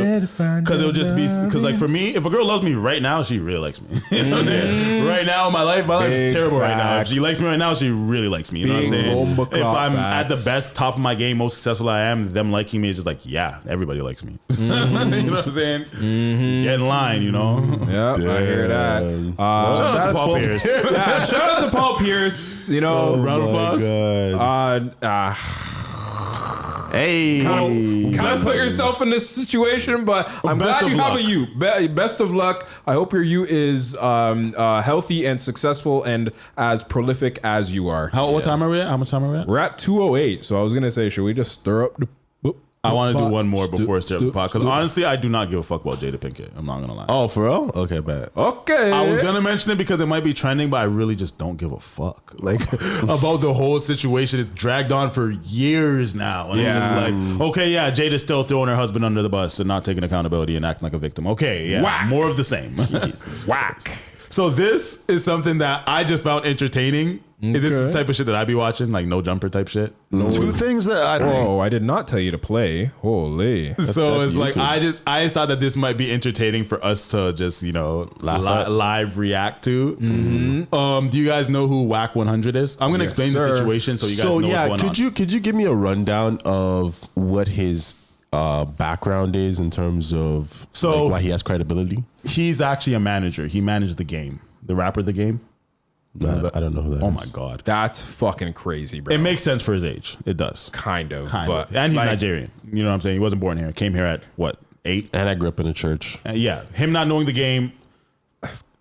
it would just be because like for me, if a girl loves me right now, she really likes me. You know what I'm saying? Right now, my life is terrible right now. If she likes me right now, she really likes me. You know what I'm saying? If I'm at the best, top of my game, most successful I am, them liking me is just like, yeah, everybody likes me. You know what I'm saying? Get in line, Yeah, I hear that. Shout out to Paul Pierce. Shout out to Paul Pierce. Round of applause. Hey, kind of put yourself in this situation, but I'm glad you have a you. Best of luck. I hope your you is healthy and successful and as prolific as you are. What time are we at? How much time are we at? We're at 2:08. So I was gonna say, should we just stir up the? I want to do one more before I stir up the pot, because honestly, I do not give a fuck about Jada Pinkett. I'm not gonna lie. Oh, for real? Okay, bet. Okay. I was gonna mention it because it might be trending, but I really just don't give a fuck. Like about the whole situation. It's dragged on for years now. And I'm just like, okay, yeah, Jada's still throwing her husband under the bus and not taking accountability and acting like a victim. Okay, yeah, Wack. More of the same. Wack. So this is something that I just found entertaining. Okay. This is the type of shit that I be watching, like No Jumper type shit. Two things that I Oh, I did not tell you to play. Holy. So that's it's like YouTube. I just thought that this might be entertaining for us to just live react to. Do you guys know who Wack 100 is? I'm gonna explain the situation so you guys know what's going on. Could you give me a rundown of what his background is in terms of why he has credibility? He's actually a manager. He managed the game, the rapper, the game. No, I don't know who that is. Oh my god, That's fucking crazy, bro. it makes sense for his age. It does, kind of. but and he's Nigerian. You know what I'm saying? He wasn't born here. Came here at what, 8? And I grew up in a church. Yeah, him not knowing the game.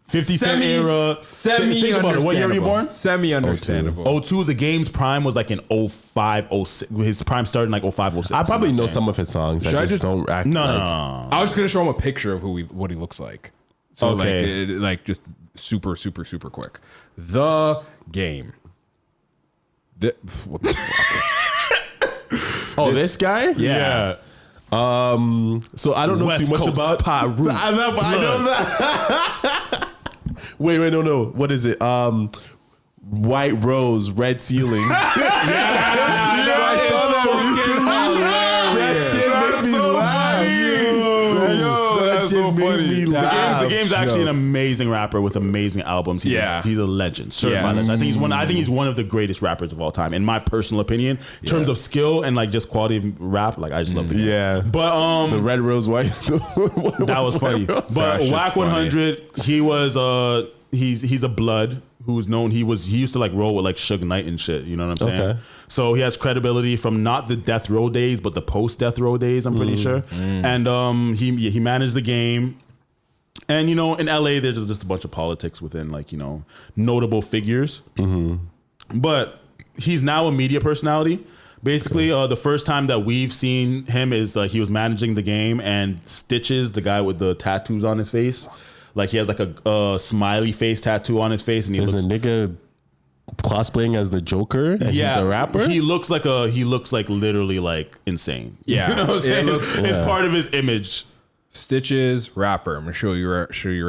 50 Cent era. Think about it. What year were you born? Semi-understandable. 02, the game's prime was like in 05, 06. His prime started in like 05, 06. I probably know some of his songs. I just don't act. No. I was just gonna show him a picture of what he looks like. So like just super quick. The game. What the fuck? This guy? Yeah. So I don't know West too much Coast about. Paru. I know that. Wait, no. What is it? White Rose, Red Ceilings. I saw that recently. That shit made me laugh. That's so funny. laugh. The game's actually an amazing rapper with amazing albums. He's a legend, certified legend. I think he's one of the greatest rappers of all time, in my personal opinion. In terms of skill and like just quality of rap, like I just love the game. Yeah, but the Red Rose White. that was funny. But Wack 100, he was he's a blood who's known. He used to like roll with like Suge Knight and shit. You know what I'm saying? Okay. So he has credibility from not the death row days, but the post death row days. I'm pretty sure. And he managed the game. And in LA, there's just a bunch of politics within like notable figures. But he's now a media personality. Basically, the first time that we've seen him is he was managing the game, and Stitches, the guy with the tattoos on his face, like he has like a smiley face tattoo on his face, and he There's looks. a nigga cosplaying as the Joker and he's a rapper? He looks like literally like insane. Yeah. You know what I'm saying? It's part of his image. Stitches, rapper. I'm gonna show you right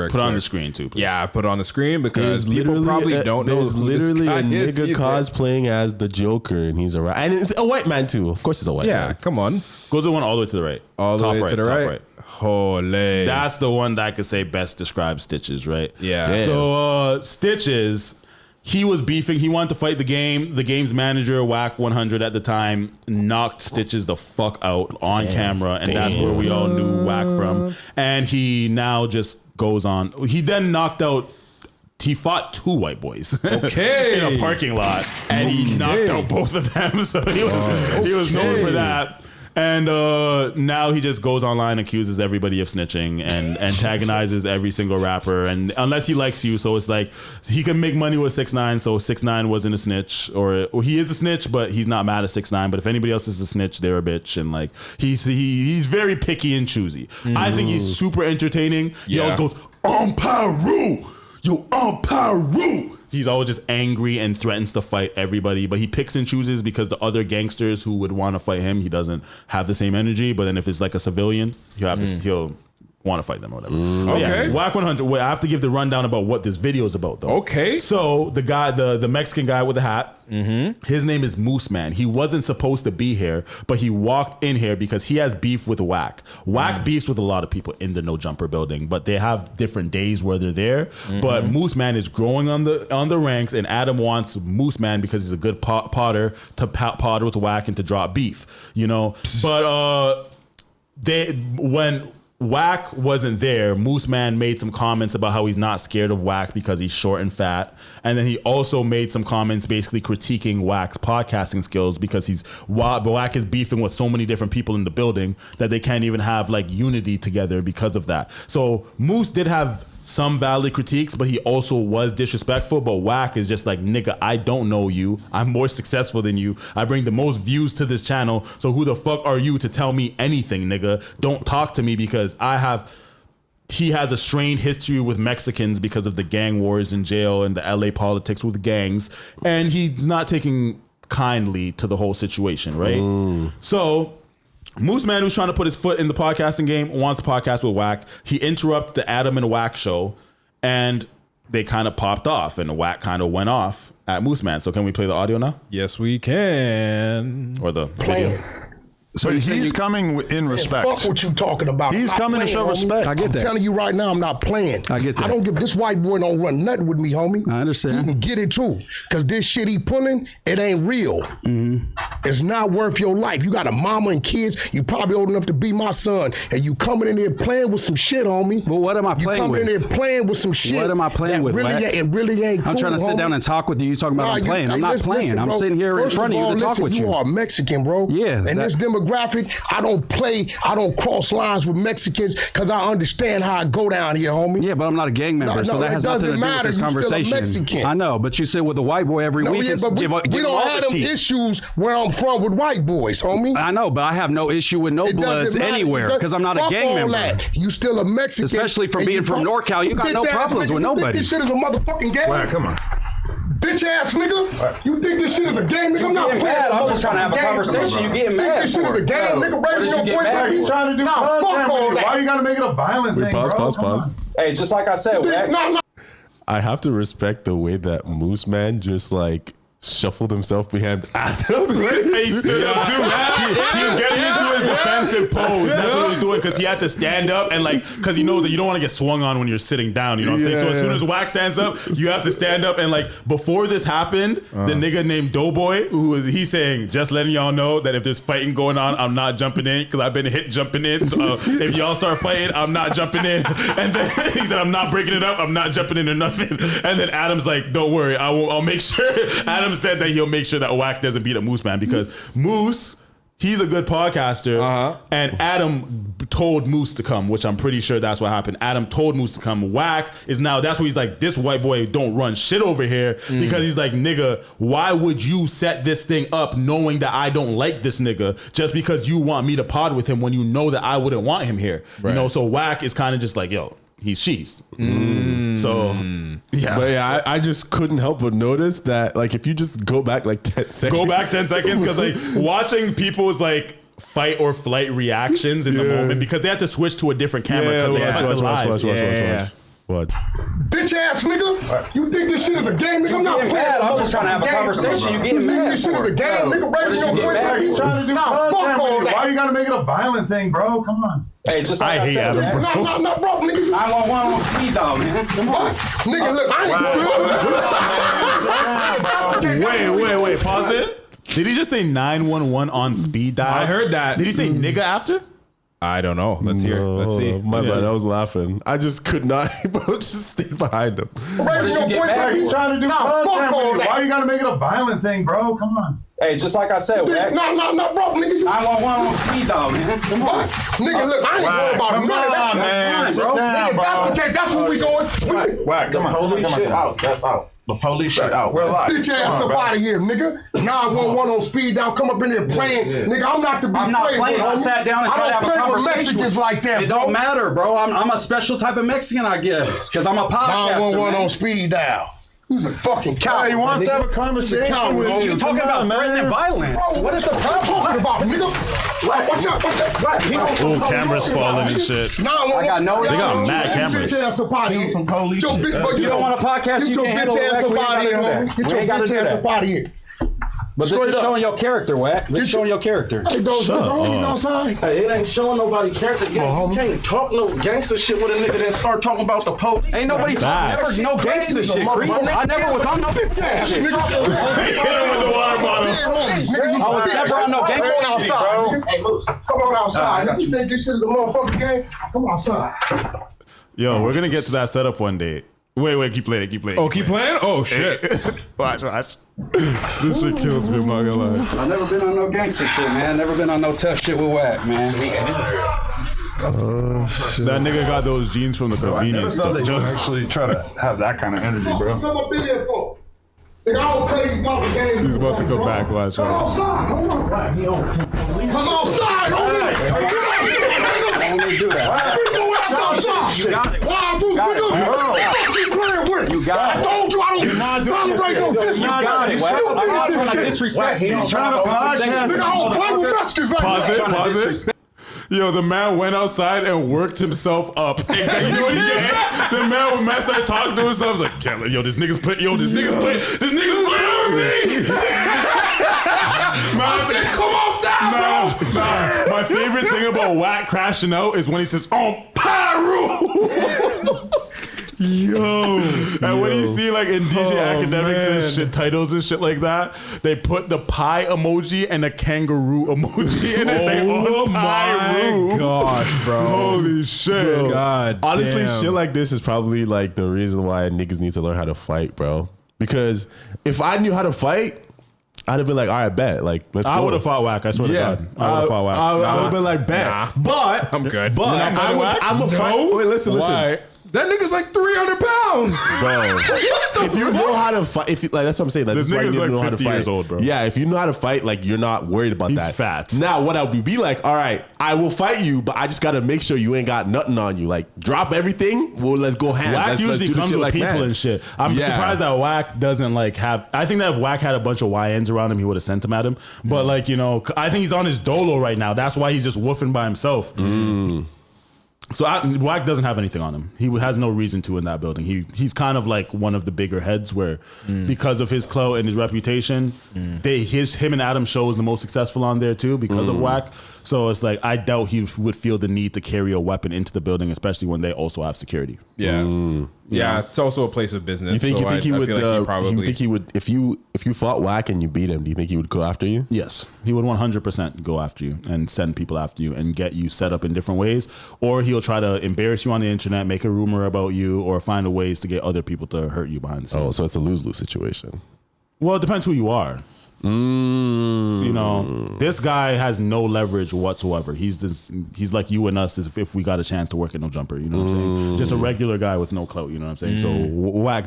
Put on the screen too, please. Yeah, I put on the screen because There's people probably don't know. There's literally a nigga either. cosplaying as the Joker and he's a rapper. And it's a white man too. Of course it's a white Yeah, man. come on. Go to the one all the way to the right. All the Top way right, to the top right. Holy. That's the one that I could say best describes Stitches, right? Yeah. Damn. So Stitches, he was beefing. He wanted to fight the game. The game's manager, Wack 100 at the time, knocked Stitches the fuck out on camera, and that's where we all knew Wack from. And he now just goes on. He then knocked out. He fought 2 white boys Okay. in a parking lot, and he knocked out both of them. So he was known for that. And now he just goes online, accuses everybody of snitching, and antagonizes every single rapper. And unless he likes you, so it's like he can make money with 6ix9ine. So 6ix9ine wasn't a snitch, or he is a snitch, but he's not mad at 6ix9ine. But if anybody else is a snitch, they're a bitch. And like he's very picky and choosy. I think he's super entertaining. He always goes Peru, yo Peru. He's always just angry and threatens to fight everybody, but he picks and chooses because the other gangsters who would want to fight him, he doesn't have the same energy. But then if it's like a civilian, he'll want to fight them or whatever. Okay. Yeah, Wack 100. Wait, I have to give the rundown about what this video is about, though. Okay. So the guy, the Mexican guy with the hat, his name is Moose Man. He wasn't supposed to be here, but he walked in here because he has beef with Wack. Wack beefs with a lot of people in the No Jumper building, but they have different days where they're there. But Moose Man is growing on the ranks, and Adam wants Moose Man because he's a good potter to potter with Wack and to drop beef, you know. But when Wack wasn't there, Moose Man made some comments about how he's not scared of Wack because he's short and fat. And then he also made some comments basically critiquing Wack's podcasting skills because Wack is beefing with so many different people in the building that they can't even have like unity together because of that. So Moose did have some valid critiques, but he also was disrespectful. But Wack is just like, nigga, I don't know you. I'm more successful than you. I bring the most views to this channel. So who the fuck are you to tell me anything, nigga? Don't talk to me because he has a strained history with Mexicans because of the gang wars in jail and the LA politics with gangs. And he's not taking kindly to the whole situation, right? So Moose Man, who's trying to put his foot in the podcasting game, wants to podcast with Wack. He interrupts the Adam and Wack show, and they kind of popped off, and Wack kind of went off at Moose Man. So can we play the audio now? Yes, we can. Or the video? So he's coming in respect. Fuck what you talking about. He's coming to show respect. I get that. I'm telling you right now, I'm not playing. I get that. I don't give this white boy don't run nothing with me, homie. I understand. You can get it too, because this shit he pulling, it ain't real. It's not worth your life. You got a mama and kids. You probably old enough to be my son, and you coming in there playing with some shit, homie. Well, what am I playing with? You coming in there playing with some shit. What am I playing with? Really it really ain't cool, I'm trying to sit homie. down and talk with you. You talking about I'm playing. I'm not playing. Listen, I'm bro. sitting here in front of you to talk with you. You are Mexican, bro. Yeah. And this demographic, I don't play, I don't cross lines with Mexicans because I understand how I go down here, homie. Yeah, but I'm not a gang member, so that has nothing to do with this conversation. Mexican. I know, but you sit with a white boy every week and give we don't have them issues where I'm from with white boys, homie. I know, but I have no issue with no bloods anywhere because I'm not a gang member. That. You still a Mexican. Especially from being from NorCal, you got no problems with nobody. This shit is a motherfucking gang. Wow, come on. Bitch ass nigga, you think this shit is a game, nigga? I'm not playing. I'm just trying to have a conversation. You getting mad? This shit is a game, nigga. Raising your voice at me. He's trying to do content with you. Why you gotta make it a violent thing, Pause. Hey, just like I said, I have to respect the way that Moose Man just like shuffled himself behind Adams. He stood up too. He was getting into his defensive pose. That's what he was doing because he had to stand up and like because he knows that you don't want to get swung on when you're sitting down. You know what I'm saying? So as soon as Wack stands up, you have to stand up and like before this happened, the nigga named Doughboy, he's saying just letting y'all know that if there's fighting going on, I'm not jumping in because I've been hit jumping in. So if y'all start fighting, I'm not jumping in. And then he said I'm not breaking it up. I'm not jumping in or nothing. And then Adam's like, don't worry, I'll make sure. Adam said that he'll make sure that Wack doesn't beat up Moose Man because Moose, he's a good podcaster, and Adam told Moose to come, which I'm pretty sure that's what happened. Adam told Moose to come. Wack is now, that's why he's like, this white boy don't run shit over here because he's like, nigga, why would you set this thing up knowing that I don't like this nigga just because you want me to pod with him when you know that I wouldn't want him here? Right. You know, so Wack is kind of just like, yo, she's. So yeah, but yeah, I just couldn't help but notice that like if you just go back like 10 seconds, because like watching people's like fight or flight reactions in the moment because they have to switch to a different camera because watch. What? Bitch ass nigga! You think this shit is a game, nigga? I'm not playing. I was just trying to have a conversation. You getting mad? This shit is a game, nigga. Raising your voice like you trying to do. Fuck all that. Why you gotta make it a violent thing, bro? Come on. Hey, just like I said, Adam, bro. No, bro, nigga. 911 on speed dial, man. Nigga, look, I ain't Wait, pause it. Did he just say 911 on speed dial? I heard that. Did he say nigga after? I don't know. Let's hear. Let's see. My bad. I was laughing. I just could not, bro. Just stay behind him. raising your voice like you trying to do. Fuck all that. Why you gotta make it a violent thing, bro? Come on. Hey, just like I said, Wack. No, bro, nigga. 911 on speed dial, man. Nigga, look, I ain't worried about none of that. Man, sit down, Nigga, bro. that's where we going. Whack, come on. Police shit out. That's out. The police shit out. We're live. Bitch ass up out of here, nigga. 911 on speed down. Come up in there playing. Nigga, I'm not to be I'm not playing. I sat down and tried to have a conversation. Mexicans like that, It don't matter, bro. I'm a special type of Mexican, I guess, because I'm a podcaster. 911 on speed dial. He's a fucking coward. He wants to have a conversation with you. You talking about threatening violence? What is the problem? Talking about, nigga. Watch out. Oh, cameras falling and shit. I got no. They got mad cameras. Get your bitch ass up out of here. Some police shit, bro. You don't want a podcast? Get You your can't handle bitch ass it. up out of here, homie. Get your bitch ass up out of here. But this is showing your character, Wack. This is showing your character. Hey, those homies outside. Hey, it ain't showing nobody character. You can't talk no gangster shit with a nigga that start talking about the police. Ain't nobody talking no gangster shit, Creep. I never was on no bitch ass shit. Hit him with the water bottle. I was never on no gangster Come on shit. outside. Hey, Moose. Come on outside. You think this shit is a motherfucking game? Come outside. Yo, we're gonna get to that setup one day. Wait, keep playing. Oh, keep playing? Oh, shit. Watch. This shit kills me, I'm not gonna lie. I never been on no gangster shit, man. Never been on no tough shit with Wack, man. That nigga got those jeans from the convenience store. Just actually try to have that kind of energy, bro. Come up in here for. Nigga, I don't play these type of games. He's about to come back, watch Come out. outside. Come outside, homie. I don't need to do that. We doing that outside. You got it. Why, dude? What you playing with? You got I it. told you I don't tolerate no disrespect. You got it, Wack. I'm not trying to disrespect you. I'm trying to podcast. Nigga, I don't play with Mexicans like that. Pause it. Yo, the man went outside and worked himself up. And you know what he did? The man started talking to himself. Like, yo, this nigga's playing with me. Man, said, come outside, bro. Nah. My favorite thing about Wack crashing out is when he says, "On Paru." Yo, and when you see like in DJ Academics and shit titles and shit like that, they put the pie emoji and a kangaroo emoji and they say, "Oh my gosh, bro! Holy shit, Bro. God, honestly, damn. shit like this is probably like the reason why niggas need to learn how to fight, bro. Because if I knew how to fight, I'd have been like, all right, bet. Like, let's go. I would have fought Wack. I swear to God. I would have fought Wack. I would have been like, bet. But I'm good. But I'm a fight. Wait, listen. Why? That nigga's like 300 pounds, bro. If you know how to fight, that's what I'm saying. Like, This that's why you nigga's need like to know how to 50 fight. years old, bro. Yeah, if you know how to fight, like you're not worried about He's that. fat. Now, what I would be like, all right, I will fight you, but I just gotta make sure you ain't got nothing on you. Like, drop everything. Well, let's go hands. Wack let's usually do the comes shit with like people man. and shit. I'm surprised that Wack doesn't like have. I think that if Wack had a bunch of YNs around him, he would have sent them at him. But like, you know, I think he's on his dolo right now. That's why he's just woofing by himself. So Wack doesn't have anything on him. He has no reason to in that building. He's kind of like one of the bigger heads where because of his clout and his reputation, him and Adam Show is the most successful on there too because of Wack. So it's like I doubt he would feel the need to carry a weapon into the building, especially when they also have security. Yeah. Yeah, it's also a place of business. You think he would? feel like probably, you think he would? If you fought Wack and you beat him, do you think he would go after you? Yes, he would 100% go after you and send people after you and get you set up in different ways. Or he'll try to embarrass you on the internet, make a rumor about you, or find ways to get other people to hurt you behind the scenes. Oh, so it's a lose-lose situation. Well, it depends who you are. You know, this guy has no leverage whatsoever. He's like you and us if we got a chance to work at No Jumper. You know what I'm saying? Just a regular guy with no clout. You know what I'm saying? So Wack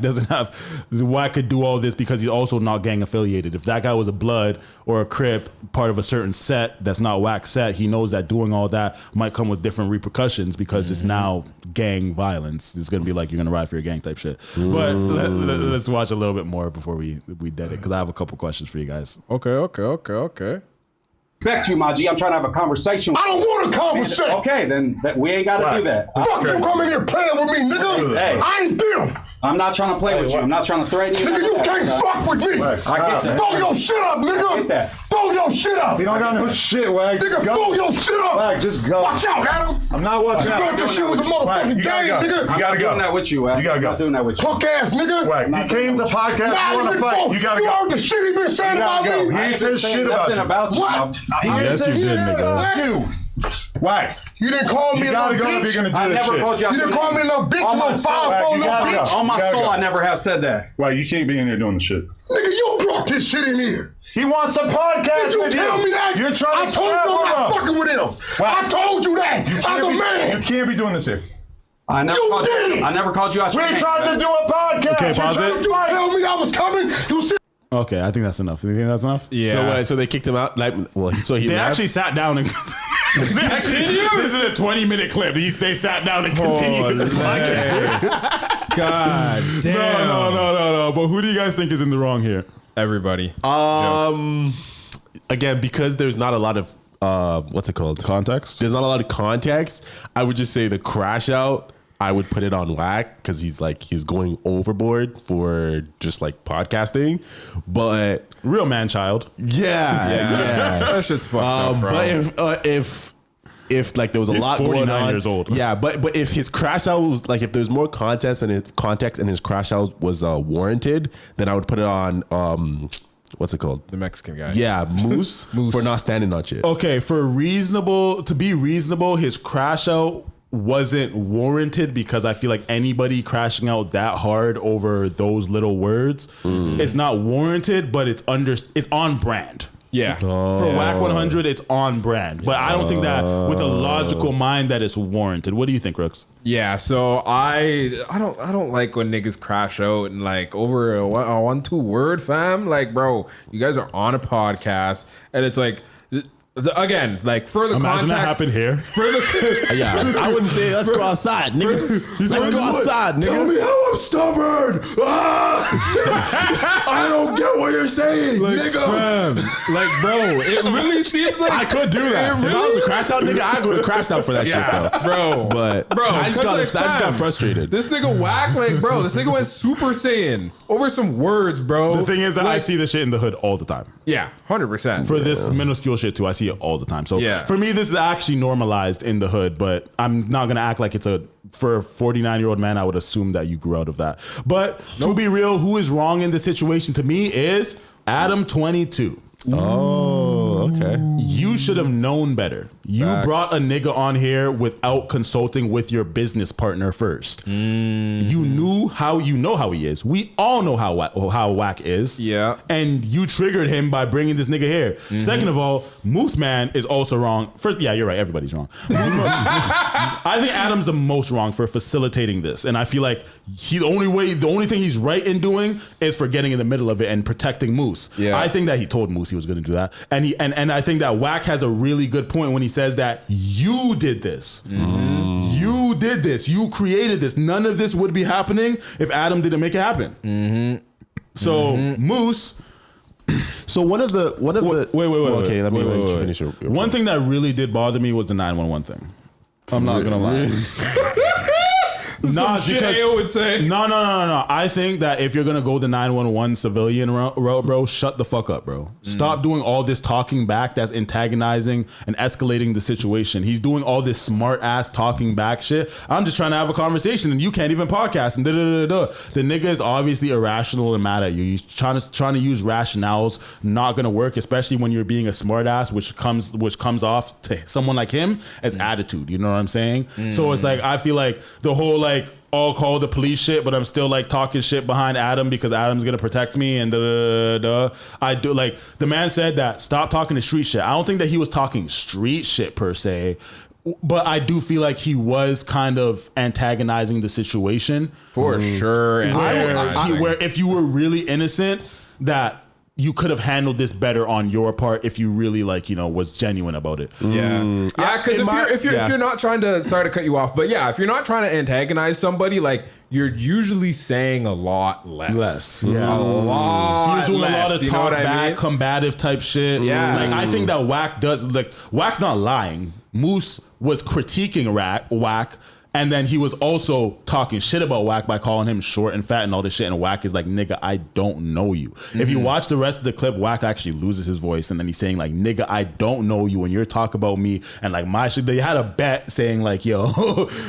Wack could do all this because he's also not gang affiliated. If that guy was a Blood or a Crip, part of a certain set that's not Wack's set, he knows that doing all that might come with different repercussions because it's now gang violence. It's gonna be like you're gonna ride for your gang type shit. But let's watch a little bit more before we dead it, because I have a couple questions for you guys. Okay. Respect you, my G. I'm trying to have a conversation. I don't want a conversation. Okay, then we ain't got to do that. Fuck you coming here playing with me, nigga. Hey. I ain't them. I'm not trying to play with you. I'm not trying to threaten you. Nigga, you can't fuck with me. I get that. Throw your shit up, nigga. I get that. Throw your shit up. You don't got no shit, Wack. Nigga, throw your shit up. Wack, just go. Watch out, Adam. I'm not watching You out. thought this shit was a motherfucking game, nigga. You gotta I'm go. doing that with you, Wack. You gotta go. I'm not doing that with you. Punk ass nigga. Wack, you came to podcast, Nah, you want to fight. You gotta You go. heard the shit he been saying You about gotta go. me. He ain't said shit about you. What? Yes, you did, nigga. Wack. You didn't call me You a gotta little go if bitch. you're gonna do I this never shit. called you out. You didn't call me a little bitch, On my little soul, 5'4" you little gotta bitch. go. On my You gotta soul, go. I never have said that. Wack, you can't be in here doing this shit. Nigga, you brought this shit in here. He wants a podcast Did you with tell me that? You're trying to I told you I'm not fucking with him. Wow. I told you that as a man. You can't be doing this here. I never You called did. you. I never called you out. We tried to do a podcast. Okay, pause it. Did you tell me I was coming? You see? Okay, I think that's enough. You think that's enough? Yeah. So they kicked him out. Like, well, so he They left? actually sat down and. This is a 20-minute clip. They sat down and continued. the podcast. God damn. No. But who do you guys think is in the wrong here? Everybody. Again, because there's not a lot of what's it called? Context? There's not a lot of context. I would just say the crash out. I would put it on Wack because he's going overboard for just like podcasting, but Real man child. yeah. That shit's fucked up, bro. But if like there was a He's lot going 49 on, years old. yeah. But if his crash out was like if there's more context and his crash out was warranted, then I would put it on what's it called? The Mexican guy. Yeah, Moose for not standing on shit. Okay, to be reasonable, his crash out wasn't warranted because I feel like anybody crashing out that hard over those little words, it's not warranted, but it's on brand. Yeah. For Wack 100, it's on brand. But I don't think that with a logical mind that it's warranted. What do you think, Rooks? Yeah, so I don't like when niggas crash out and like over a 1-2 word, fam. Like, bro, you guys are on a podcast and it's like again, like further Imagine context. that happened here. Yeah, I wouldn't say let's go outside, nigga. Let's go outside, nigga. Tell me how I'm stubborn. I don't get what you're saying, nigga. Fam, like, bro, it really seems like I could do that. If I was a crash out nigga, I'd go to crash out for that shit though. bro. But Bro, I just got fam, frustrated. This nigga Wack, like, bro, this nigga went Super Saiyan over some words, bro. The thing is that I Like, see this shit in the hood all the time. yeah, 100%. For this minuscule shit too, I see it all the time. So Yeah. for me, this is actually normalized in the hood, but I'm not gonna act like it's for a 49-year-old man, I would assume that you grew out of that. But to be real, who is wrong in this situation to me is Adam 22. Oh, okay. You should have known better. You Facts. brought a nigga on here without consulting with your business partner first. You know how he is. We all know how Wack is. Yeah. And you triggered him by bringing this nigga here. Second of all, Moose Man is also wrong. First, yeah, you're right. Everybody's wrong. I think Adam's the most wrong for facilitating this. And I feel like the only thing he's right in doing is for getting in the middle of it and protecting Moose. Yeah. I think that he told Moose he was going to do that. And I think that Wack has a really good point when he says that you did this. You did this. You created this. None of this would be happening if Adam didn't make it happen. So Moose. So one of the Wait. Okay, let me finish your One thing that really did bother me was the 911 thing. I'm not gonna lie. Some shit Ayo would say. No. I think that if you're gonna go the 911 civilian route, bro, shut the fuck up, bro. Stop doing all this talking back that's antagonizing and escalating the situation. He's doing all this smart ass talking back shit. I'm just trying to have a conversation and you can't even podcast and da-da-da-da-da. The nigga is obviously irrational and mad at you. He's trying to use rationales, not gonna work, especially when you're being a smart ass, which comes off to someone like him as attitude. You know what I'm saying? So it's like I feel like the whole like, I'll call the police shit, but I'm still like talking shit behind Adam because Adam's gonna protect me and I do like the man said that stop talking to street shit. I don't think that he was talking street shit per se, but I do feel like he was kind of antagonizing the situation for sure. And where if you were really innocent, that you could have handled this better on your part if you really like, you know, was genuine about it. Yeah. Because if you're not trying to, sorry to cut you off, but yeah, if you're not trying to antagonize somebody, like you're usually saying a lot less. Yeah. A lot. He was doing less, a lot of talk back, mean? combative type shit. Yeah. Like I think that Wack does, like Wack's not lying. Moose was critiquing Wack. And then he was also talking shit about Wack by calling him short and fat and all this shit. And Wack is like, nigga, I don't know you. If you watch the rest of the clip, Wack actually loses his voice. And then he's saying like, nigga, I don't know you. And you're talking about me. And like my shit, they had a bet saying like, yo,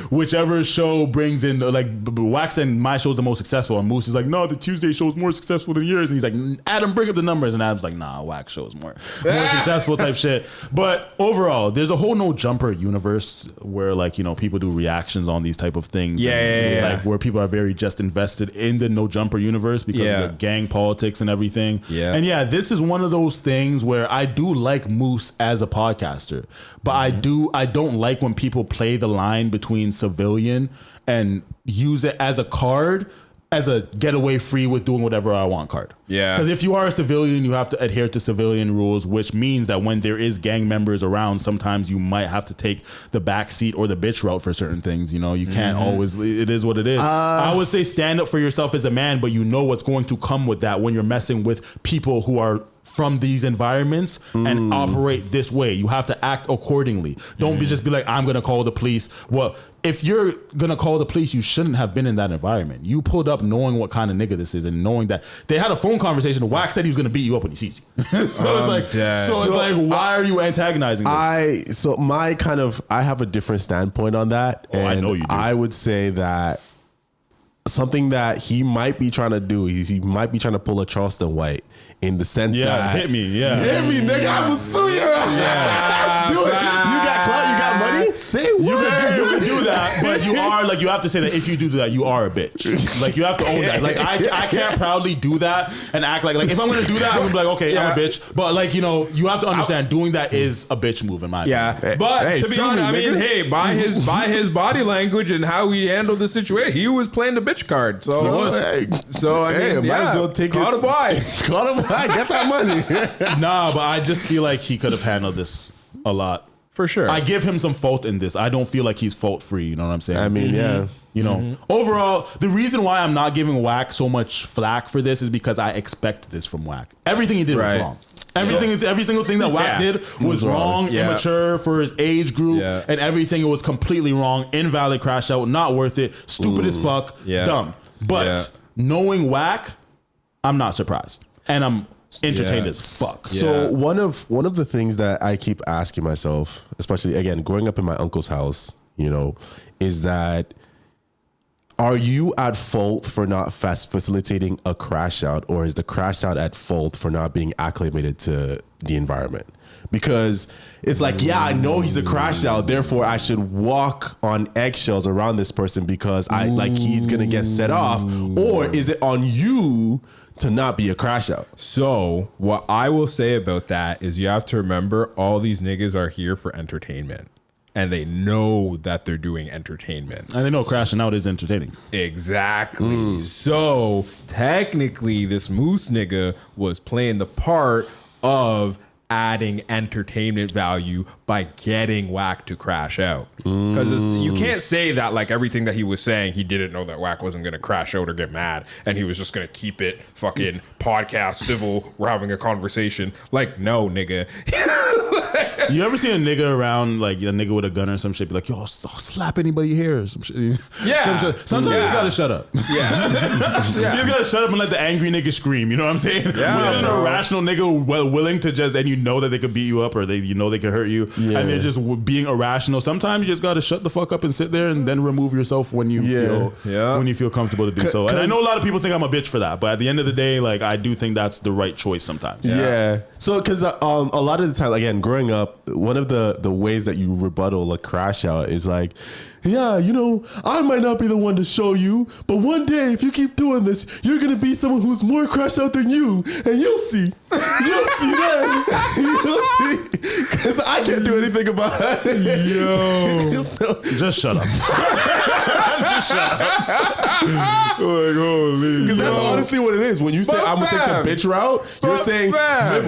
whichever show brings in, like Wack said my show's the most successful. And Moose is like, no, the Tuesday show's more successful than yours. And he's like, Adam, bring up the numbers. And Adam's like, nah, Wack show's more successful type shit. But overall, there's a whole No Jumper universe where like, you know, people do reactions on these type of things, like where people are very just invested in the No Jumper universe because of the gang politics and everything. And this is one of those things where I do like Moose as a podcaster, but I don't like when people play the line between civilian and use it as a card, as a get away free with doing whatever I want card. Yeah. Because if you are a civilian, you have to adhere to civilian rules, which means that when there is gang members around, sometimes you might have to take the back seat or the bitch route for certain things. You know, you can't always, it is what it is. I would say stand up for yourself as a man, but you know what's going to come with that when you're messing with people who are from these environments and operate this way. You have to act accordingly. Don't just be like, I'm going to call the police. Well, if you're going to call the police, you shouldn't have been in that environment. You pulled up knowing what kind of nigga this is and knowing that they had a phone conversation. Wack said he was going to beat you up when he sees you. It's like, why are you antagonizing this? I have a different standpoint on that. Oh, I know you do. I would say that something that he might be trying to do is he might be trying to pull a Charleston White in the sense that hit me, nigga, I will sue you. Let's do it. You got clout, you got money. Say what? You can do that, but you are like, you have to say that if you do that, you are a bitch. Like you have to own that. Like I can't proudly do that and act like if I'm gonna do that, I'm gonna be like, okay, I'm a bitch. But like, you know, you have to understand doing that is a bitch move in my opinion. But to be honest, I mean, hey, by his body language and how he handled the situation, he was playing the bitch card. So I mean, might as well take call it. The boy. Call him. Get that money. Nah, but I just feel like he could have handled this a lot. For sure. I give him some fault in this. I don't feel like he's fault free. You know what I'm saying? I mean, You know, overall, the reason why I'm not giving Wack so much flack for this is because I expect this from Wack. Everything he did was wrong. Every single thing that Wack did was wrong, immature for his age group, and everything. It was completely wrong, invalid, crash out, not worth it, stupid as fuck, dumb. But knowing Wack, I'm not surprised, and I'm entertained as fuck. So one of the things that I keep asking myself, especially again growing up in my uncle's house, you know, is that are you at fault for not facilitating a crash out, or is the crash out at fault for not being acclimated to the environment? Because it's like, I know he's a crash out, therefore I should walk on eggshells around this person because he's gonna get set off, or is it on you to not be a crash out? So what I will say about that is you have to remember all these niggas are here for entertainment. And they know that they're doing entertainment. And they know crashing out is entertaining. Exactly. So technically this Moose nigga was playing the part of adding entertainment value by getting Wack to crash out. Because you can't say that like everything that he was saying, he didn't know that Wack wasn't going to crash out or get mad and he was just going to keep it fucking podcast civil. We're having a conversation. Like, no, nigga. You ever seen a nigga around, like a nigga with a gun or some shit, be like, yo, I'll slap anybody here or some shit? Yeah. Sometimes you just gotta shut up. Yeah. You just gotta shut up and let the angry nigga scream. You know what I'm saying? Yeah, when an irrational nigga willing to just, and you know that they could beat you up or you know they could hurt you, and they're just being irrational. Sometimes you just gotta shut the fuck up and sit there and then remove yourself when you feel comfortable to do so. And I know a lot of people think I'm a bitch for that, but at the end of the day, like I do think that's the right choice sometimes. So because a lot of the time, again, growing growing up, one of the ways that you rebuttal a crash out is like, yeah, you know, I might not be the one to show you, but one day if you keep doing this, you're gonna be someone who's more crash out than you, and you'll see. You'll see that. You'll see. Because I can't do anything about it. Yo. So, just shut up. Just shut up. Like, holy. Because that's honestly what it is. When you say I'm gonna take the bitch route, you're saying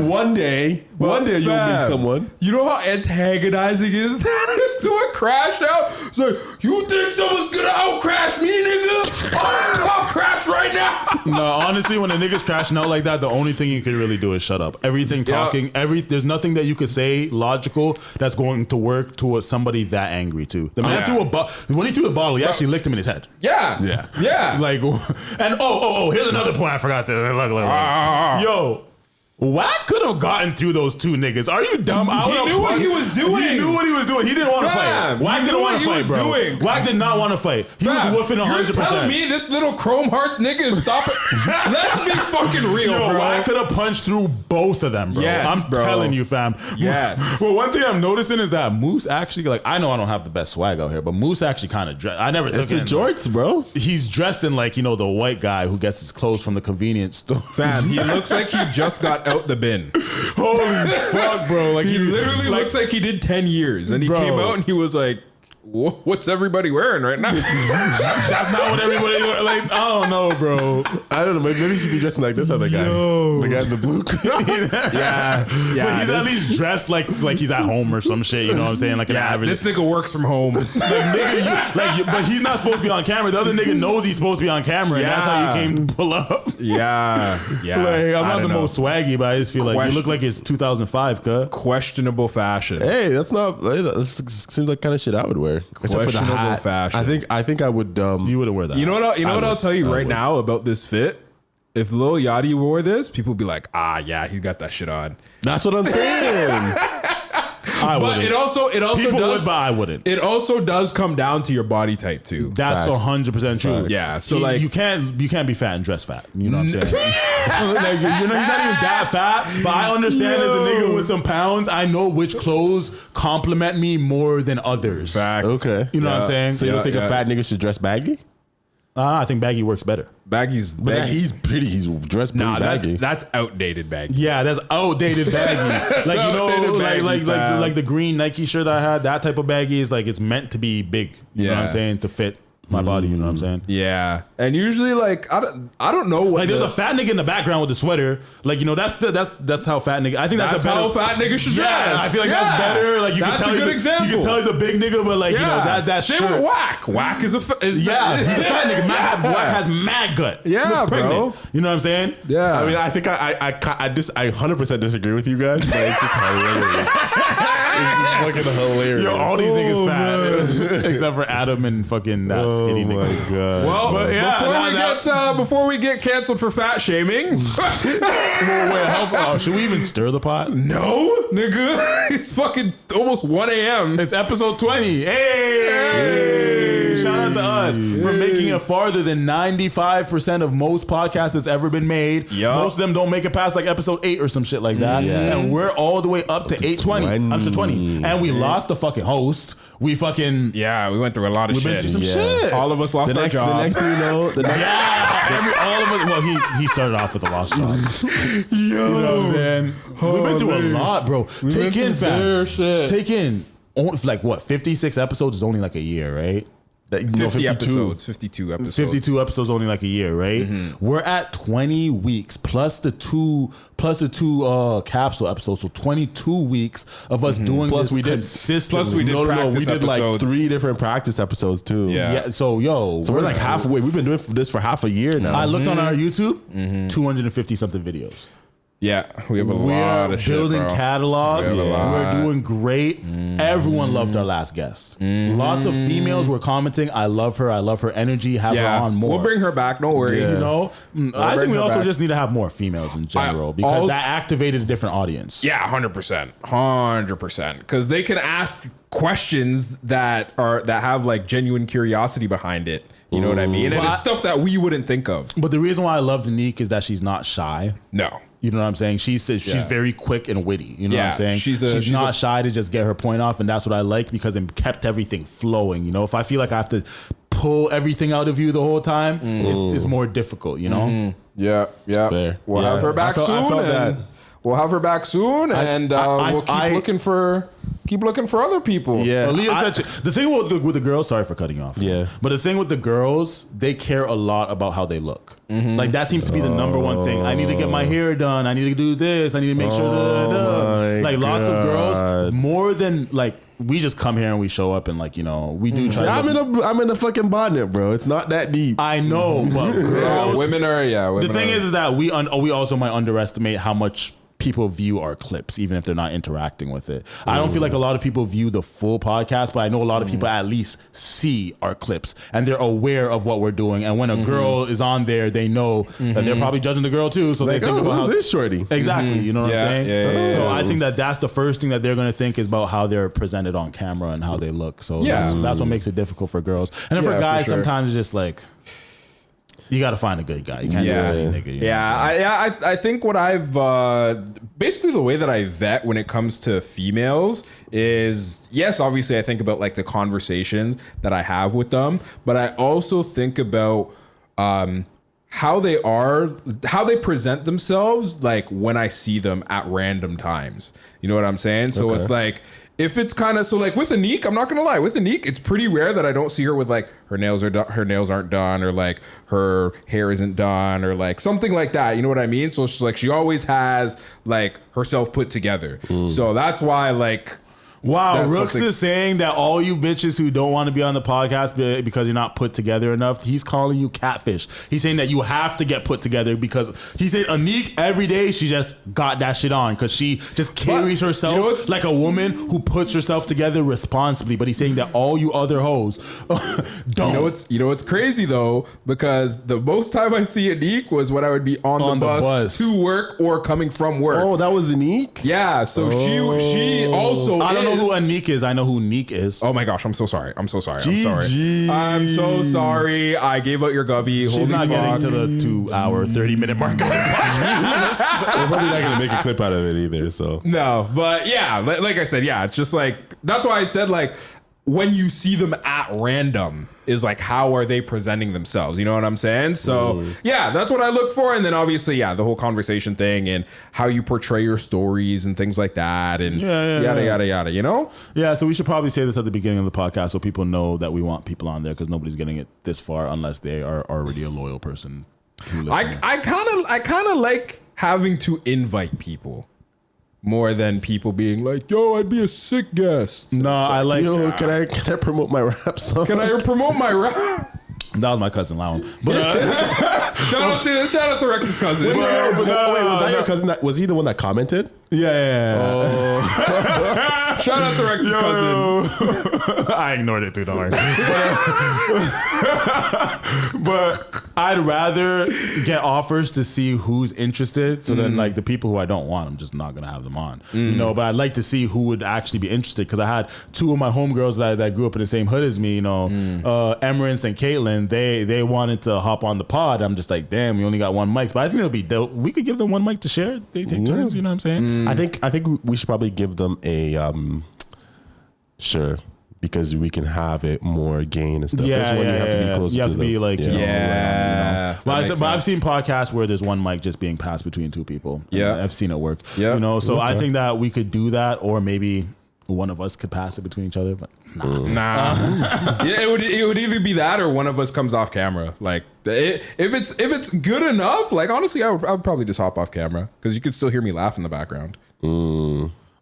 one day you'll meet someone. You know how antagonizing is that is to a crash out? It's like, you think someone's gonna out crash me, nigga? I'll crash right now. No, honestly, when a nigga's crashing out like that, the only thing you can really do is shut up. Everything talking, there's nothing that you could say logical that's going to work towards somebody that angry too. The man threw when he threw the bottle, he actually licked him in his head. Yeah. Like, and here's another point I forgot to look. Yo. Wack could have gotten through those two niggas. Are you dumb? He knew what he was doing. He knew what he was doing. He didn't want to fight. Wack didn't want to fight, bro. Wack did not want to fight. He was woofing 100%. You're telling me this little Chrome Hearts nigga is stopping? Let's be fucking real, bro. Wack could have punched through both of them, bro. Yes, I'm telling you, fam. Yes. Well, one thing I'm noticing is that Moose actually, like, I know I don't have the best swag out here, but Moose actually kind of dressed. I never took it. It's the jorts, bro. He's dressed in like, you know, the white guy who gets his clothes from the convenience store. Fam, he looks like he just got out the bin. Holy fuck, bro. Like, he literally looks like he did 10 years. And he came out and he was like, what's everybody wearing right now? That's not what everybody like. I don't know, bro. I don't know. Maybe he should be dressing like this other guy. The guy in the blue. yeah. But he's at least dressed like he's at home or some shit. You know what I'm saying? Like an average. This nigga works from home. But he's not supposed to be on camera. The other nigga knows he's supposed to be on camera, and that's how you came to pull up. Yeah. Like, I'm not the most swaggy, but I just feel like you look like it's 2005, cuz. Questionable fashion. Hey, that's not. That seems like kind of shit I would wear. Except for the hat. Fashion. I think I would. You wouldn't wear that. You know what I'll tell you right now about this fit? If Lil Yachty wore this, people would be like, yeah, he got that shit on. That's what I'm saying. But it also people does, would, but I wouldn't. It also does come down to your body type too. That's 100% true. Yeah. So like you can't be fat and dress fat. You know what I'm saying? Like, you know, he's not even that fat, but I understand as a nigga with some pounds, I know which clothes compliment me more than others. Facts. Okay. You know what I'm saying? So you don't think a fat nigga should dress baggy? I think baggy works better. Baggy's he's dressed pretty baggy. That's outdated baggy. Yeah, that's outdated baggy. Like, you know, like the green Nike shirt I had, that type of baggy is like, it's meant to be big. You know what I'm saying? To fit my body, you know what I'm saying? Yeah. And usually, like, I don't know what. Like, there's a fat nigga in the background with the sweater. Like, you know, that's how fat nigga. I think that's a better. How fat nigga should dress. Yeah, I feel like that's better. Like, you can tell a good example. You can tell he's a big nigga, but like, you know, that Same shirt. with Wack. Wack is he's a fat nigga. Wack has mad gut. Yeah, looks pregnant. bro. You know what I'm saying? Yeah. I mean, I think I 100% disagree with you guys, but it's just hilarious. It's just fucking hilarious. Yo, all these niggas fat except for Adam and fucking that skinny nigga. Oh my god. Well, but yeah, before we get canceled for fat shaming, should we even stir the pot? No, nigga. It's fucking almost 1 a.m. It's episode 20. Hey! Shout out to us for making it farther than 95% of most podcasts that's ever been made. Yep. Most of them don't make it past like episode 8 or some shit like that. Yeah. And we're all the way up to 820. Up to 20. And we lost the fucking host. We fucking... Yeah, we went through a lot of shit. We've been through some shit. All of us lost our jobs. The next thing you know... all of us... Well, he started off with a lost job. You know what I'm saying? We've been through a lot, bro. Take in, fam. Take in. Like, what, 56 episodes is only like a year, right? 52 episodes. 52 episodes. 52 episodes only like a year, right? Mm-hmm. We're at 20 weeks plus the two capsule episodes, so 22 weeks of us doing plus this we did consistently. Plus we did we did like episodes. 3 different practice episodes too. Yeah. So we're like halfway. We've been doing this for half a year now. I looked on our YouTube, 250 something videos. Yeah, we have a lot of shit, building bro. catalog. We're doing great. Everyone loved our last guest. Lots of females were commenting, I love her energy, have her on more. We'll bring her back, don't worry. You know, I think we also back. just need to have more females in general because that activated a different audience. Yeah, 100%. Because they can ask questions that have like genuine curiosity behind it. You know what I mean? And it's stuff that we wouldn't think of. But the reason why I love Danique is that she's not shy. No. You know what I'm saying? She's very quick and witty. You know what I'm saying? She's not shy to just get her point off, and that's what I like because it kept everything flowing. You know, if I feel like I have to pull everything out of you the whole time, it's more difficult. You know? Yeah. Fair. We'll have her back soon. We'll have her back soon, and we'll keep looking for other people. Yeah, Aaliyah said the thing with the girls. Sorry for cutting you off. Yeah, but the thing with the girls, they care a lot about how they look. Like that seems to be the number one thing. I need to get my hair done. I need to do this. I need to make sure. Like lots of girls, more than like we just come here and we show up and like we do. Try I'm in a fucking bonnet, bro. It's not that deep. I know, but girls, women are. The thing is that we also might underestimate how much people view our clips, even if they're not interacting with it. I don't feel like a lot of people view the full podcast, but I know a lot of people at least see our clips and they're aware of what we're doing. And when a girl is on there, they know that they're probably judging the girl too. So like, they think about how this shorty. Exactly. You know what I'm saying? Yeah. So I think that's the first thing that they're going to think is about how they're presented on camera and how they look. So that's what makes it difficult for girls. And then for guys, sometimes it's just like, you got to find a good guy. You can't just be a nigga. I think what I've basically the way that I vet when it comes to females is, yes, obviously I think about like the conversations that I have with them, but I also think about how they present themselves like when I see them at random times. You know what I'm saying? So it's like, if it's kind of like with Anik, I'm not gonna lie. With Anik, it's pretty rare that I don't see her with like her nails aren't done, or like her hair isn't done, or like something like that. You know what I mean? So she always has like herself put together. So that's why like. Wow, Rooks is saying that all you bitches who don't want to be on the podcast because you're not put together enough, he's calling you catfish. He's saying that you have to get put together because he said Anik every day she just got that shit on because she just carries herself like a woman who puts herself together responsibly. But he's saying that all you other hoes don't. You know what's crazy though, because the most time I see Anik was when I would be on the bus to work or coming from work. Oh, that was Anik? Yeah, so she also I don't know who Anik is. I know who Neek is. Oh my gosh, I'm so sorry. I'm so sorry. I gave out your govy. She's not getting to the 2-hour, 30-minute mark. We're probably not going to make a clip out of it either. So no, but yeah, like I said, yeah, it's just like, that's why I said like, when you see them at random is like, how are they presenting themselves? You know what I'm saying? So yeah, that's what I look for. And then obviously, the whole conversation thing and how you portray your stories and things like that. And yada, you know? Yeah. So we should probably say this at the beginning of the podcast so people know that we want people on there because nobody's getting it this far unless they are already a loyal person. I kind of like having to invite people. More than people being like, yo, I'd be a sick guest. No, I like. Yo, can I promote my rap song? Can I promote my rap? That was my cousin Lown. But shout out to Rex's cousin. Wait, was that your cousin? Was he the one that commented? Yeah. Oh. Shout out to Rex's cousin. I ignored it too, don't worry. But I'd rather get offers to see who's interested. So then, like the people who I don't want, I'm just not gonna have them on. You know, but I'd like to see who would actually be interested because I had two of my homegirls that grew up in the same hood as me. You know, Emerence and Caitlin. They wanted to hop on the pod. I'm just like, damn, we only got one mic. But I think it'll be dope. We could give them one mic to share. They take turns. You know what I'm saying? I think we should probably give them a sure. Because we can have it more gain and stuff. Yeah, this one you have to be closer you have to them. be like, But I've seen podcasts where there's one mic just being passed between two people. Yeah, I've seen it work. Yeah, you know, so I think that we could do that, or maybe one of us could pass it between each other. But nah. Yeah, it would either be that or one of us comes off camera. Like if it's good enough, like honestly, I would probably just hop off camera because you could still hear me laugh in the background.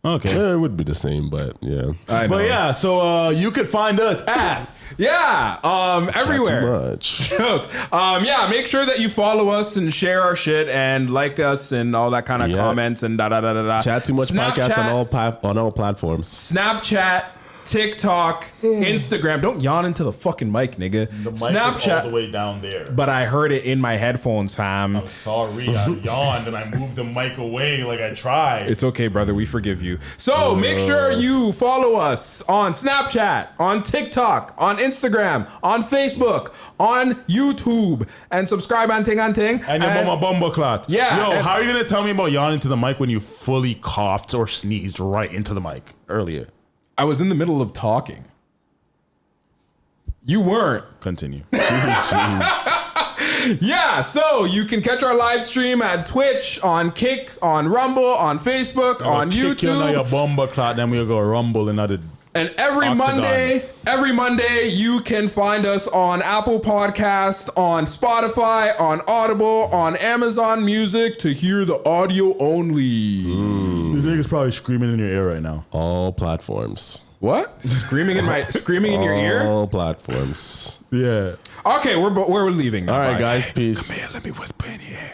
Okay. Yeah, it would be the same, but yeah. But yeah, so you could find us at everywhere. Chat2Much. Make sure that you follow us and share our shit and like us and all that kind of comments and da. Chat2Much podcast on all platforms. Snapchat, TikTok, Instagram. Don't yawn into the fucking mic, nigga. The mic Snapchat. is all the way down there. But I heard it in my headphones, fam. I'm sorry, I yawned and I moved the mic away like I tried. It's okay, brother. We forgive you. So make sure you follow us on Snapchat, on TikTok, on Instagram, on Facebook, on YouTube, and subscribe on Ting. And your mama bumble clot. Yeah. Yo, how are you gonna tell me about yawning to the mic when you fully coughed or sneezed right into the mic earlier? I was in the middle of talking. You weren't. Continue. Yeah, so you can catch our live stream at Twitch, on Kick, on Rumble, on Facebook, on Kick you YouTube. your bumble clot, then we'll go rumble another. And every Monday, you can find us on Apple Podcasts, on Spotify, on Audible, on Amazon Music to hear the audio only. This nigga's probably screaming in your ear right now. All platforms. What? Screaming in your ear? All platforms. Yeah. Okay, we're leaving now. All right, Bye. guys. Peace. Let me whisper in your ear.